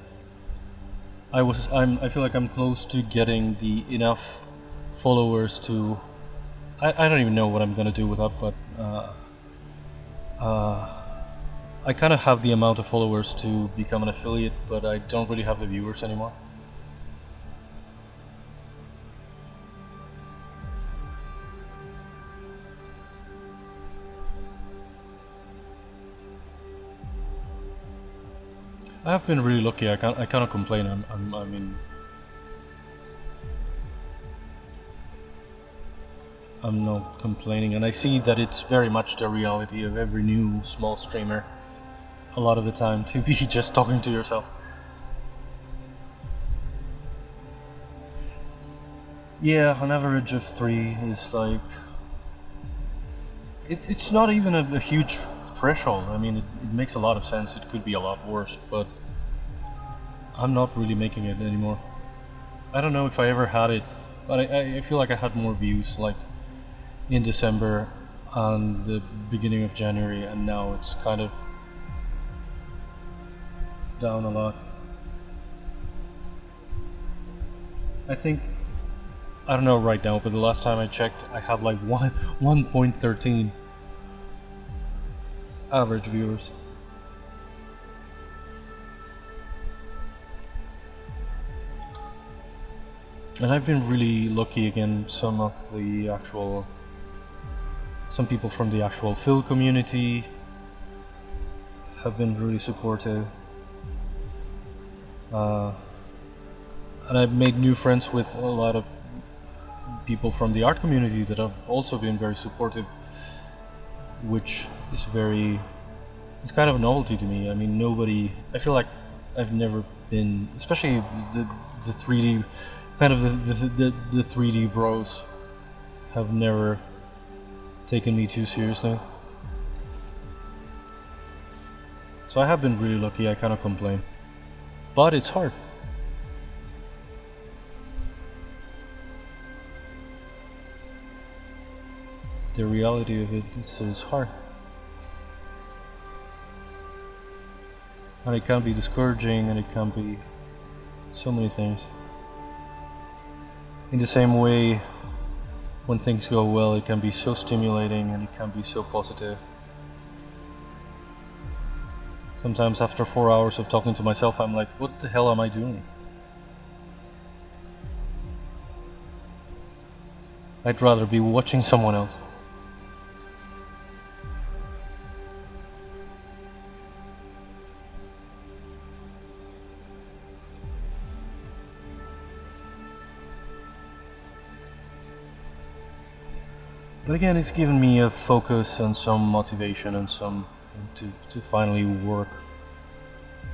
I feel like I'm close to getting the enough followers to I don't even know what I'm gonna do with that, but I kind of have the amount of followers to become an affiliate, but I don't really have the viewers anymore. I have been really lucky. I cannot complain. I mean, I'm not complaining, and I see that it's very much the reality of every new small streamer a lot of the time, to be just talking to yourself. Yeah, an average of 3 is like... It's not even a huge threshold. I mean, it makes a lot of sense. It could be a lot worse, but I'm not really making it anymore. I don't know if I ever had it, but I feel like I had more views like in December and the beginning of January, and now it's kind of down a lot. I think, I don't know right now, but the last time I checked I had like 1.13 average viewers. And I've been really lucky again. Some people from the actual Phil community have been really supportive. And I've made new friends with a lot of people from the art community that have also been very supportive, which is it's kind of a novelty to me. I mean, I feel like I've never been, especially the 3D, kind of the 3D bros have never taken me too seriously. So I have been really lucky. I cannot complain, but it's hard. The reality of it is hard, and it can be discouraging, and it can be so many things. In the same way, when things go well, it can be so stimulating and it can be so positive. Sometimes after 4 hours of talking to myself, I'm like, what the hell am I doing? I'd rather be watching someone else. But again, it's given me a focus and some motivation and to finally work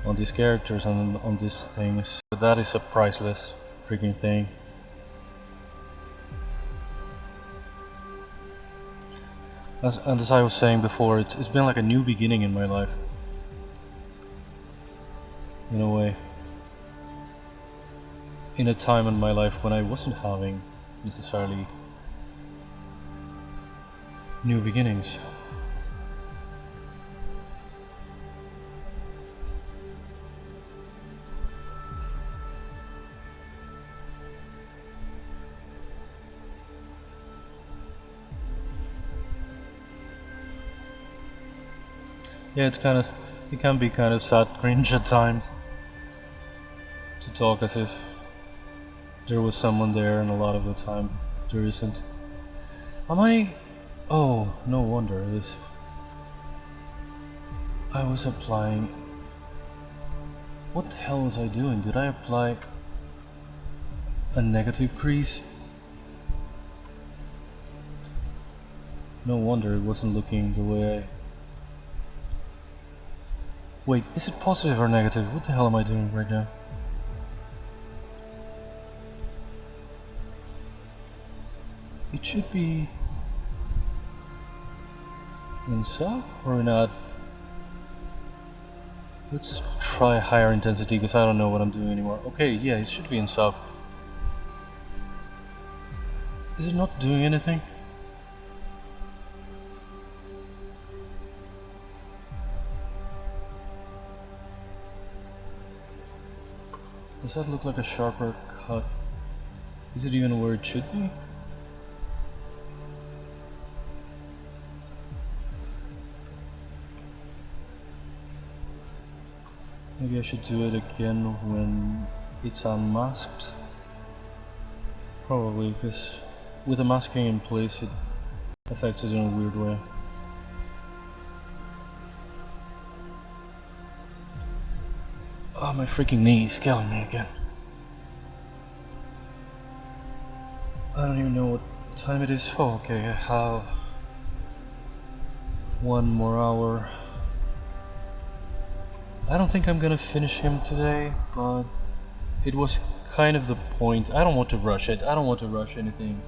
on these characters and on these things. But that is a priceless freaking thing. As I was saying before, it's been like a new beginning in my life, in a way. In a time in my life when I wasn't having necessarily new beginnings. Yeah, it can be kind of sad cringe at times to talk as if there was someone there, and a lot of the time there isn't. Oh, no wonder. I was applying... What the hell was I doing? Did I apply a negative crease? No wonder it wasn't looking the way I... Wait, is it positive or negative? What the hell am I doing right now? It should be... in sub or not? Let's try higher intensity, because I don't know what I'm doing anymore. Okay, yeah, it should be in sub. Is it not doing anything? Does that look like a sharper cut? Is it even where it should be? Maybe I should do it again when it's unmasked. Probably, because with the masking in place it affects it in a weird way. Oh, my freaking knee is killing me again. I don't even know what time it is. Oh, okay, I have 1 more hour. I don't think I'm gonna finish him today, but it was kind of the point. I don't want to rush it. I don't want to rush anything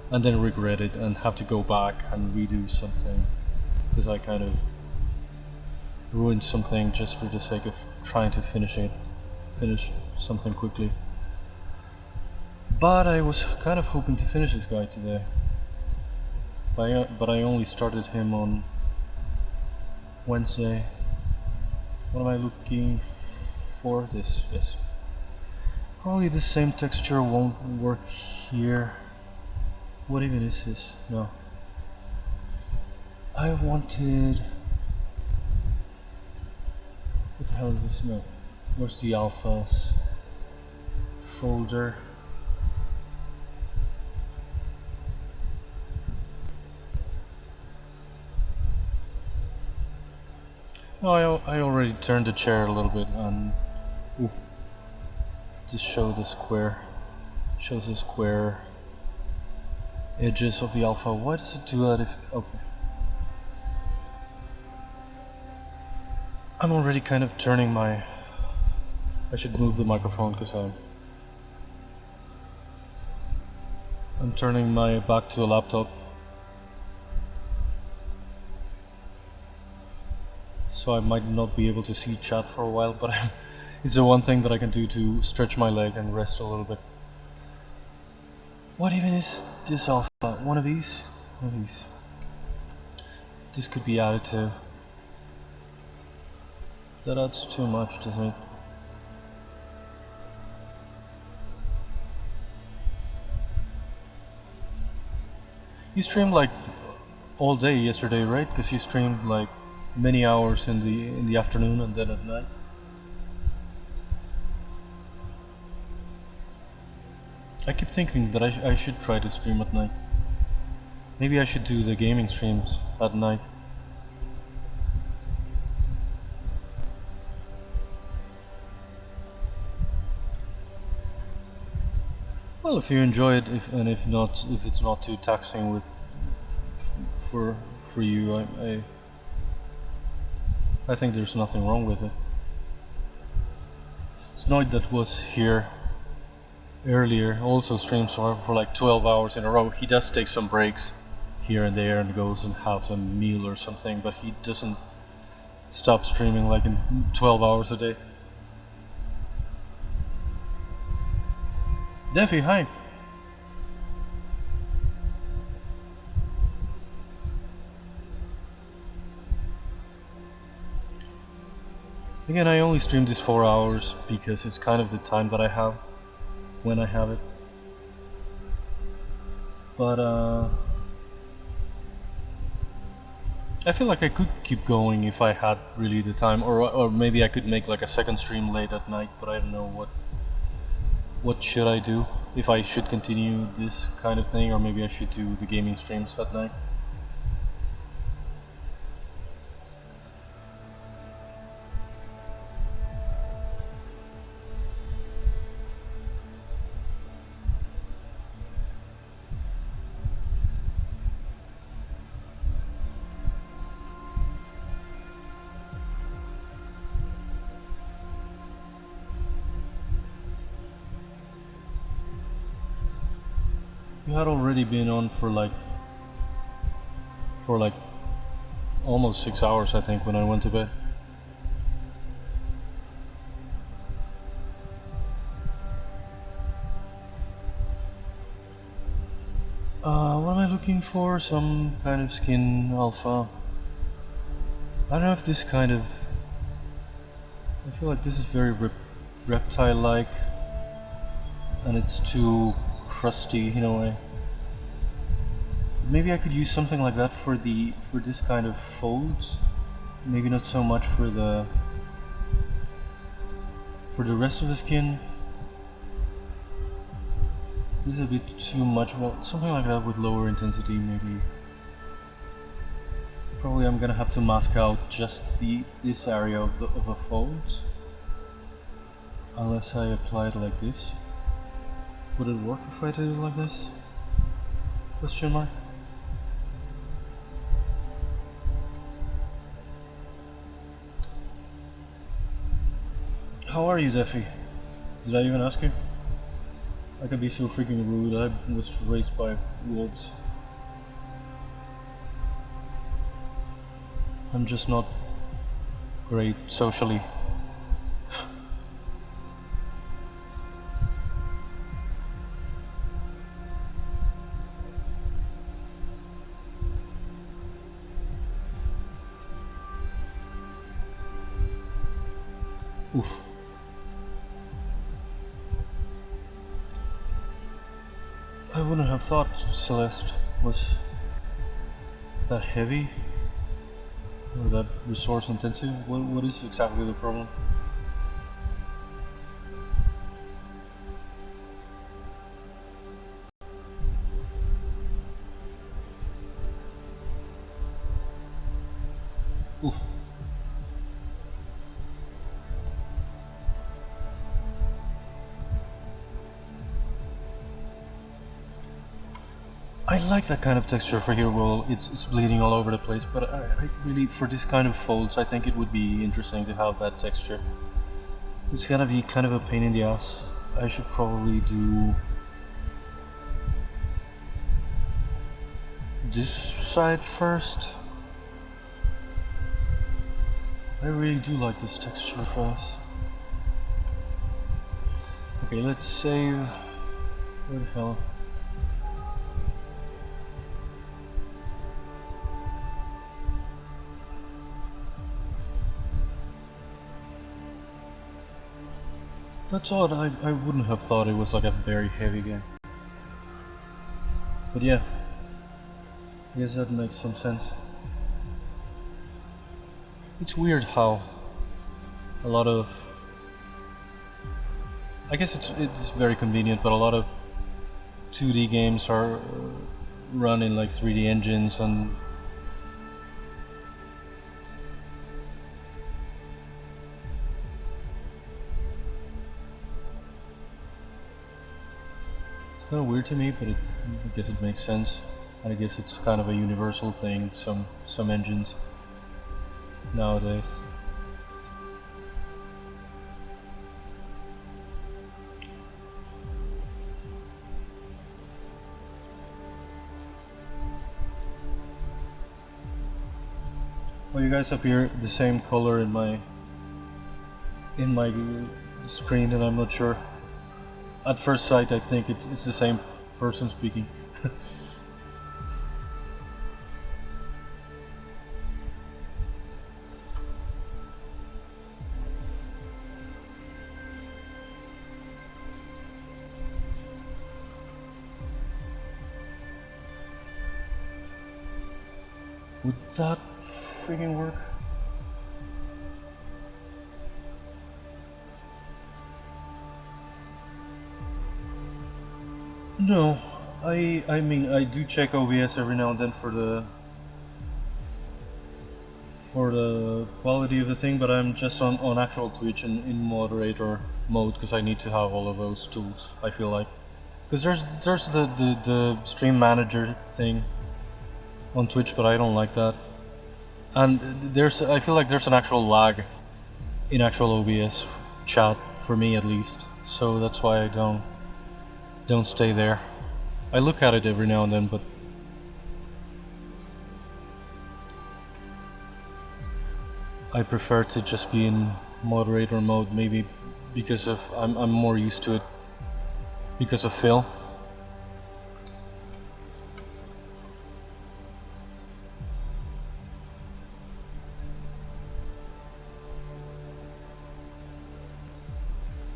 and then regret it and have to go back and redo something, because I kind of ruined something just for the sake of trying to finish something quickly. But I was kind of hoping to finish this guy today, but I only started him on Wednesday. What am I looking for? This, yes. Probably the same texture won't work here. What even is this? No. I wanted... What the hell is this? No. Where's the alphas folder? No, I already turned the chair a little bit and just show the square. Shows the square edges of the alpha. Why does it do that if... Okay. I'm already kind of turning my... I should move the microphone because I'm turning my back to the laptop. So I might not be able to see chat for a while, but it's the one thing that I can do to stretch my leg and rest a little bit. What even is this alpha? One of these? One of these. This could be additive. That adds too much, doesn't it? You streamed like all day yesterday, right? Because you streamed like many hours in the afternoon and then at night. I keep thinking that I should try to stream at night. Maybe I should do the gaming streams at night. Well, if you enjoy it, if it's not too taxing with for you, I think there's nothing wrong with it. Snoid that was here earlier also streams for like 12 hours in a row. He does take some breaks here and there and goes and has a meal or something, but he doesn't stop streaming like in 12 hours a day. Defi, hi. Again, I only stream this 4 hours because it's kind of the time that I have when I have it. But I feel like I could keep going if I had really the time, or maybe I could make like a second stream late at night, but I don't know what should I do, if I should continue this kind of thing, or maybe I should do the gaming streams at night. You had already been on for like almost 6 hours, I think, when I went to bed. What am I looking for? Some kind of skin alpha. I don't know if this kind of... I feel like this is very reptile-like, and it's too crusty in a way. Maybe I could use something like that for this kind of folds. Maybe not so much for the For the rest of the skin, this is a bit too much. Well, something like that with lower intensity maybe. Probably I'm gonna have to mask out just this area of the folds, unless I apply it like this. Would it work if I did it like this? Question mark. How are you, Zeffy? Did I even ask you? I could be so freaking rude. I was raised by wolves. I'm just not great socially. Oof. I wouldn't have thought Celeste was that heavy or that resource intensive. What is exactly the problem? Oof. I like that kind of texture for here. Well, it's bleeding all over the place, but I really, for this kind of folds, I think it would be interesting to have that texture. It's gonna be kind of a pain in the ass. I should probably do this side first. I really do like this texture for us. Okay, let's save. Where the hell? That's odd, I wouldn't have thought it was like a very heavy game. But yeah, I guess that makes some sense. It's weird how a lot of... I guess it's very convenient, but a lot of 2D games are run in like 3D engines and... It's kind of weird to me, but I guess it makes sense. And I guess it's kind of a universal thing, some engines nowadays. Well, you guys have here the same color in my screen, and I'm not sure. At first sight, I think it's the same person speaking. Would that freaking work? No, I mean I do check OBS every now and then for the quality of the thing, but I'm just on actual Twitch in moderator mode because I need to have all of those tools. I feel like because there's the stream manager thing on Twitch, but I don't like that, and I feel like there's an actual lag in actual OBS chat for me at least, so that's why I don't stay there. I look at it every now and then, but I prefer to just be in moderator mode, maybe because of I'm more used to it because of Phil.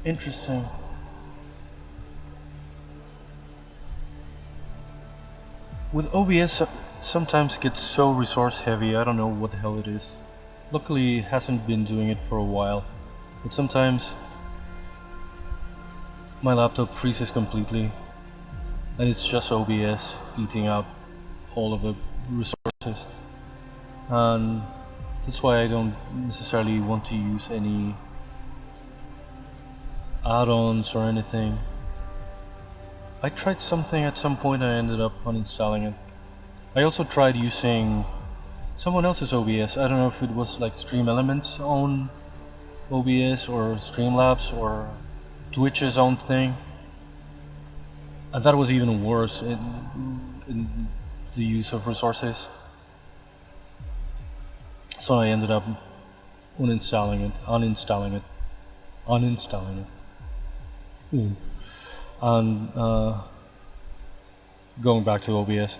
Interesting. With OBS, sometimes it gets so resource heavy, I don't know what the hell it is. Luckily it hasn't been doing it for a while, but sometimes my laptop freezes completely, and it's just OBS eating out all of the resources, and that's why I don't necessarily want to use any add-ons or anything. I tried something at some point, I ended up uninstalling it. I also tried using someone else's OBS. I don't know if it was like Stream Elements' own OBS or Streamlabs or Twitch's own thing. And that was even worse in the use of resources. So I ended up uninstalling it, and going back to OBS.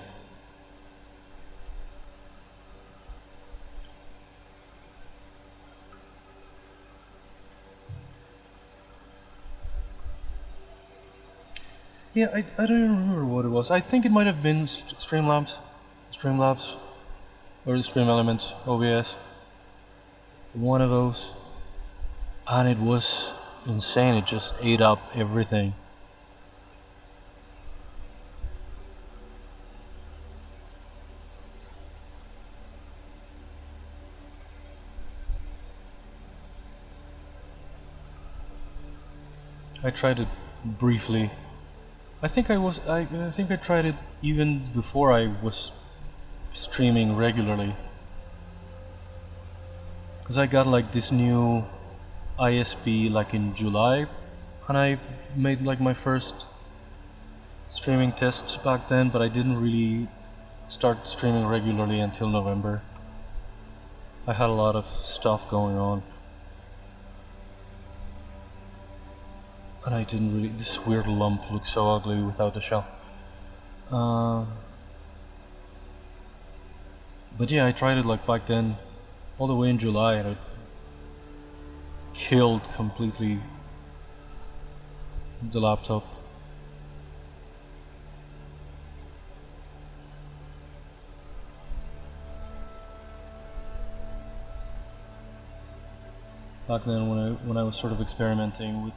Yeah, I don't even remember what it was. I think it might have been Streamlabs, or the Stream Elements OBS. One of those, and it was insane. It just ate up everything. I tried it briefly. I think I tried it even before I was streaming regularly, because I got like this new ISP like in July, and I made like my first streaming tests back then, but I didn't really start streaming regularly until November. I had a lot of stuff going on, and I didn't really. This weird lump looks so ugly without the shell. But yeah, I tried it like back then, all the way in July, and it killed completely the laptop. Back then, when I was sort of experimenting with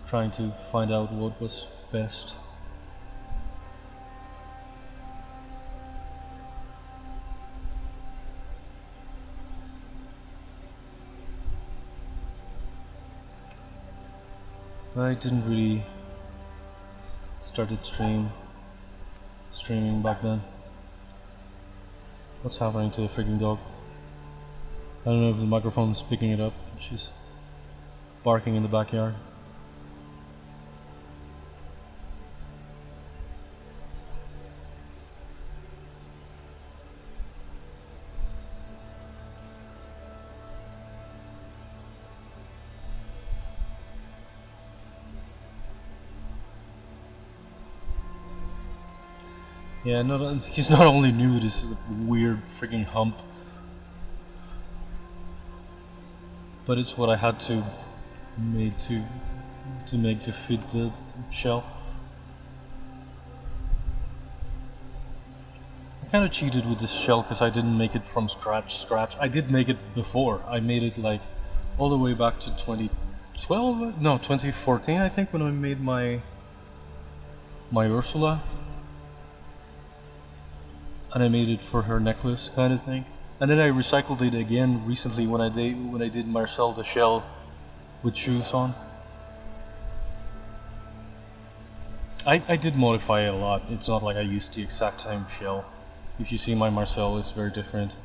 trying to find out what was best. I didn't really started streaming back then. What's happening to the freaking dog? I don't know if the microphone's picking it up. She's barking in the backyard. Yeah, no, he's not only new, this is a weird freaking hump, but it's what I had to make to fit the shell. I kind of cheated with this shell because I didn't make it from scratch. I did make it before. I made it like all the way back to 2012, no, 2014 I think, when I made my Ursula. And I made it for her necklace kind of thing, and then I recycled it again recently when I did Marcel the shell with shoes on. I did modify it a lot. It's not like I used the exact same shell. If you see my Marcel, it's very different.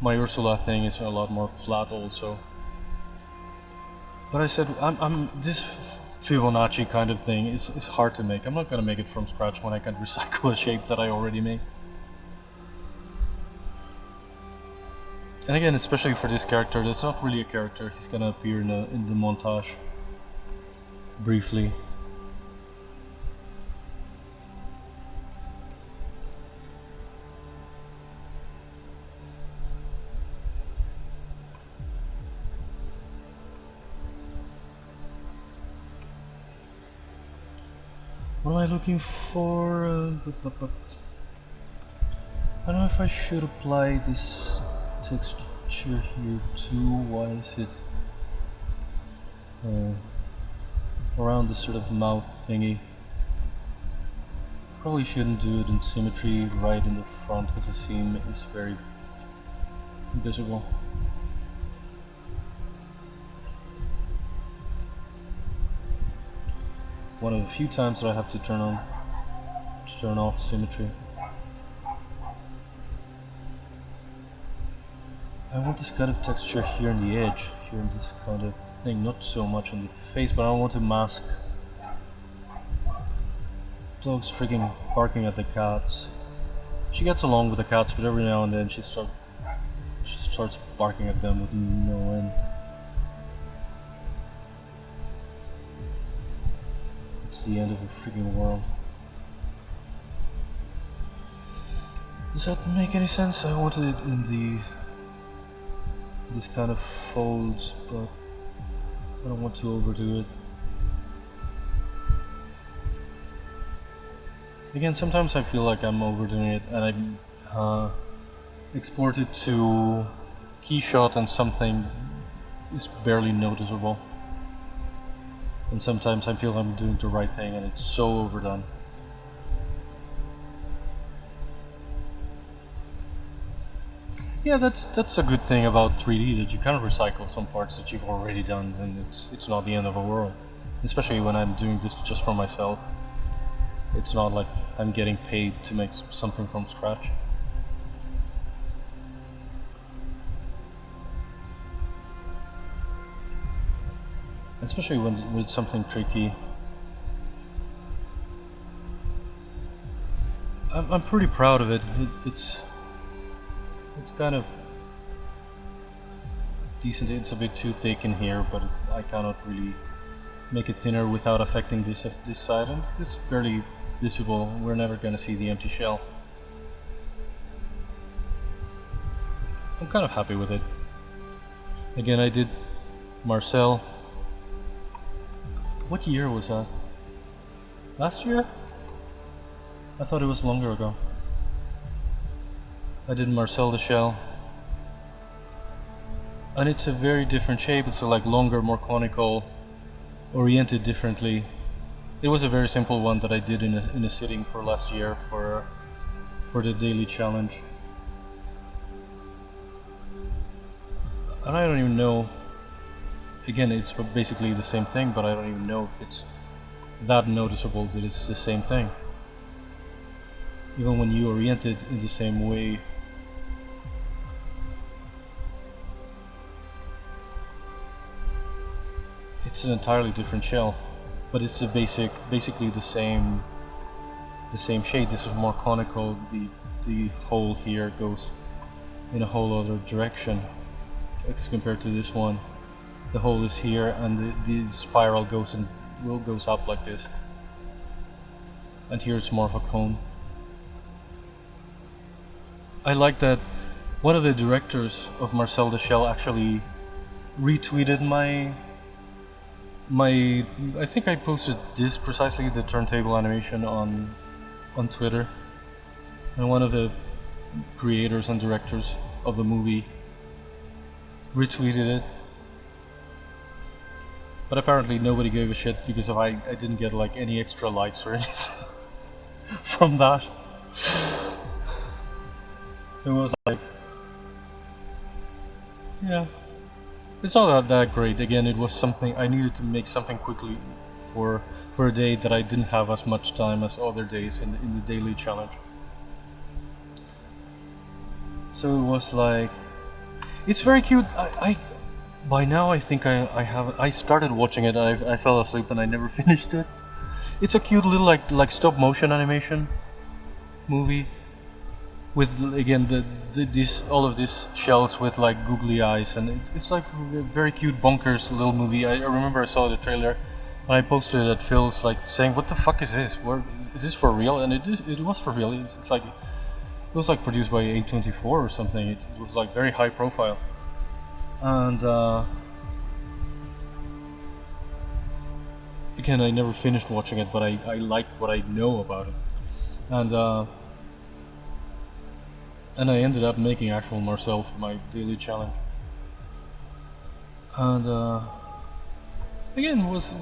My Ursula thing is a lot more flat also. But I said I'm this Fibonacci kind of thing is hard to make. I'm not gonna make it from scratch when I can recycle a shape that I already made. And again, especially for this character, that's not really a character. He's gonna appear in the montage briefly. What am I looking for? I don't know if I should apply this texture here too. Why is it around this sort of mouth thingy. Probably shouldn't do it in symmetry right in the front because the seam is very visible. One of the few times that I have to turn off symmetry. I want this kind of texture here in the edge, here in this kind of thing, not so much on the face, but I want to mask dog's freaking barking at the cats. She gets along with the cats, but every now and then she starts barking at them with no end. It's the end of the freaking world. Does that make any sense? I wanted it in this kind of folds, but I don't want to overdo it. Again, sometimes I feel like I'm overdoing it, and I export it to keyshot and something is barely noticeable. And sometimes I feel I'm doing the right thing and it's so overdone. Yeah, that's a good thing about 3D, that you kind of recycle some parts that you've already done, and it's not the end of the world. Especially when I'm doing this just for myself. It's not like I'm getting paid to make something from scratch. Especially when with something tricky. I'm pretty proud of it. It's kind of decent. It's a bit too thick in here, but I cannot really make it thinner without affecting this side, and it's fairly visible. We're never gonna see the empty shell. I'm kind of happy with it. Again, I did Marcel. What year was that? Last year? I thought it was longer ago. I did Marcel the shell. And it's a very different shape. It's like longer, more conical, oriented differently. It was a very simple one that I did in a sitting for last year for the daily challenge. And I don't even know, again, it's basically the same thing, but I don't even know if it's that noticeable that it's the same thing. Even when you orient it in the same way. It's an entirely different shell, but it's basically the same shade. This is more conical. The hole here goes in a whole other direction as compared to this one. The hole is here, and the spiral goes up like this. And here it's more of a cone. I like that one of the directors of Marcel the Shell actually retweeted my I think I posted this precisely, the turntable animation on Twitter, and one of the creators and directors of the movie retweeted it. But apparently nobody gave a shit because I didn't get like any extra likes or anything from that. So it was like, yeah, it's not that great. Again, it was something I needed to make something quickly for a day that I didn't have as much time as other days in the daily challenge. So it was like, it's very cute. I by now I think I started watching it and I fell asleep and I never finished it. It's a cute little like stop motion animation movie with, again, all of these shells with like googly eyes, and it's like a very cute bonkers little movie. I remember I saw the trailer and I posted it at Phil's, like saying, what the fuck is this? Is this for real? And it was for real. It's like, it was like produced by A24 or something. It was like very high profile. And again, I never finished watching it, but I like what I know about it. And I ended up making actual Marcel for my daily challenge. And again, was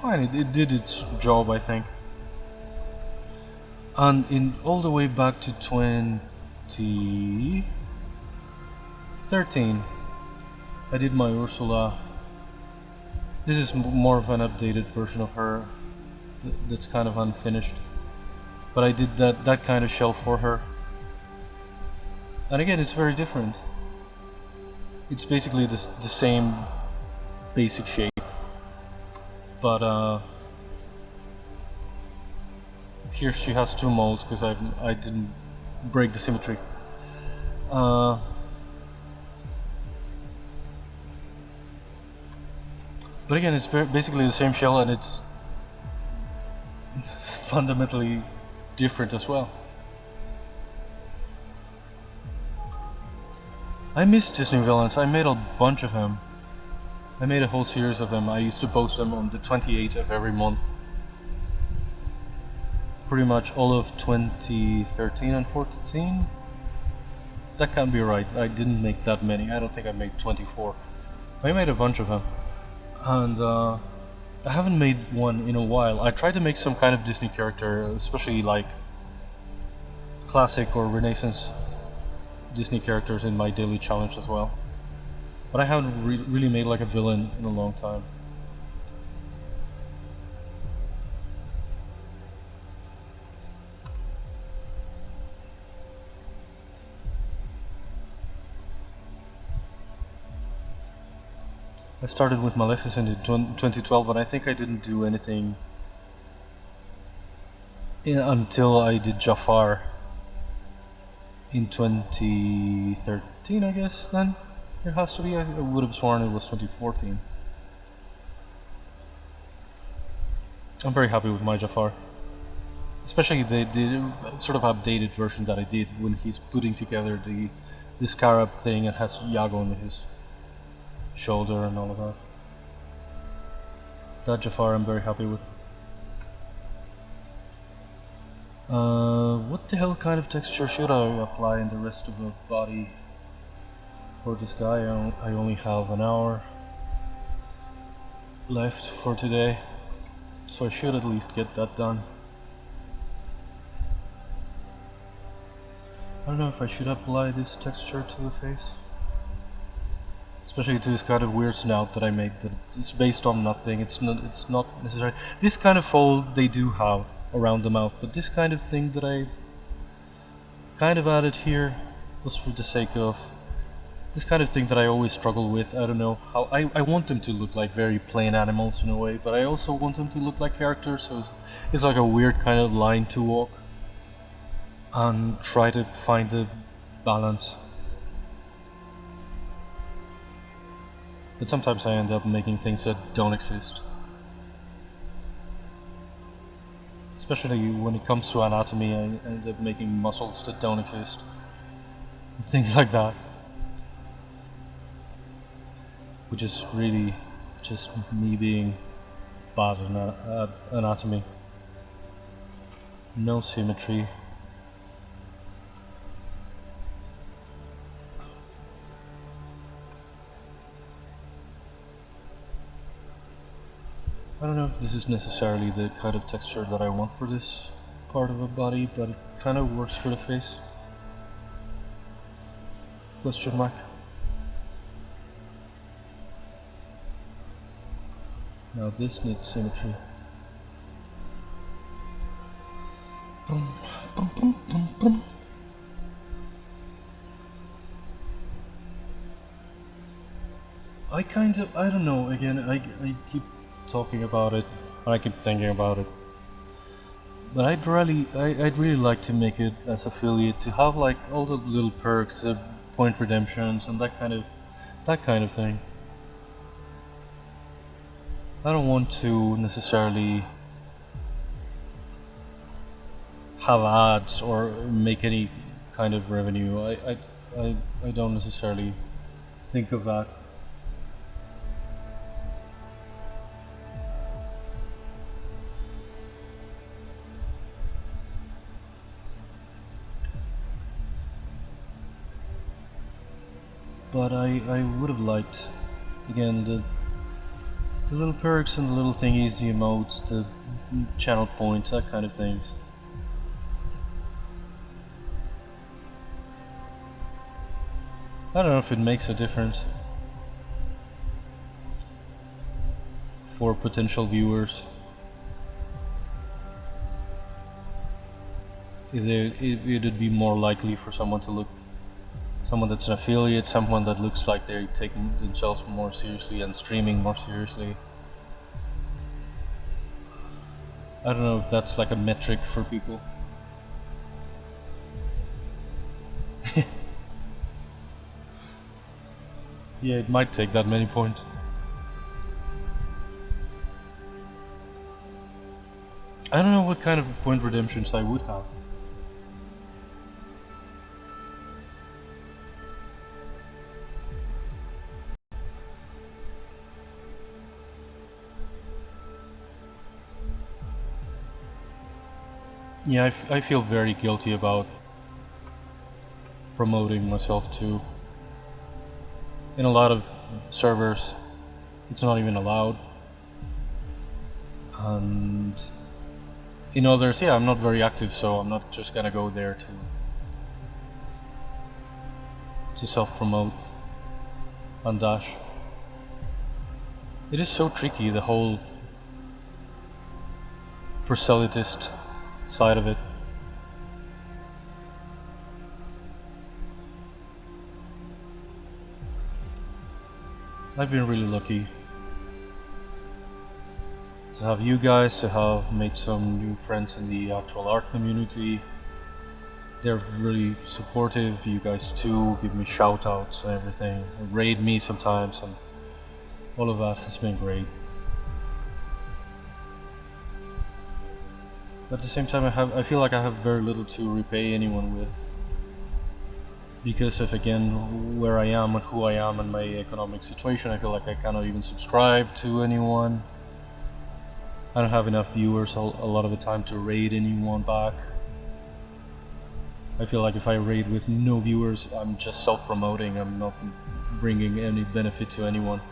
fine. It did its job, I think. And in all the way back to 2013, I did my Ursula. This is more of an updated version of her that's kind of unfinished. But I did that kind of shell for her. And again, it's very different. It's basically the same basic shape. But here she has two molds because I didn't break the symmetry. But again, it's basically the same shell, and it's fundamentally different as well. I miss Disney villains. I made a bunch of them. I made a whole series of them. I used to post them on the 28th of every month. Pretty much all of 2013 and 14. That can't be right. I didn't make that many. I don't think I made 24. I made a bunch of them. And I haven't made one in a while. I tried to make some kind of Disney character, especially like classic or Renaissance Disney characters in my daily challenge as well. But I haven't really made like a villain in a long time. I started with Maleficent in 2012, but I think I didn't do anything until I did Jafar in 2013, I guess. Then it has to be. I would have sworn it was 2014. I'm very happy with my Jafar, especially the sort of updated version that I did when he's putting together the scarab thing and has Iago on his shoulder and all of that. That Jafar I'm very happy with. What the hell kind of texture should I apply in the rest of the body for this guy? I only have an hour left for today, so I should at least get that done. I don't know if I should apply this texture to the face, especially to this kind of weird snout that I made that it's based on nothing. It's not necessary. This kind of fold they do have around the mouth, but this kind of thing that I kind of added here was for the sake of this kind of thing that I always struggle with. I don't know how I want them to look like very plain animals in a way, but I also want them to look like characters, so it's like a weird kind of line to walk and try to find the balance. But sometimes I end up making things that don't exist. Especially when it comes to anatomy, I end up making muscles that don't exist. Things like that. Which is really just me being bad at anatomy. No symmetry. I don't know if this is necessarily the kind of texture that I want for this part of a body, but it kind of works for the face. Question mark. Now this needs symmetry. Boom, boom, boom, boom, boom. I don't know, again, I keep talking about it, and I keep thinking about it. But I'd really like to make it as affiliate, to have like all the little perks, point redemptions, and that kind of thing. I don't want to necessarily have ads or make any kind of revenue. I don't necessarily think of that. But I would have liked, again, the The little perks and the little thingies, the emotes, the channel points, that kind of things. I don't know if it makes a difference for potential viewers. If it'd be more likely for someone to look, someone that's an affiliate, someone that looks like they're taking themselves more seriously and streaming more seriously. I don't know if that's like a metric for people. Yeah, it might take that many points. I don't know what kind of point redemptions I would have. Yeah, I feel very guilty about promoting myself too. In a lot of servers, it's not even allowed. And in others, yeah, I'm not very active, so I'm not just gonna go there to self-promote on Dash. It is so tricky, the whole proselytist side of it. I've been really lucky to have you guys, to have made some new friends in the actual art community. They're really supportive, you guys too, give me shout outs and everything, raid me sometimes, and all of that has been great. But at the same time I feel like I have very little to repay anyone with, because of, again, where I am and who I am and my economic situation. I feel like I cannot even subscribe to anyone. I don't have enough viewers a lot of the time to raid anyone back. I feel like if I raid with no viewers, I'm just self-promoting, I'm not bringing any benefit to anyone.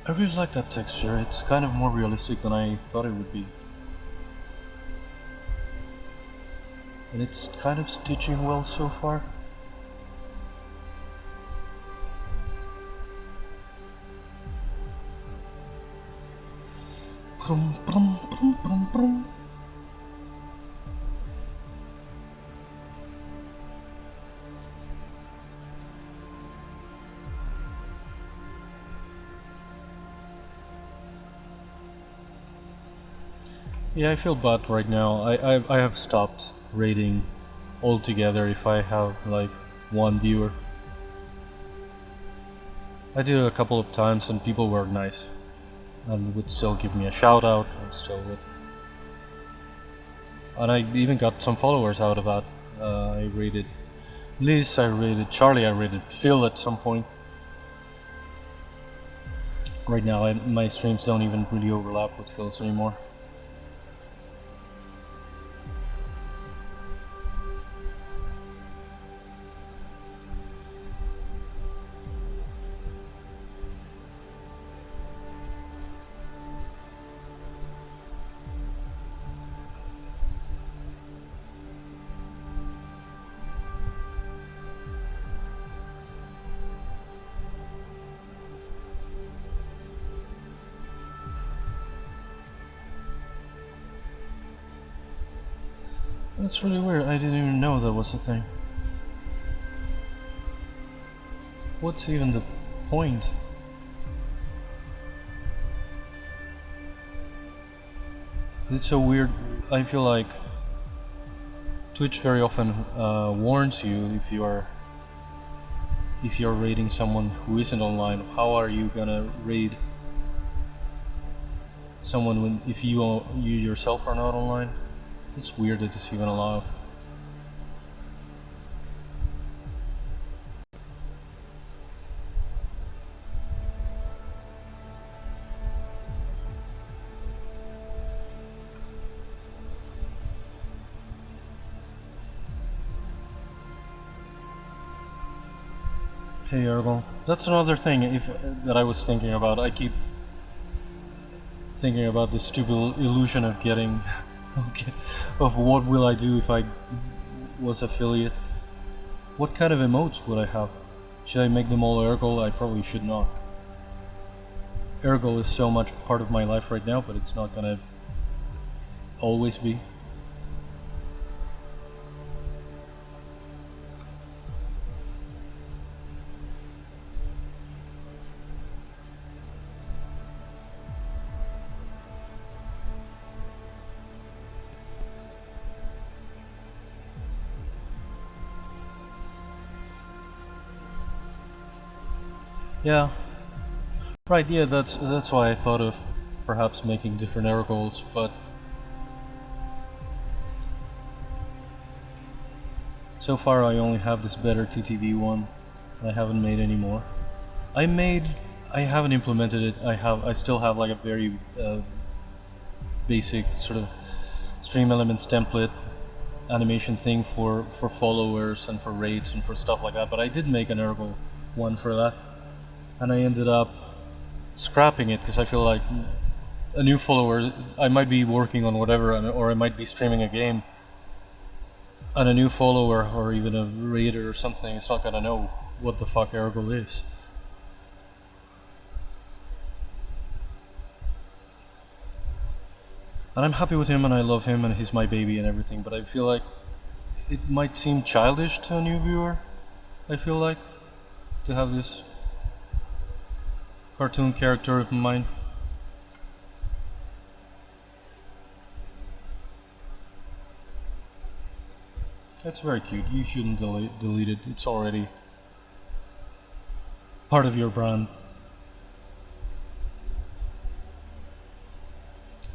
I really like that texture, it's kind of more realistic than I thought it would be. And it's kind of stitching well so far. Brum, brum, brum, brum, brum. Yeah, I feel bad right now. I have stopped rating altogether if I have like one viewer. I did it a couple of times and people were nice and would still give me a shout out and still would. And I even got some followers out of that. I rated Liz, I rated Charlie, I rated Phil at some point. Right now my streams don't even really overlap with Phil's anymore. That's really weird, I didn't even know that was a thing. What's even the point? It's so weird. I feel like Twitch very often warns you if you're raiding someone who isn't online. How are you gonna raid someone if you yourself are not online? It's weird that it's even allowed. Hey Ergol, that's another thing that I was thinking about. I keep thinking about this stupid illusion of getting of what will I do if I was affiliate. What kind of emotes would I have? Should I make them all Ergol? I probably should not. Ergol is so much part of my life right now, but it's not gonna always be. Yeah. Right, yeah, that's why I thought of perhaps making different Ergols, but so far I only have this better TTV one, and I haven't made any more. I haven't implemented it. I still have like a very basic sort of stream elements template animation thing for followers and for rates and for stuff like that, but I did make an Ergo one for that, and I ended up scrapping it because I feel like a new follower, I might be working on whatever, or I might be streaming a game, and a new follower or even a raider or something is not gonna know what the fuck Ergol is. And I'm happy with him and I love him and he's my baby and everything, but I feel like it might seem childish to a new viewer, I feel like, to have this cartoon character of mine. That's very cute. You shouldn't delete it. It's already part of your brand.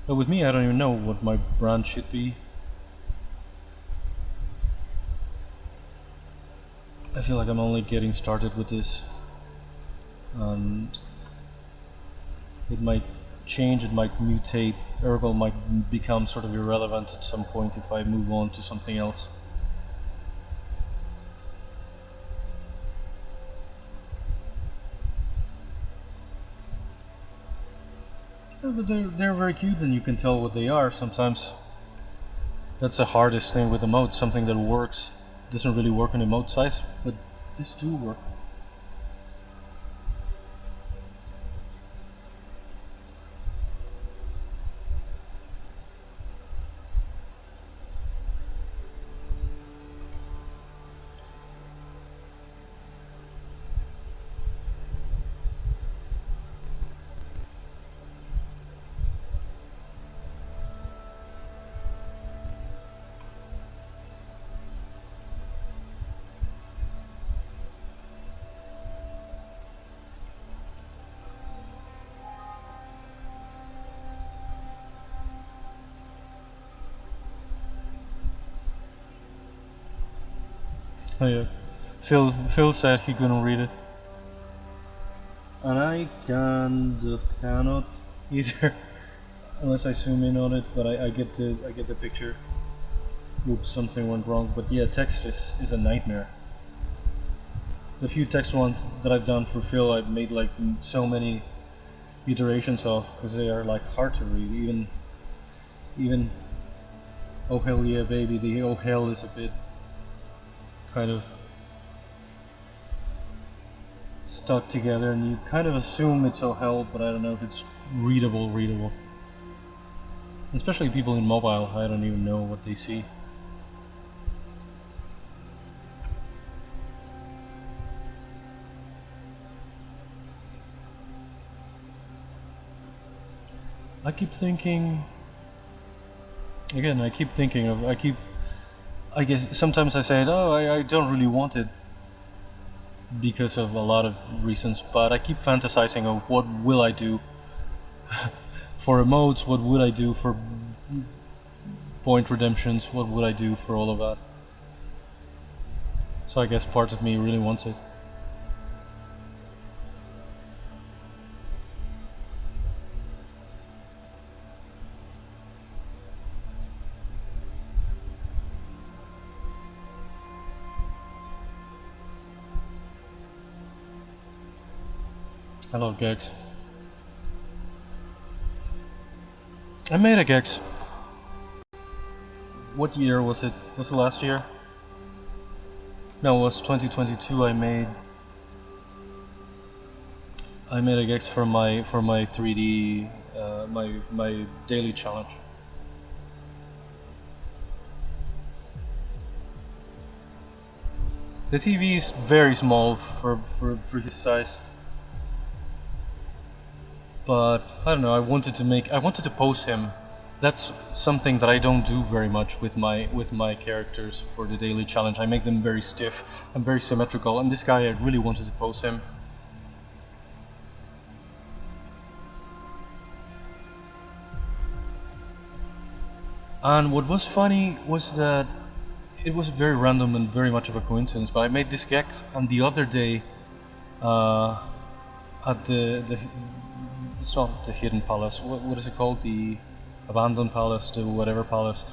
But with me, I don't even know what my brand should be. I feel like I'm only getting started with this, and it might change, it might mutate. Ergol might become sort of irrelevant at some point if I move on to something else. Yeah, but they're very cute and you can tell what they are sometimes. That's the hardest thing with emotes, something that works doesn't really work on emote size, but this do work. Oh yeah, Phil said he couldn't read it, and I cannot either, unless I zoom in on it. But I get the picture. Oops, something went wrong. But yeah, text is a nightmare. The few text ones that I've done for Phil, I've made like so many iterations of, because they are like hard to read. Even oh hell yeah baby, the oh hell is a bit kind of stuck together, and you kind of assume it's oh hell, but I don't know if it's readable. Especially people in mobile, I don't even know what they see. I keep thinking, again, I guess sometimes I say, oh, I don't really want it because of a lot of reasons, but I keep fantasizing of what will I do for emotes, what would I do for point redemptions, what would I do for all of that. So I guess part of me really wants it. Hello, Gex. I made a Gex. What year was it? Was it last year? No, it was 2022. I made a Gex for my 3D my daily challenge. The TV is very small for his size, but I don't know. I wanted to pose him. That's something that I don't do very much with my characters for the daily challenge. I make them very stiff and very symmetrical, and this guy I really wanted to pose him. And what was funny was that it was very random and very much of a coincidence, but I made this Gex, and the other day at the it's not the hidden palace, what is it called, the abandoned palace, the whatever palace,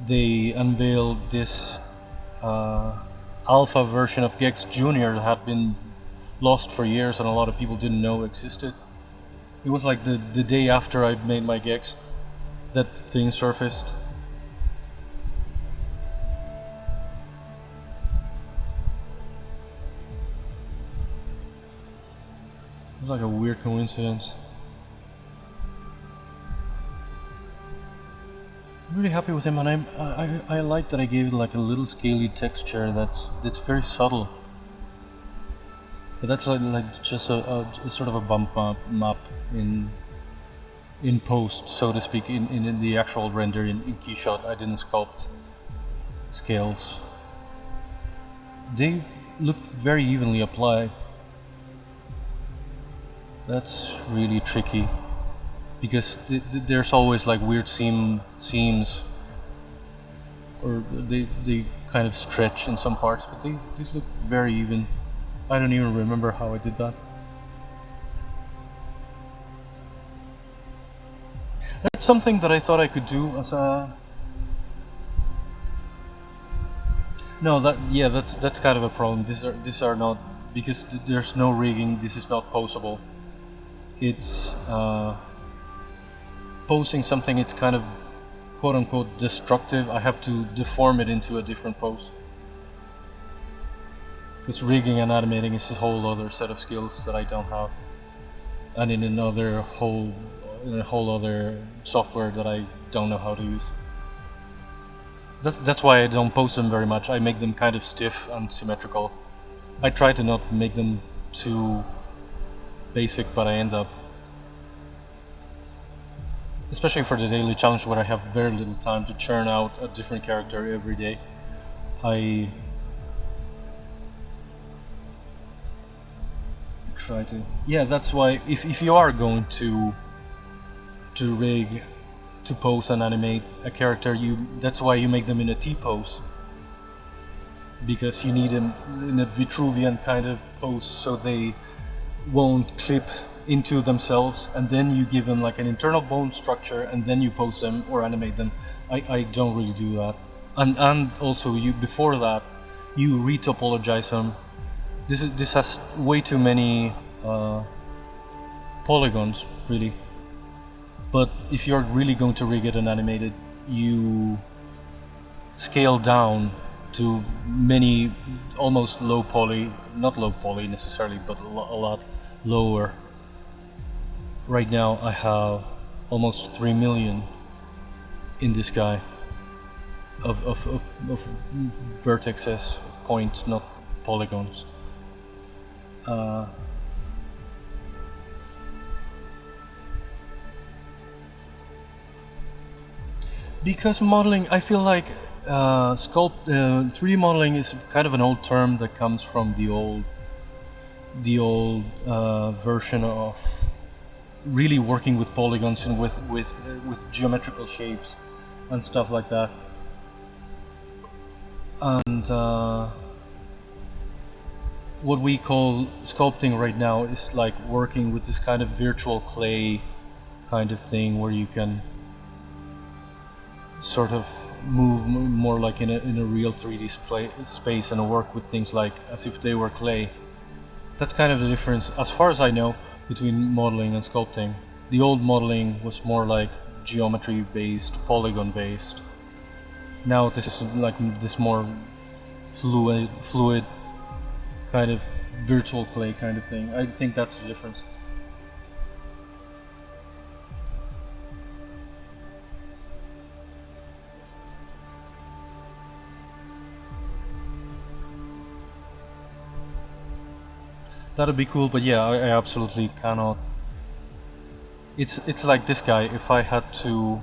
they unveiled this alpha version of Gex Junior that had been lost for years and a lot of people didn't know existed. It was like the day after I made my Gex that thing surfaced. It's like a weird coincidence. I'm really happy with him, and I like that I gave it like a little scaly texture that's very subtle. But that's like just a sort of a bump map in post, so to speak. In the actual render in Keyshot, I didn't sculpt scales. They look very evenly applied. That's really tricky, because there's always like weird seams, or they kind of stretch in some parts, but these look very even. I don't even remember how I did that. That's something that I thought I could do as a... No, that's kind of a problem. These are not, because there's no rigging. This is not poseable. It's posing something. It's kind of quote-unquote destructive. I have to deform it into a different pose. Because rigging and animating is a whole other set of skills that I don't have, and in a whole other software that I don't know how to use. That's why I don't pose them very much. I make them kind of stiff and symmetrical. I try to not make them too basic, but I end up, especially for the daily challenge where I have very little time to churn out a different character every day, I try to... Yeah, that's why if you are going to rig, to pose and animate a character, that's why you make them in a T-pose, because you need them in a Vitruvian kind of pose so they won't clip into themselves, and then you give them like an internal bone structure, and then you pose them or animate them. I don't really do that, and also before that you retopologize them. This has way too many polygons, really. But if you're really going to rig it and animate it, you scale down to many almost low poly, not low poly necessarily, but a lot lower. Right now I have almost 3 million in this guy of vertexes, points, not polygons. Because modeling, I feel like 3D modeling is kind of an old term that comes from the old version of really working with polygons and with geometrical shapes and stuff like that. And what we call sculpting right now is like working with this kind of virtual clay kind of thing, where you can sort of move more like in a real 3D space and work with things like as if they were clay. That's kind of the difference, as far as I know. between modeling and sculpting. The old modeling was more like geometry based, polygon based. Now this is like this more fluid kind of virtual clay kind of thing. I think that's the difference. That'd be cool, but yeah, I absolutely cannot. It's like this guy. If I had to,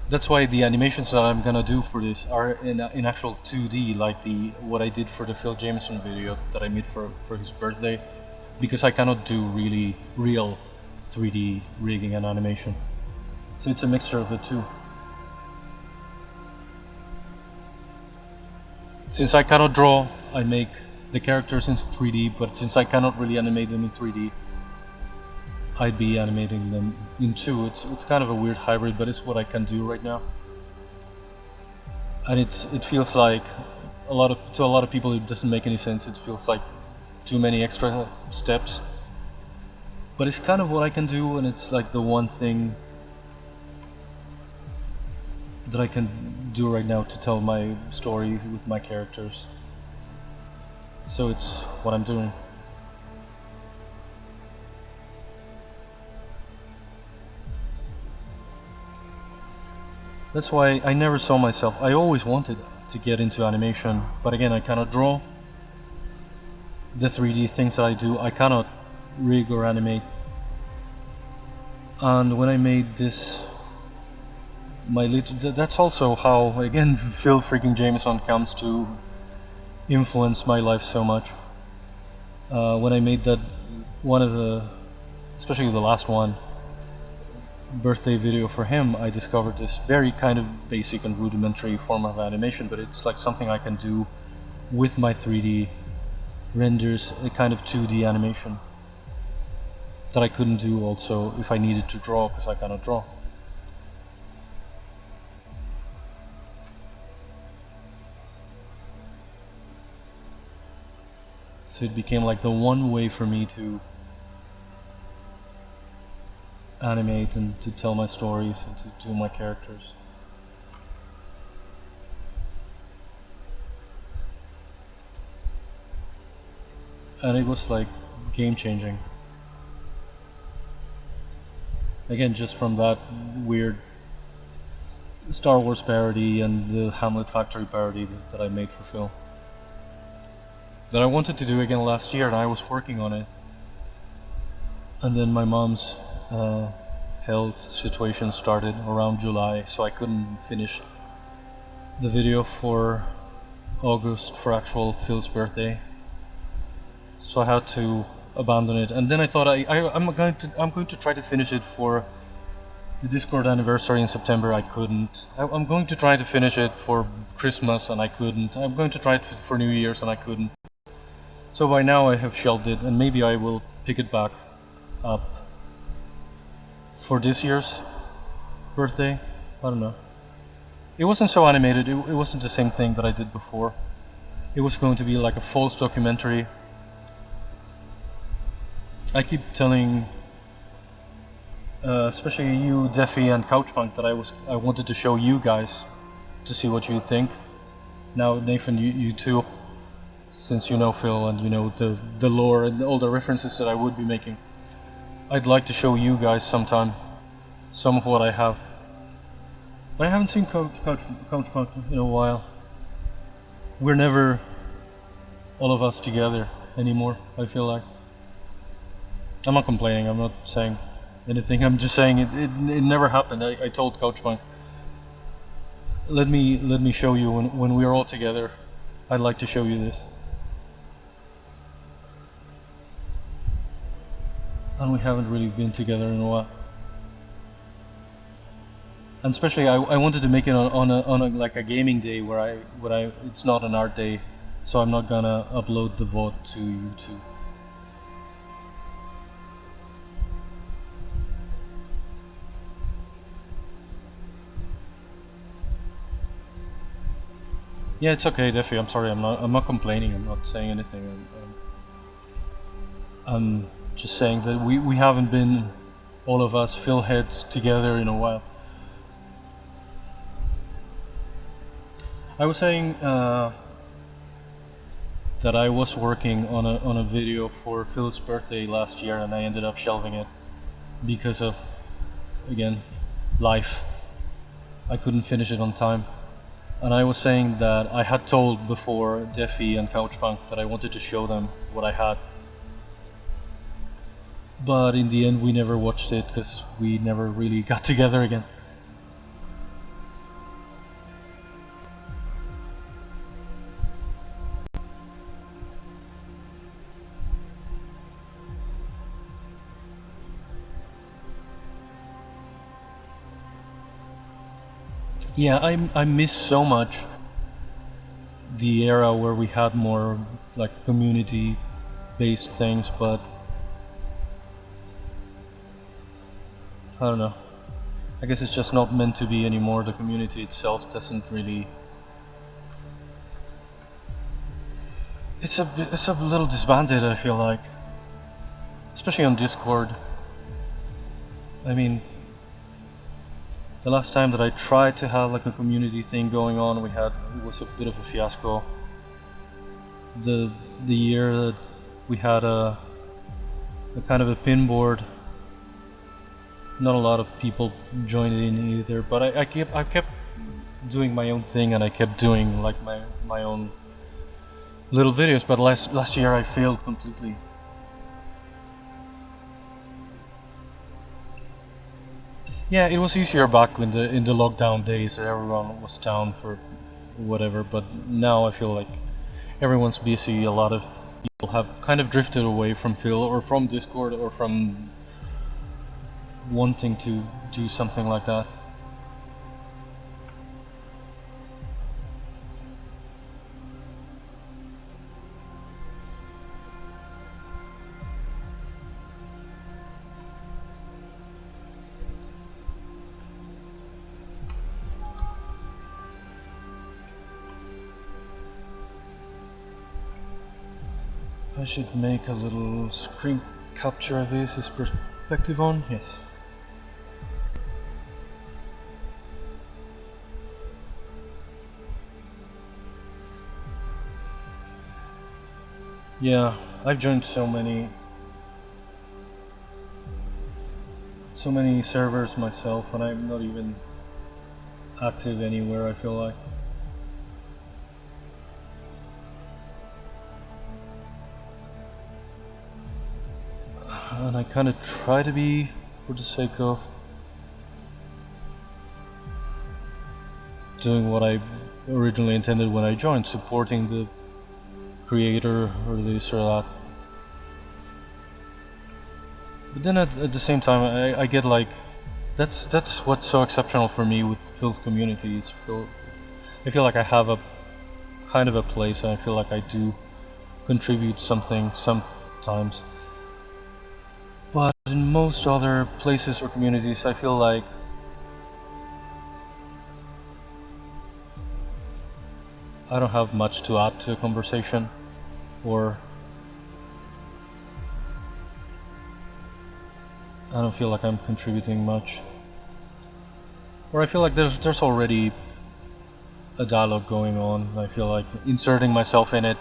that's why the animations that I'm gonna do for this are in actual 2D, like what I did for the Phil Jameson video that I made for his birthday, because I cannot do really real 3D rigging and animation. So it's a mixture of the two. Since I cannot draw, I make the characters in 3D, but since I cannot really animate them in 3D, I'd be animating them in 2. It's kind of a weird hybrid, but it's what I can do right now. And it feels like to a lot of people it doesn't make any sense. It feels like too many extra steps. But it's kind of what I can do, and it's like the one thing that I can do right now to tell my story with my characters. So it's what I'm doing. That's why I never saw myself. I always wanted to get into animation, but again, I cannot draw. The 3D things that I do, I cannot rig or animate. And when I made this, that's also how, again, Phil freaking Jameson comes to influence my life so much. When I made that one of the, especially the last one, birthday video for him, I discovered this very kind of basic and rudimentary form of animation, but it's like something I can do with my 3D renders, a kind of 2D animation that I couldn't do also if I needed to draw, because I cannot draw. So it became like the one way for me to animate and to tell my stories and to do my characters. And it was like game changing. Again, just from that weird Star Wars parody and the Hamlet Factory parody that I made for Phil. That I wanted to do again last year, and I was working on it. And then my mom's health situation started around July, so I couldn't finish the video for August for actual Phil's birthday. So I had to abandon it, and then I thought I'm going to try to finish it for the Discord anniversary in September. I couldn't. I'm going to try to finish it for Christmas, and I couldn't. I'm going to try it for New Year's, and I couldn't. So by now I have shelved it, and maybe I will pick it back up for this year's birthday. I don't know. It wasn't so animated. It wasn't the same thing that I did before. It was going to be like a false documentary. I keep telling, especially you, Deffy, and Couchpunk, that I wanted to show you guys to see what you think. Now, Nathan, you too, since you know Phil and you know the lore and all the references that I would be making. I'd like to show you guys sometime some of what I have. But I haven't seen Couchpunk in a while. We're never all of us together anymore, I feel like. I'm not complaining, I'm not saying anything, I'm just saying it never happened. I told Couchpunk, let me show you when we're all together. I'd like to show you this. And we haven't really been together in a while. And especially I wanted to make it on a like a gaming day where it's not an art day, so I'm not gonna upload the VOD to YouTube. Yeah, it's okay, Deffy. I'm sorry. I'm not complaining. I'm not saying anything. I'm just saying that we haven't been, all of us Phil heads, together in a while. I was saying that I was working on a video for Phil's birthday last year, and I ended up shelving it because of, again, life. I couldn't finish it on time. And I was saying that I had told before Defi and Couchpunk that I wanted to show them what I had. But in the end we never watched it because we never really got together again. Yeah, I miss so much the era where we had more like community based things, but I don't know. I guess it's just not meant to be anymore. The community itself doesn't really. It's a little disbanded, I feel like, especially on Discord. I mean, the last time that I tried to have like a community thing going on, it was a bit of a fiasco. The year that we had a kind of a pin board, not a lot of people joined in either. But I kept doing my own thing, and I kept doing like my own little videos. But last year I failed completely. Yeah, it was easier back in the lockdown days. Everyone was down for whatever, but now I feel like everyone's busy. A lot of people have kind of drifted away from Phil or from Discord or from wanting to do something like that. I should make a little screen capture of this. Is perspective on? Yes. Yeah, I've joined so many servers myself, and I'm not even active anywhere, I feel like. And I kind of try to be, for the sake of doing what I originally intended when I joined, supporting the creator or this or that. But then at the same time, I get like, that's what's so exceptional for me with Phil's community. I feel like I have a kind of a place, and I feel like I do contribute something sometimes. But in most other places or communities, I feel like I don't have much to add to a conversation, or I don't feel like I'm contributing much, or I feel like there's already a dialogue going on. I feel like inserting myself in it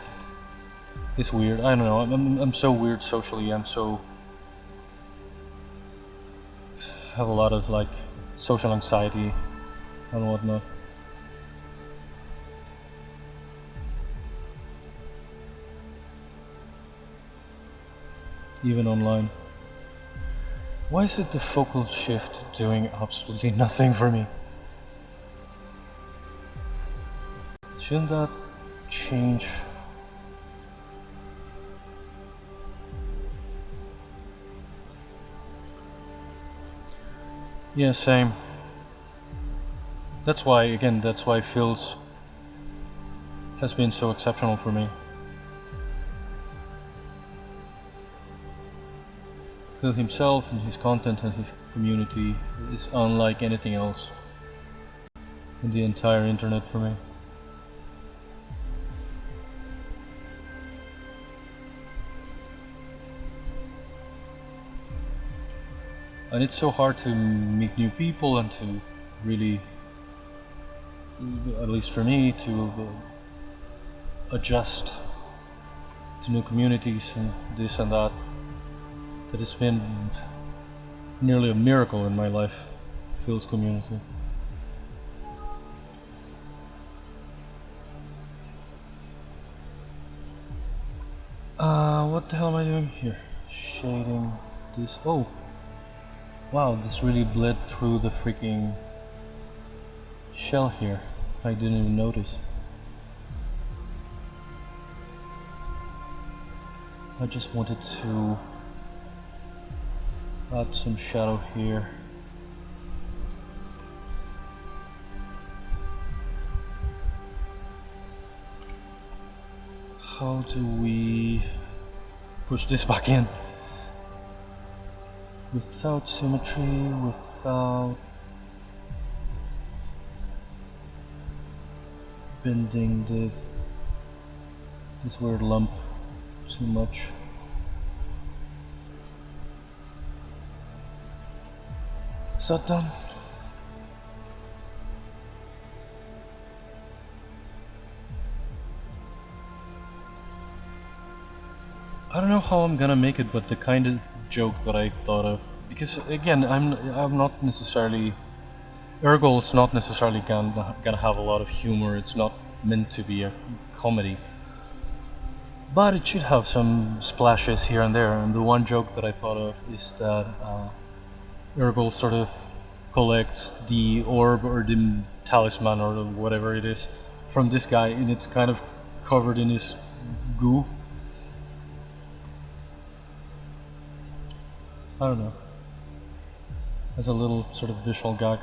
is weird. I don't know. I'm so weird socially. Have a lot of like social anxiety and whatnot. Even online. Why is it the focal shift doing absolutely nothing for me? Shouldn't that change? Yeah, same. That's why Phil's has been so exceptional for me. Phil himself and his content and his community is unlike anything else in the entire internet for me. and it's so hard to meet new people and to really, at least for me, to adjust to new communities and this and that, that it's been nearly a miracle in my life, Phil's community. What the hell am I doing here? Shading this. Oh! Wow, this really bled through the freaking shell here. I didn't even notice. I just wanted to add some shadow here. How do we push this back in? Without symmetry, without bending this weird lump too much. Is that done? I don't know how I'm gonna make it, but the kind of joke that I thought of, because again, I'm not necessarily, Ergol's not necessarily gonna have a lot of humor. It's not meant to be a comedy, but it should have some splashes here and there. And the one joke that I thought of is that Ergol sort of collects the orb or the talisman or whatever it is from this guy, and it's kind of covered in his goo. I don't know. As a little sort of visual gag.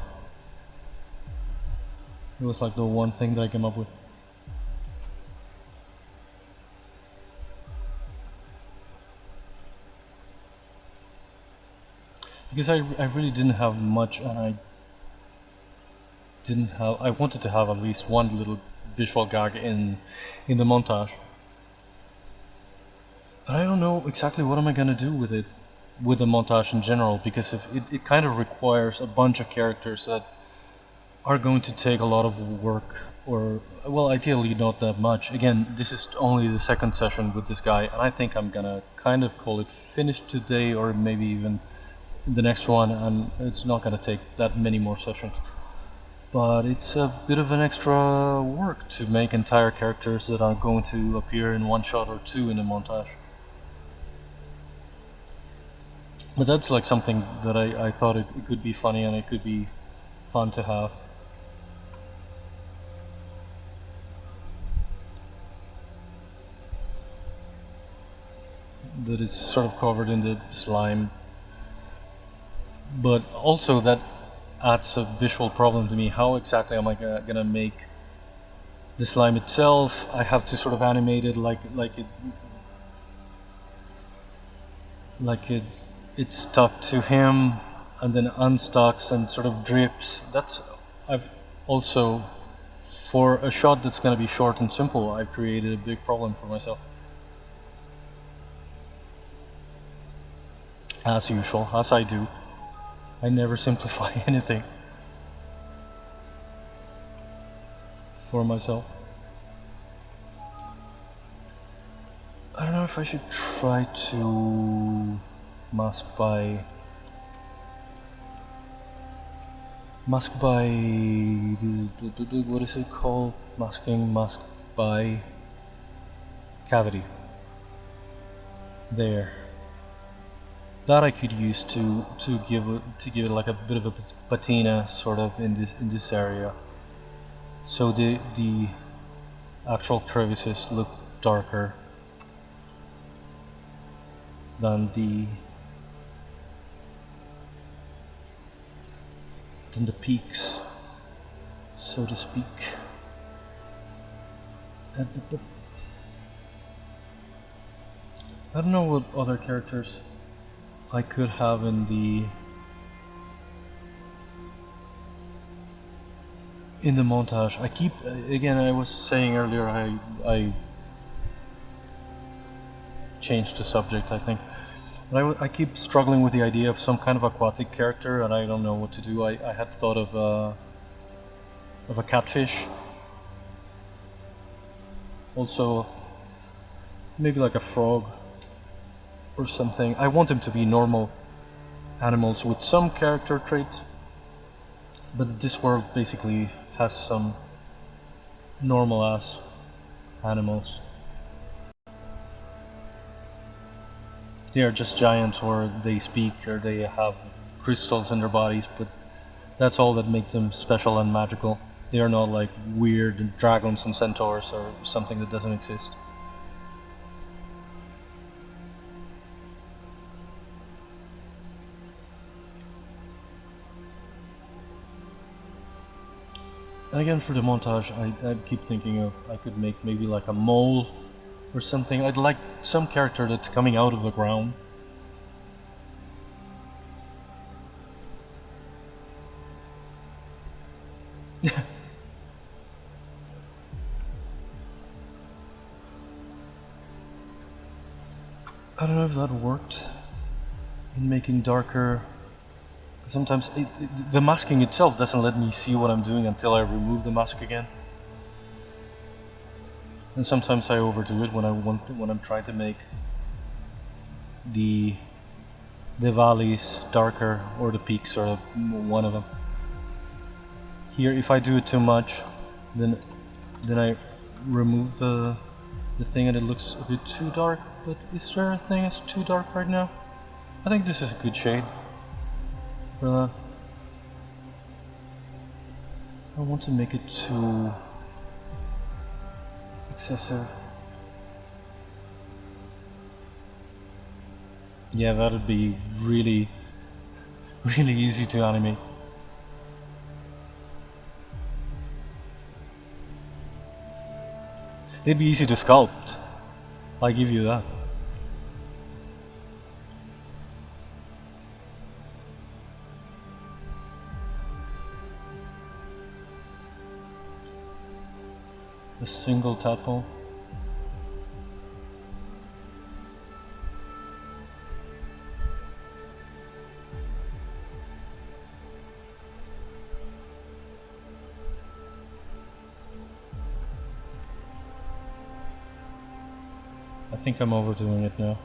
It was like the one thing that I came up with. Because I really didn't have much, and I wanted to have at least one little visual gag in the montage. But I don't know exactly what am I gonna do with it, with the montage in general, because if it kind of requires a bunch of characters that are going to take a lot of work, or well, ideally not that much. Again, this is only the second session with this guy, and I think I'm gonna kind of call it finished today, or maybe even the next one, and it's not gonna take that many more sessions. But it's a bit of an extra work to make entire characters that are going to appear in one shot or two in a montage. But that's like something that I thought it could be funny, and it could be fun to have. That it's sort of covered in the slime, but also that adds a visual problem to me. How exactly am I gonna make the slime itself? I have to sort of animate it like it's stuck to him and then unstucks and sort of drips. I've also, for a shot that's gonna be short and simple, I've created a big problem for myself. As usual, as I do. I never simplify anything for myself. I don't know if I should try to mask by what is it called? Mask by cavity. There. That I could use to give it like a bit of a patina sort of in this area, so the actual crevices look darker than the peaks, so to speak. I don't know what other characters I could have in the montage. I keep, again, I was saying earlier, I changed the subject, I think, But I keep struggling with the idea of some kind of aquatic character, and I don't know what to do. I had thought of a catfish. Also, maybe like a frog or something. I want them to be normal animals with some character traits, but this world basically has some normal ass animals. They are just giants, or they speak, or they have crystals in their bodies, but that's all that makes them special and magical. They are not like weird dragons and centaurs or something that doesn't exist. And again, for the montage, I keep thinking of I could make maybe like a mole or something. I'd like some character that's coming out of the ground. I don't know if that worked in making darker. Sometimes the masking itself doesn't let me see what I'm doing until I remove the mask again. And sometimes I overdo it when I'm trying to make the valleys darker, or the peaks, or one of them. Here, if I do it too much, then I remove the thing and it looks a bit too dark. But is there a thing that's too dark right now? I think this is a good shade for that. I don't want to make it too excessive. Yeah, that'd be really easy to animate. They'd be easy to sculpt, I give you that. A single tadpole. I think I'm overdoing it now.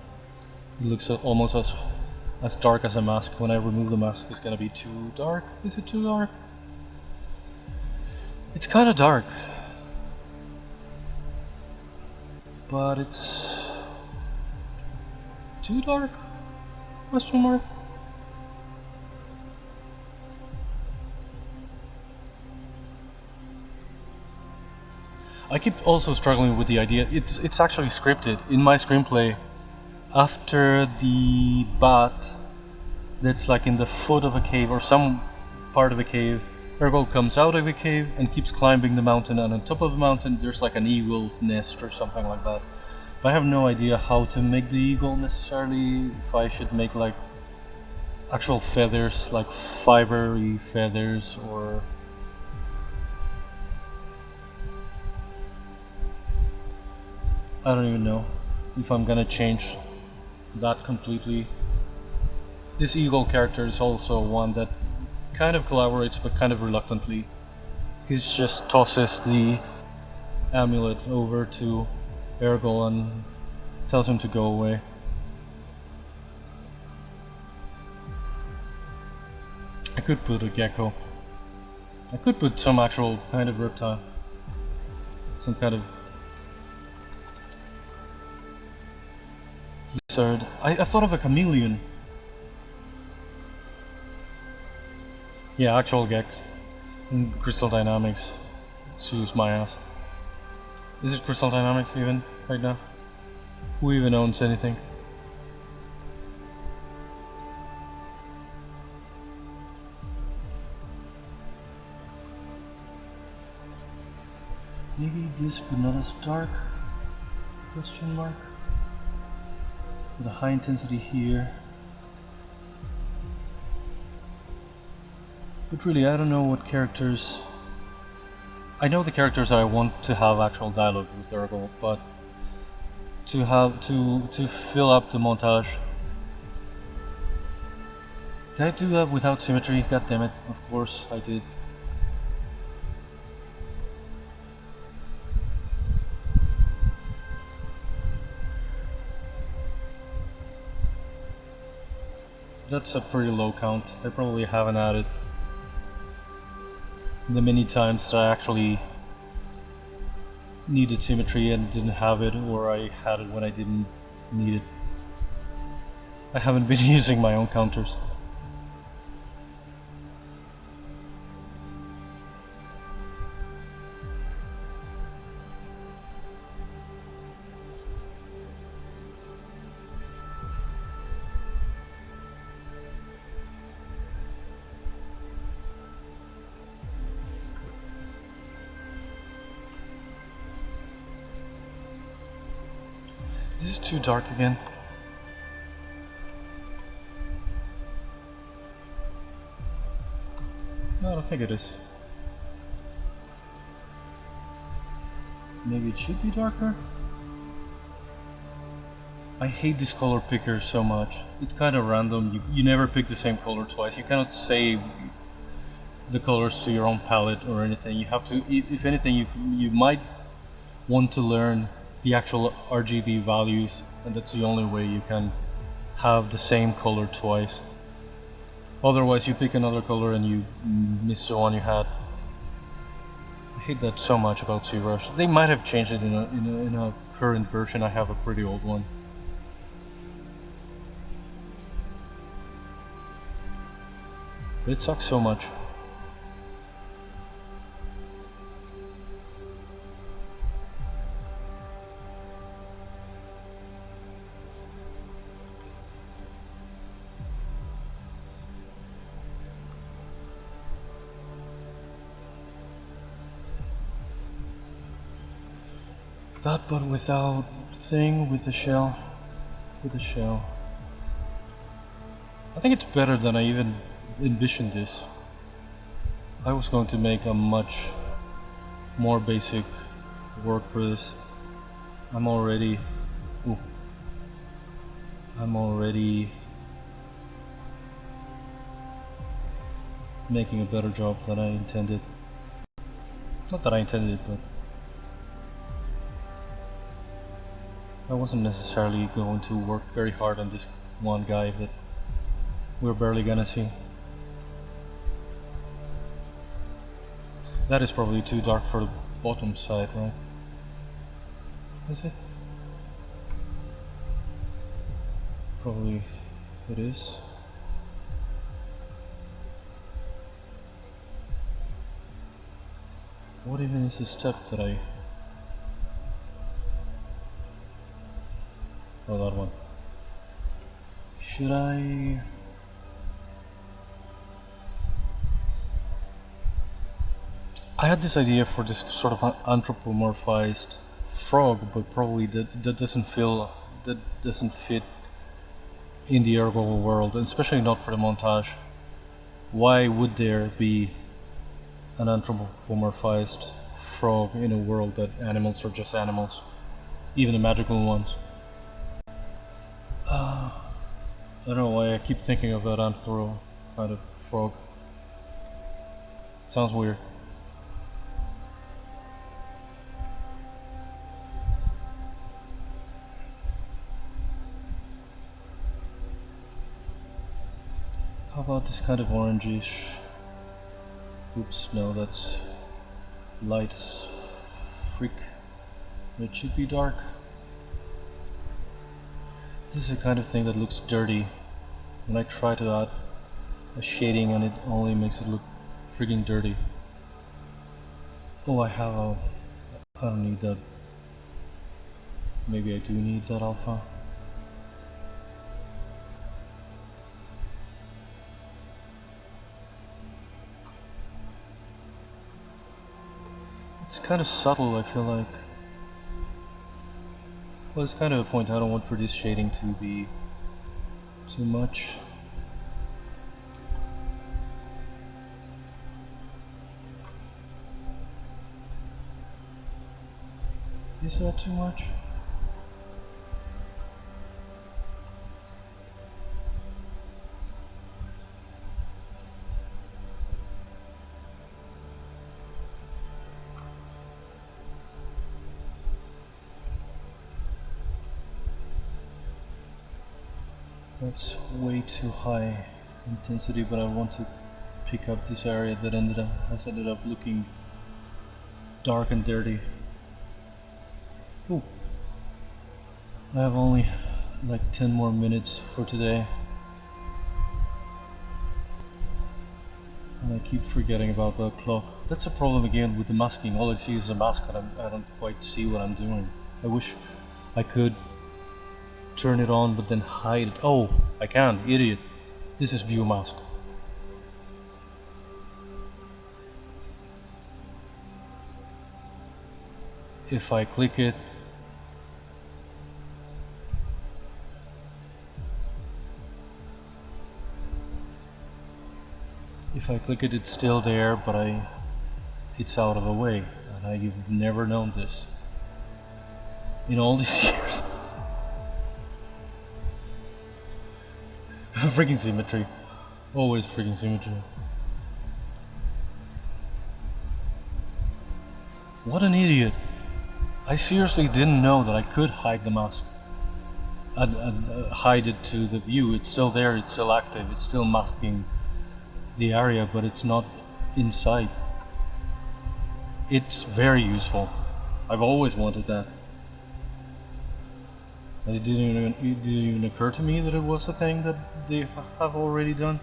It looks almost as dark as a mask. When I remove the mask, it's gonna be too dark. Is it too dark? It's kind of dark, but it's too dark? Question mark? I keep also struggling with the idea. It's actually scripted in my screenplay. After the bat that's like in the foot of a cave or some part of a cave, Ergol comes out of a cave and keeps climbing the mountain, and on top of the mountain there's like an eagle nest or something like that. But I have no idea how to make the eagle necessarily. If I should make like actual feathers, like fibery feathers, or I don't even know if I'm gonna change that completely. This eagle character is also one that kind of collaborates, but kind of reluctantly. He just tosses the amulet over to Ergol and tells him to go away. I could put a gecko. I could put some actual kind of reptile. Some kind of lizard. I thought of a chameleon. Yeah, actual gex. In Crystal Dynamics. Sues my ass. Is it Crystal Dynamics even right now? Who even owns anything? Maybe this, but not as dark? Question mark. With a high intensity here. But really, I don't know what characters. I know the characters I want to have actual dialogue with Ergol, but to fill up the montage, Did I do that without symmetry? God damn it, of course I did. That's a pretty low count. I probably haven't added the many times that I actually needed symmetry and didn't have it, or I had it when I didn't need it. I haven't been using my own counters. Is this too dark again? No, I don't think it is. Maybe it should be darker? I hate this color picker so much. It's kind of random. You never pick the same color twice. You cannot save the colors to your own palette or anything. You have to, if anything, you might want to learn the actual RGB values, and that's the only way you can have the same color twice. Otherwise you pick another color and you miss the one you had. I hate that so much about ZBrush. They might have changed it in a current version. I have a pretty old one. But it sucks so much. That, but without thing, with the shell. With the shell. I think it's better than I even envisioned this. I was going to make a much more basic work for this. I'm already making a better job than I intended. Not that I intended it, but I wasn't necessarily going to work very hard on this one guy that we're barely gonna see. That is probably too dark for the bottom side, right? Is it? Probably it is. What even is the step that I... Oh, that one. Should I... I had this idea for this sort of anthropomorphized frog, but probably that doesn't fit in the Ergol world, and especially not for the montage. Why would there be an anthropomorphized frog in a world that animals are just animals, even the magical ones? I don't know why I keep thinking of that anthro kind of frog. Sounds weird. How about this kind of orangish? Oops, no, that's light as freak. It should be dark. This is the kind of thing that looks dirty when I try to add a shading and it only makes it look friggin' dirty. Oh, I don't need that. Maybe I do need that alpha. It's kind of subtle, I feel like. Well, it's kind of a point. I don't want for this shading to be too much. Is that too much? That's way too high intensity, but I want to pick up this area that has ended up looking dark and dirty. Ooh. I have only like 10 more minutes for today. And I keep forgetting about the clock. That's a problem again with the masking. All I see is a mask and I don't quite see what I'm doing. I wish I could turn it on but then hide it. Oh, I can, idiot. This is view mask. If I click it, it's still there, but it's out of the way, and I've never known this in all these years. Freaking symmetry, always freaking symmetry. What an idiot! I seriously didn't know that I could hide the mask. I'd hide it to the view. It's still there, it's still active, it's still masking the area, but it's not inside. It's very useful. I've always wanted that. And it didn't even occur to me that it was a thing that they have already done.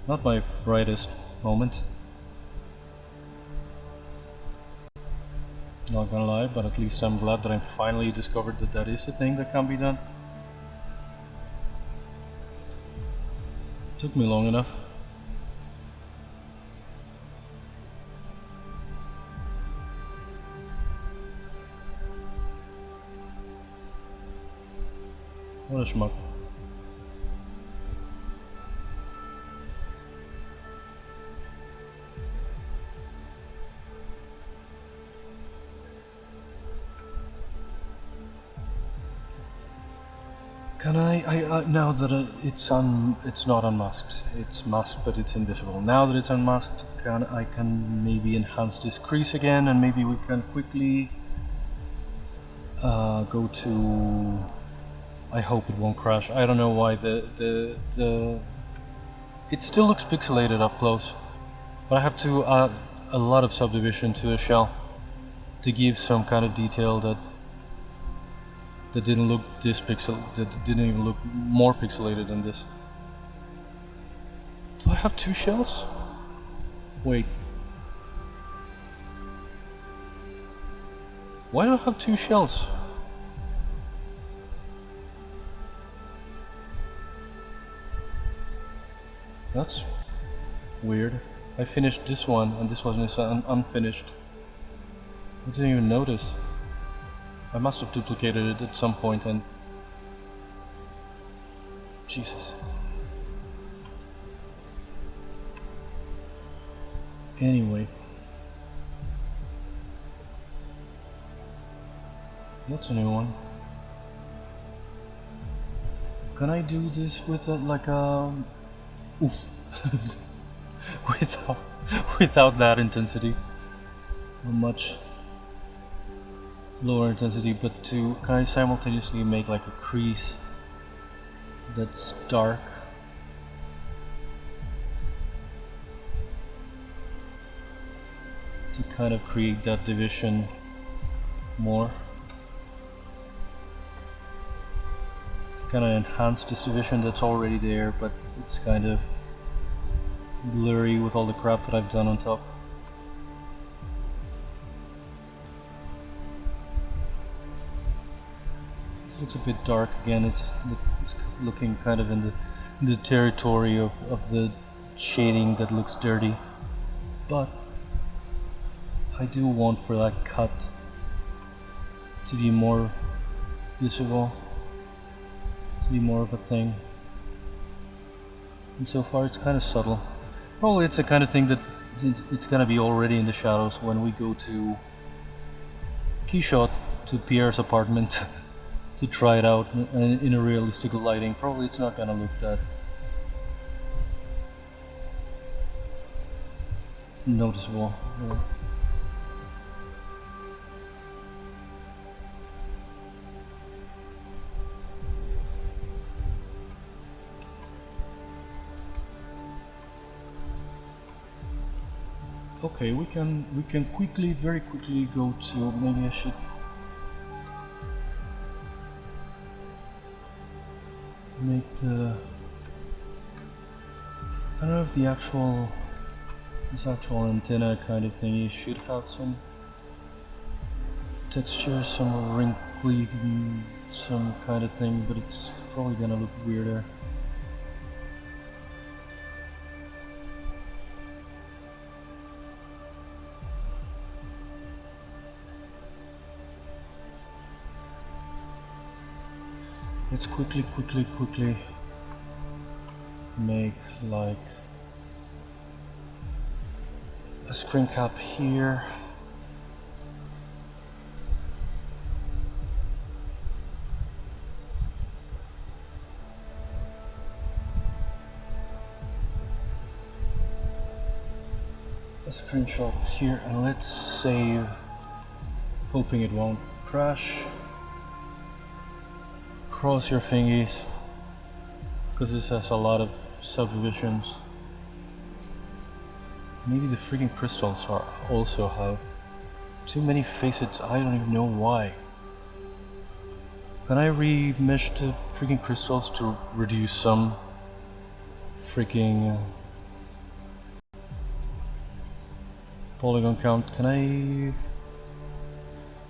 Not my brightest moment. Not gonna lie, but at least I'm glad that I finally discovered that that is a thing that can be done. Took me long enough. What a schmuck. Can I now that it's not unmasked, it's masked but it's invisible. Now that it's unmasked, I can maybe enhance this crease again, and maybe we can quickly go to. I hope it won't crash. I don't know why it still looks pixelated up close, but I have to add a lot of subdivision to the shell to give some kind of detail that didn't look that didn't even look more pixelated than this. Do I have two shells? Wait. Why do I have two shells? That's weird. I finished this one and this one is unfinished. I didn't even notice. I must have duplicated it at some point and... Jesus. Anyway. That's a new one. Can I do this with like a... Oof. without that intensity? How much lower intensity, but can I simultaneously make like a crease that's dark? To kind of create that division more. To kind of enhance this division that's already there, but it's kind of blurry with all the crap that I've done on top. This looks a bit dark again. It's looking kind of in the territory of the shading that looks dirty, but I do want for that cut to be more visible, to be more of a thing. And so far it's kind of subtle. Probably it's the kind of thing that it's gonna be already in the shadows when we go to Keyshot, to Pierre's apartment to try it out in a realistic lighting. Probably it's not gonna look that noticeable. okay, we can quickly, very quickly go to, maybe I should make the, I don't know if the actual, this actual antenna kind of thingy should have some texture, some wrinkly, some kind of thing, but it's probably gonna look weirder. Let's quickly make like a screen cap here. A screenshot here, and let's save, hoping it won't crash. Cross your fingers, because this has a lot of subdivisions. Maybe the freaking crystals are also have too many facets. I don't even know why. Can I remesh the freaking crystals to reduce some freaking polygon count? Can I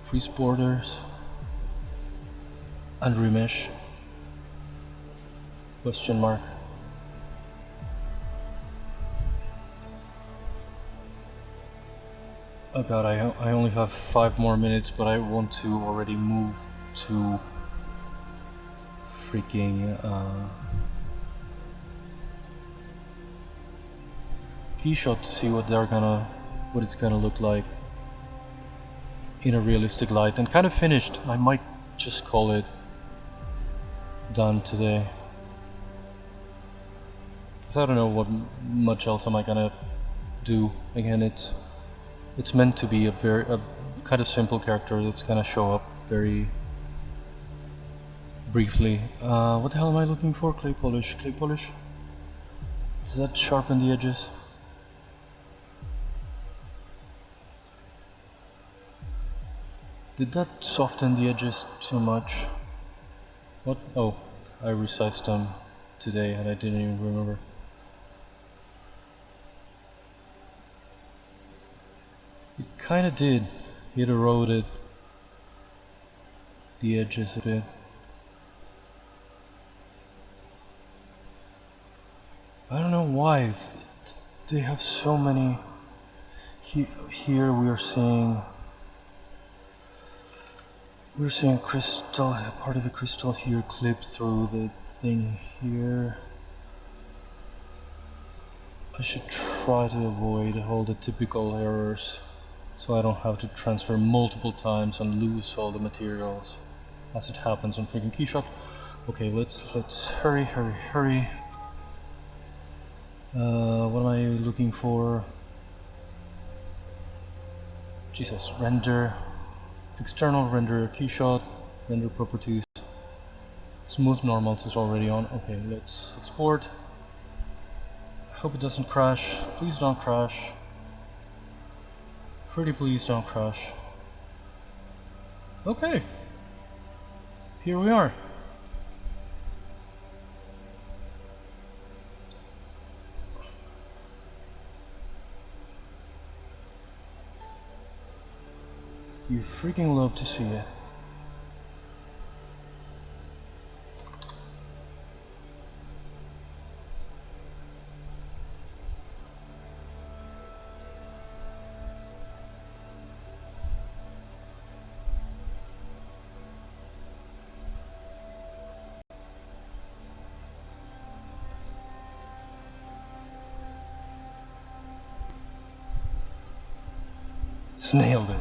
freeze borders and remesh? Question mark. Oh god, I only have 5 more minutes, but I want to already move to freaking keyshot to see what it's gonna look like in a realistic light, and kind of finished. I might just call it done today, because I don't know what much else am I gonna do. Again, it's meant to be a kind of simple character that's gonna show up very briefly. What the hell am I looking for? Clay polish. Clay polish? Does that sharpen the edges? Did that soften the edges too much? What? Oh, I resized them today and I didn't even remember. It kinda did. It eroded the edges a bit. I don't know why. They have so many. Here we're seeing crystal, part of the crystal here clipped through the thing here. I should try to avoid all the typical errors, so I don't have to transfer multiple times and lose all the materials as it happens on freaking keyshot. Okay, let's hurry. What am I looking for? Jesus, render, external render, keyshot, render properties, smooth normals is already on. Okay, let's export. Hope it doesn't crash. Please don't crash. Pretty please don't crash. Okay, here we are. You freaking love to see it. Snailed it.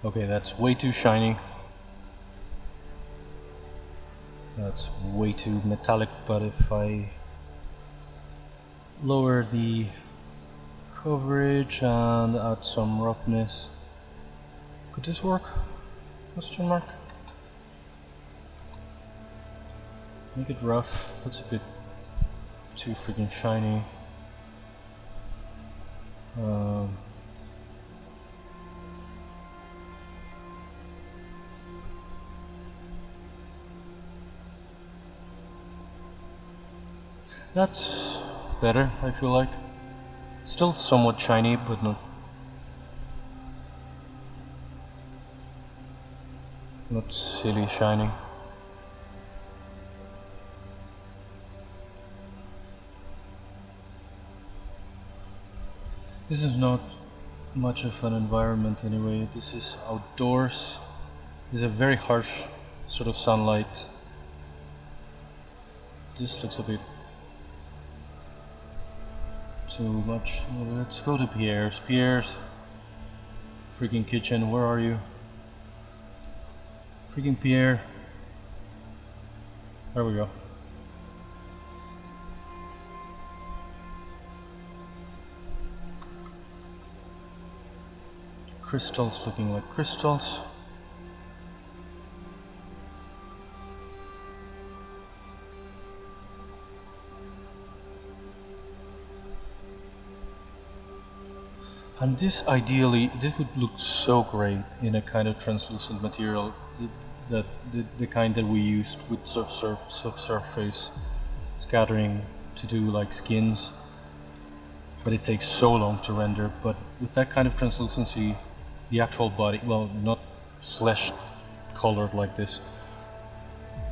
Okay, that's way too shiny. That's way too metallic, but if I lower the coverage and add some roughness, could this work? Question mark. Make it rough. That's a bit too freaking shiny. That's better, I feel like. Still somewhat shiny, but not silly shiny. This is not much of an environment anyway. This is outdoors. This is a very harsh sort of sunlight. This looks a bit too much. Let's go to Pierre's. Pierre's freaking kitchen, where are you? Freaking Pierre. There we go. Crystals looking like crystals. And this ideally, this would look so great in a kind of translucent material, the kind that we used with subsurface scattering to do like skins. But it takes so long to render. But with that kind of translucency, the actual body, well, not flesh colored like this,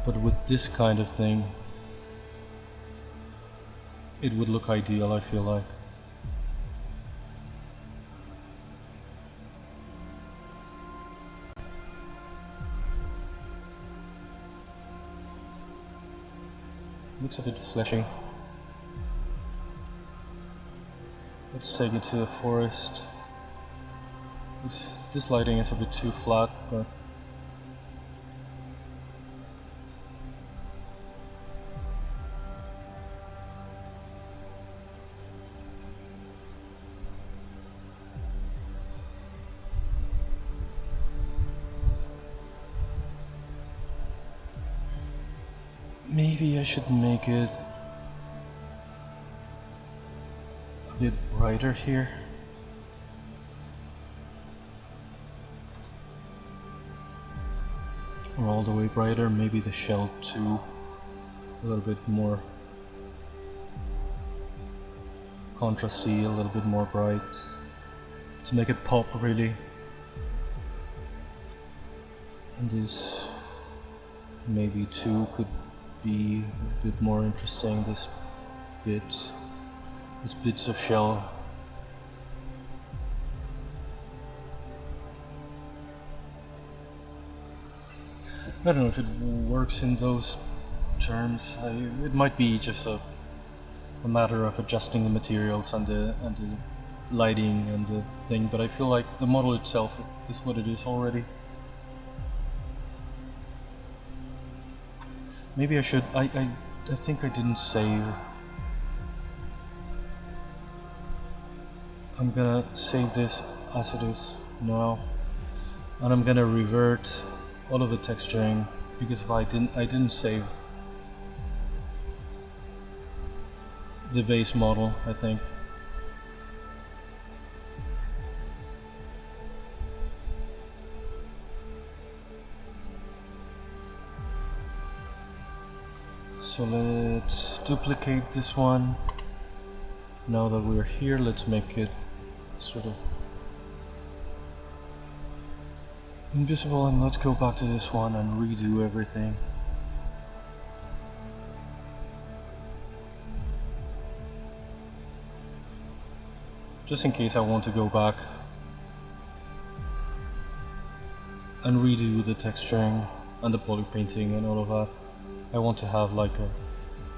but with this kind of thing, it would look ideal, I feel like. Looks a bit fleshy. Let's take it to the forest. This lighting is a bit too flat, but maybe I should make it a bit brighter here. Or all the way brighter, maybe the shell too. A little bit more contrasty, a little bit more bright. To make it pop really. And this maybe too could be a bit more interesting, these bits of shell. I don't know if it works in those terms. It might be just a matter of adjusting the materials and the lighting and the thing, but I feel like the model itself is what it is already. Maybe I should. I think I didn't save. I'm gonna save this as it is now, and I'm gonna revert all of the texturing, because if I didn't save the base model, I think. So let's duplicate this one. Now that we're here, let's make it sort of invisible, and let's go back to this one and redo everything. Just in case I want to go back and redo the texturing and the poly painting and all of that. I want to have like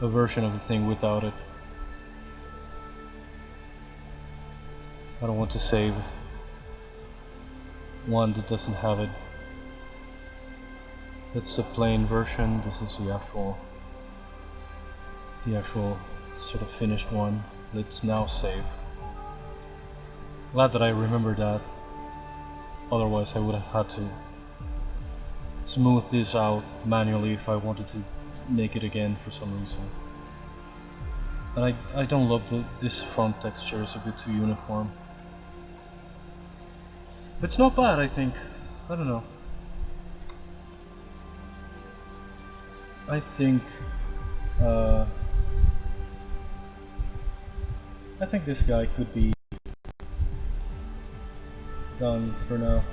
a version of the thing without it. I don't want to save one that doesn't have it. That's the plain version. This is the actual sort of finished one. Let's now save. Glad that I remembered that. Otherwise I would have had to smooth this out manually if I wanted to naked again for some reason. And I don't love this front texture, it's a bit too uniform. It's not bad, I think. I don't know. I think this guy could be done for now.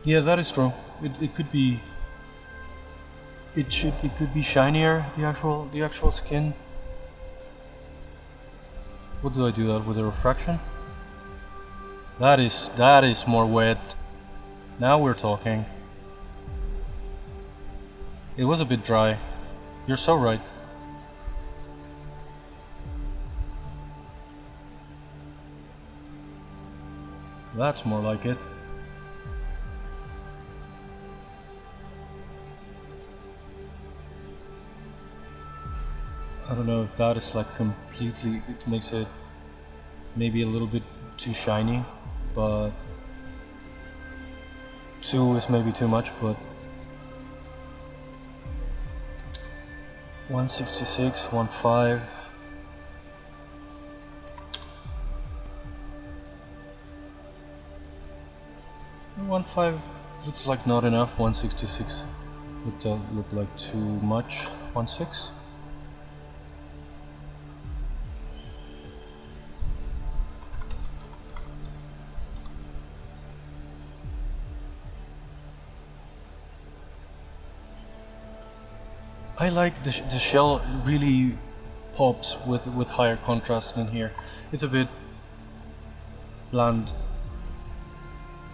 Yeah, that is true. It could be. It could be shinier, the actual skin. What do I do that with a refraction? That is more wet. Now we're talking. It was a bit dry. You're so right. That's more like it. I don't know if that is like completely, it makes it maybe a little bit too shiny, but 2 is maybe too much, but 166, 1.5. And 1.5 looks like not enough. 166 look like too much. 1.6. I like the shell really pops with higher contrast in here. It's a bit bland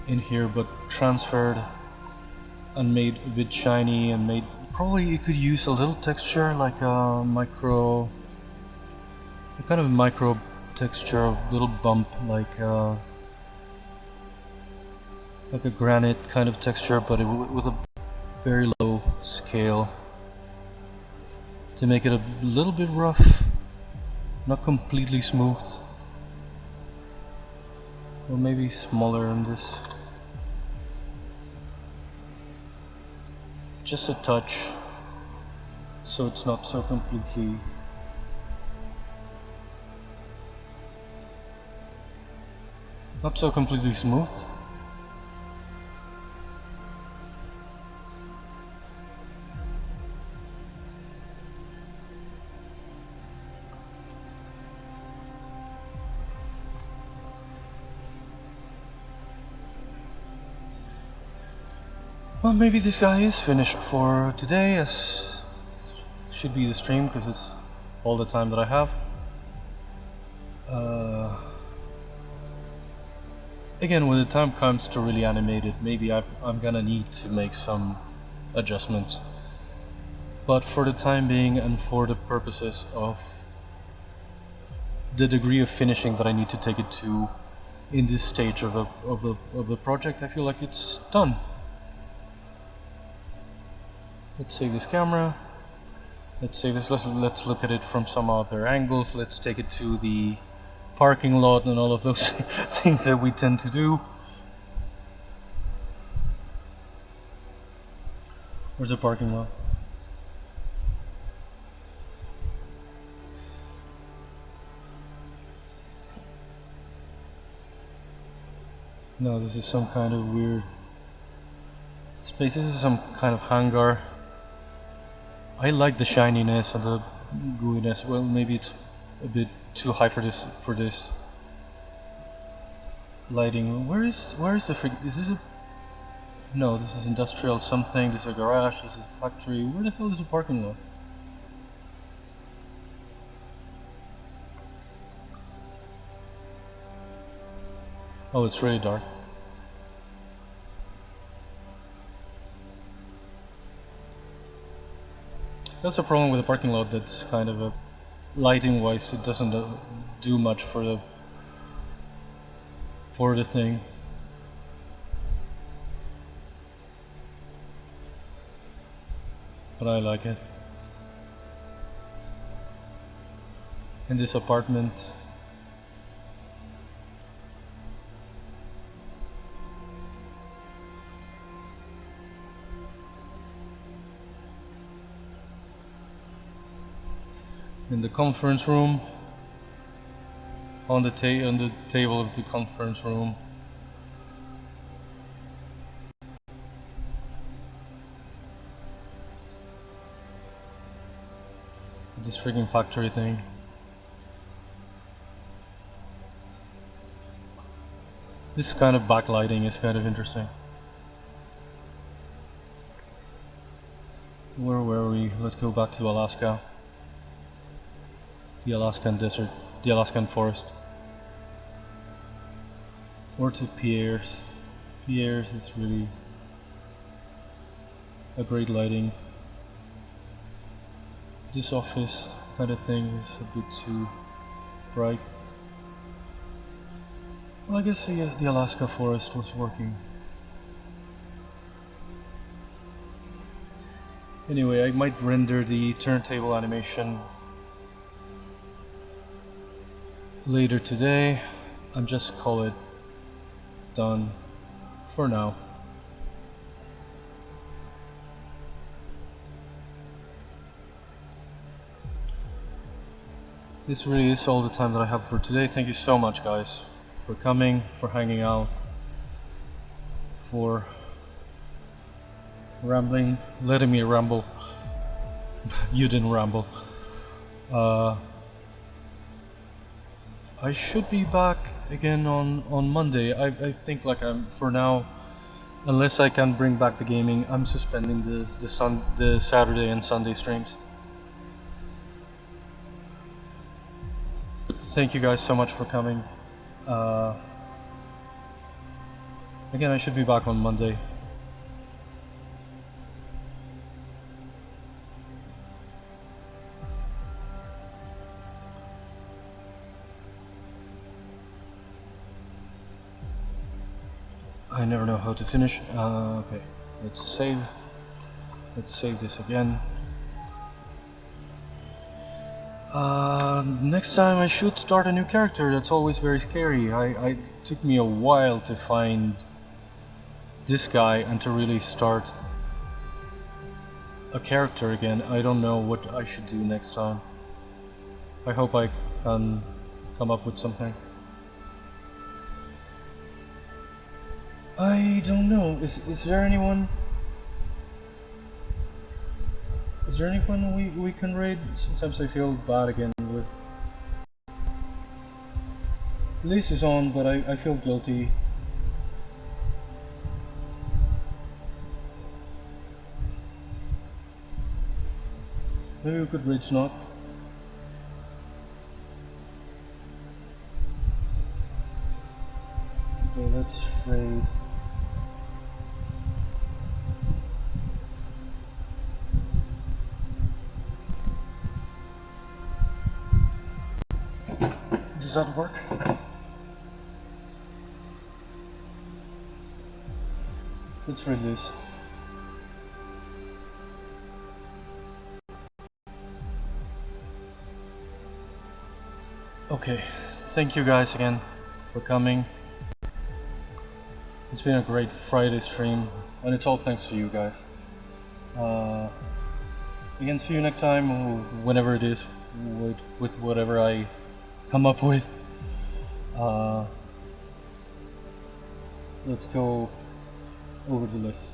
in here, but transferred and made a bit shiny and made. Probably you could use a little texture like a micro, a kind of micro texture, a little bump like a granite kind of texture, but with a very low scale. To make it a little bit rough, not completely smooth. Or maybe smaller in this. Just a touch, so it's not so completely. Not so completely smooth. Well, maybe this guy is finished for today, as should be the stream, because it's all the time that I have. Again, when the time comes to really animate it, maybe I'm gonna need to make some adjustments. But for the time being, and for the purposes of the degree of finishing that I need to take it to in this stage of the project, I feel like it's done. Let's save this camera. Let's save this. Let's look at it from some other angles. Let's take it to the parking lot and all of those things that we tend to do. Where's the parking lot? No, this is some kind of weird space. This is some kind of hangar. I like the shininess and the gooiness. Well, maybe it's a bit too high for this lighting. Where is the freak? Is this a? No, this is industrial something. This is a garage. This is a factory. Where the hell is the parking lot? Oh, it's really dark. That's the problem with the parking lot. That's kind of a lighting wise, it doesn't do much for the thing. But I like it. In this apartment, in the conference room, on the table of the conference room. This freaking factory thing. This kind of backlighting is kind of interesting. Where were we? Let's go back to Alaska. The Alaskan desert, the Alaskan forest. Or to Pierre's. Pierre's is really a great lighting. This office kind of thing is a bit too bright. Well, I guess the Alaska forest was working. Anyway, I might render the turntable animation later today and just call it done for now. This really is all the time that I have for today. Thank you so much, guys, for coming, for hanging out, for rambling, letting me ramble. You didn't ramble. I should be back again on Monday. I think, like, for now, unless I can bring back the gaming, I'm suspending the Saturday and Sunday streams. Thank you guys so much for coming. Again, I should be back on Monday. I never know how to finish. Okay, let's save this again. Next time I should start a new character. That's always very scary. It took me a while to find this guy and to really start a character again. I don't know what I should do next time. I hope I can come up with something. I don't know. Is there anyone? Is there anyone we can raid? Sometimes I feel bad again with. Liz is on, but I feel guilty. Maybe we could raid Snot. Okay, let's raid. Does that work? Let's read this. Okay, thank you guys again for coming. It's been a great Friday stream, and it's all thanks to you guys. Again, see you next time, whenever it is, with whatever I come up with. Let's go over the list.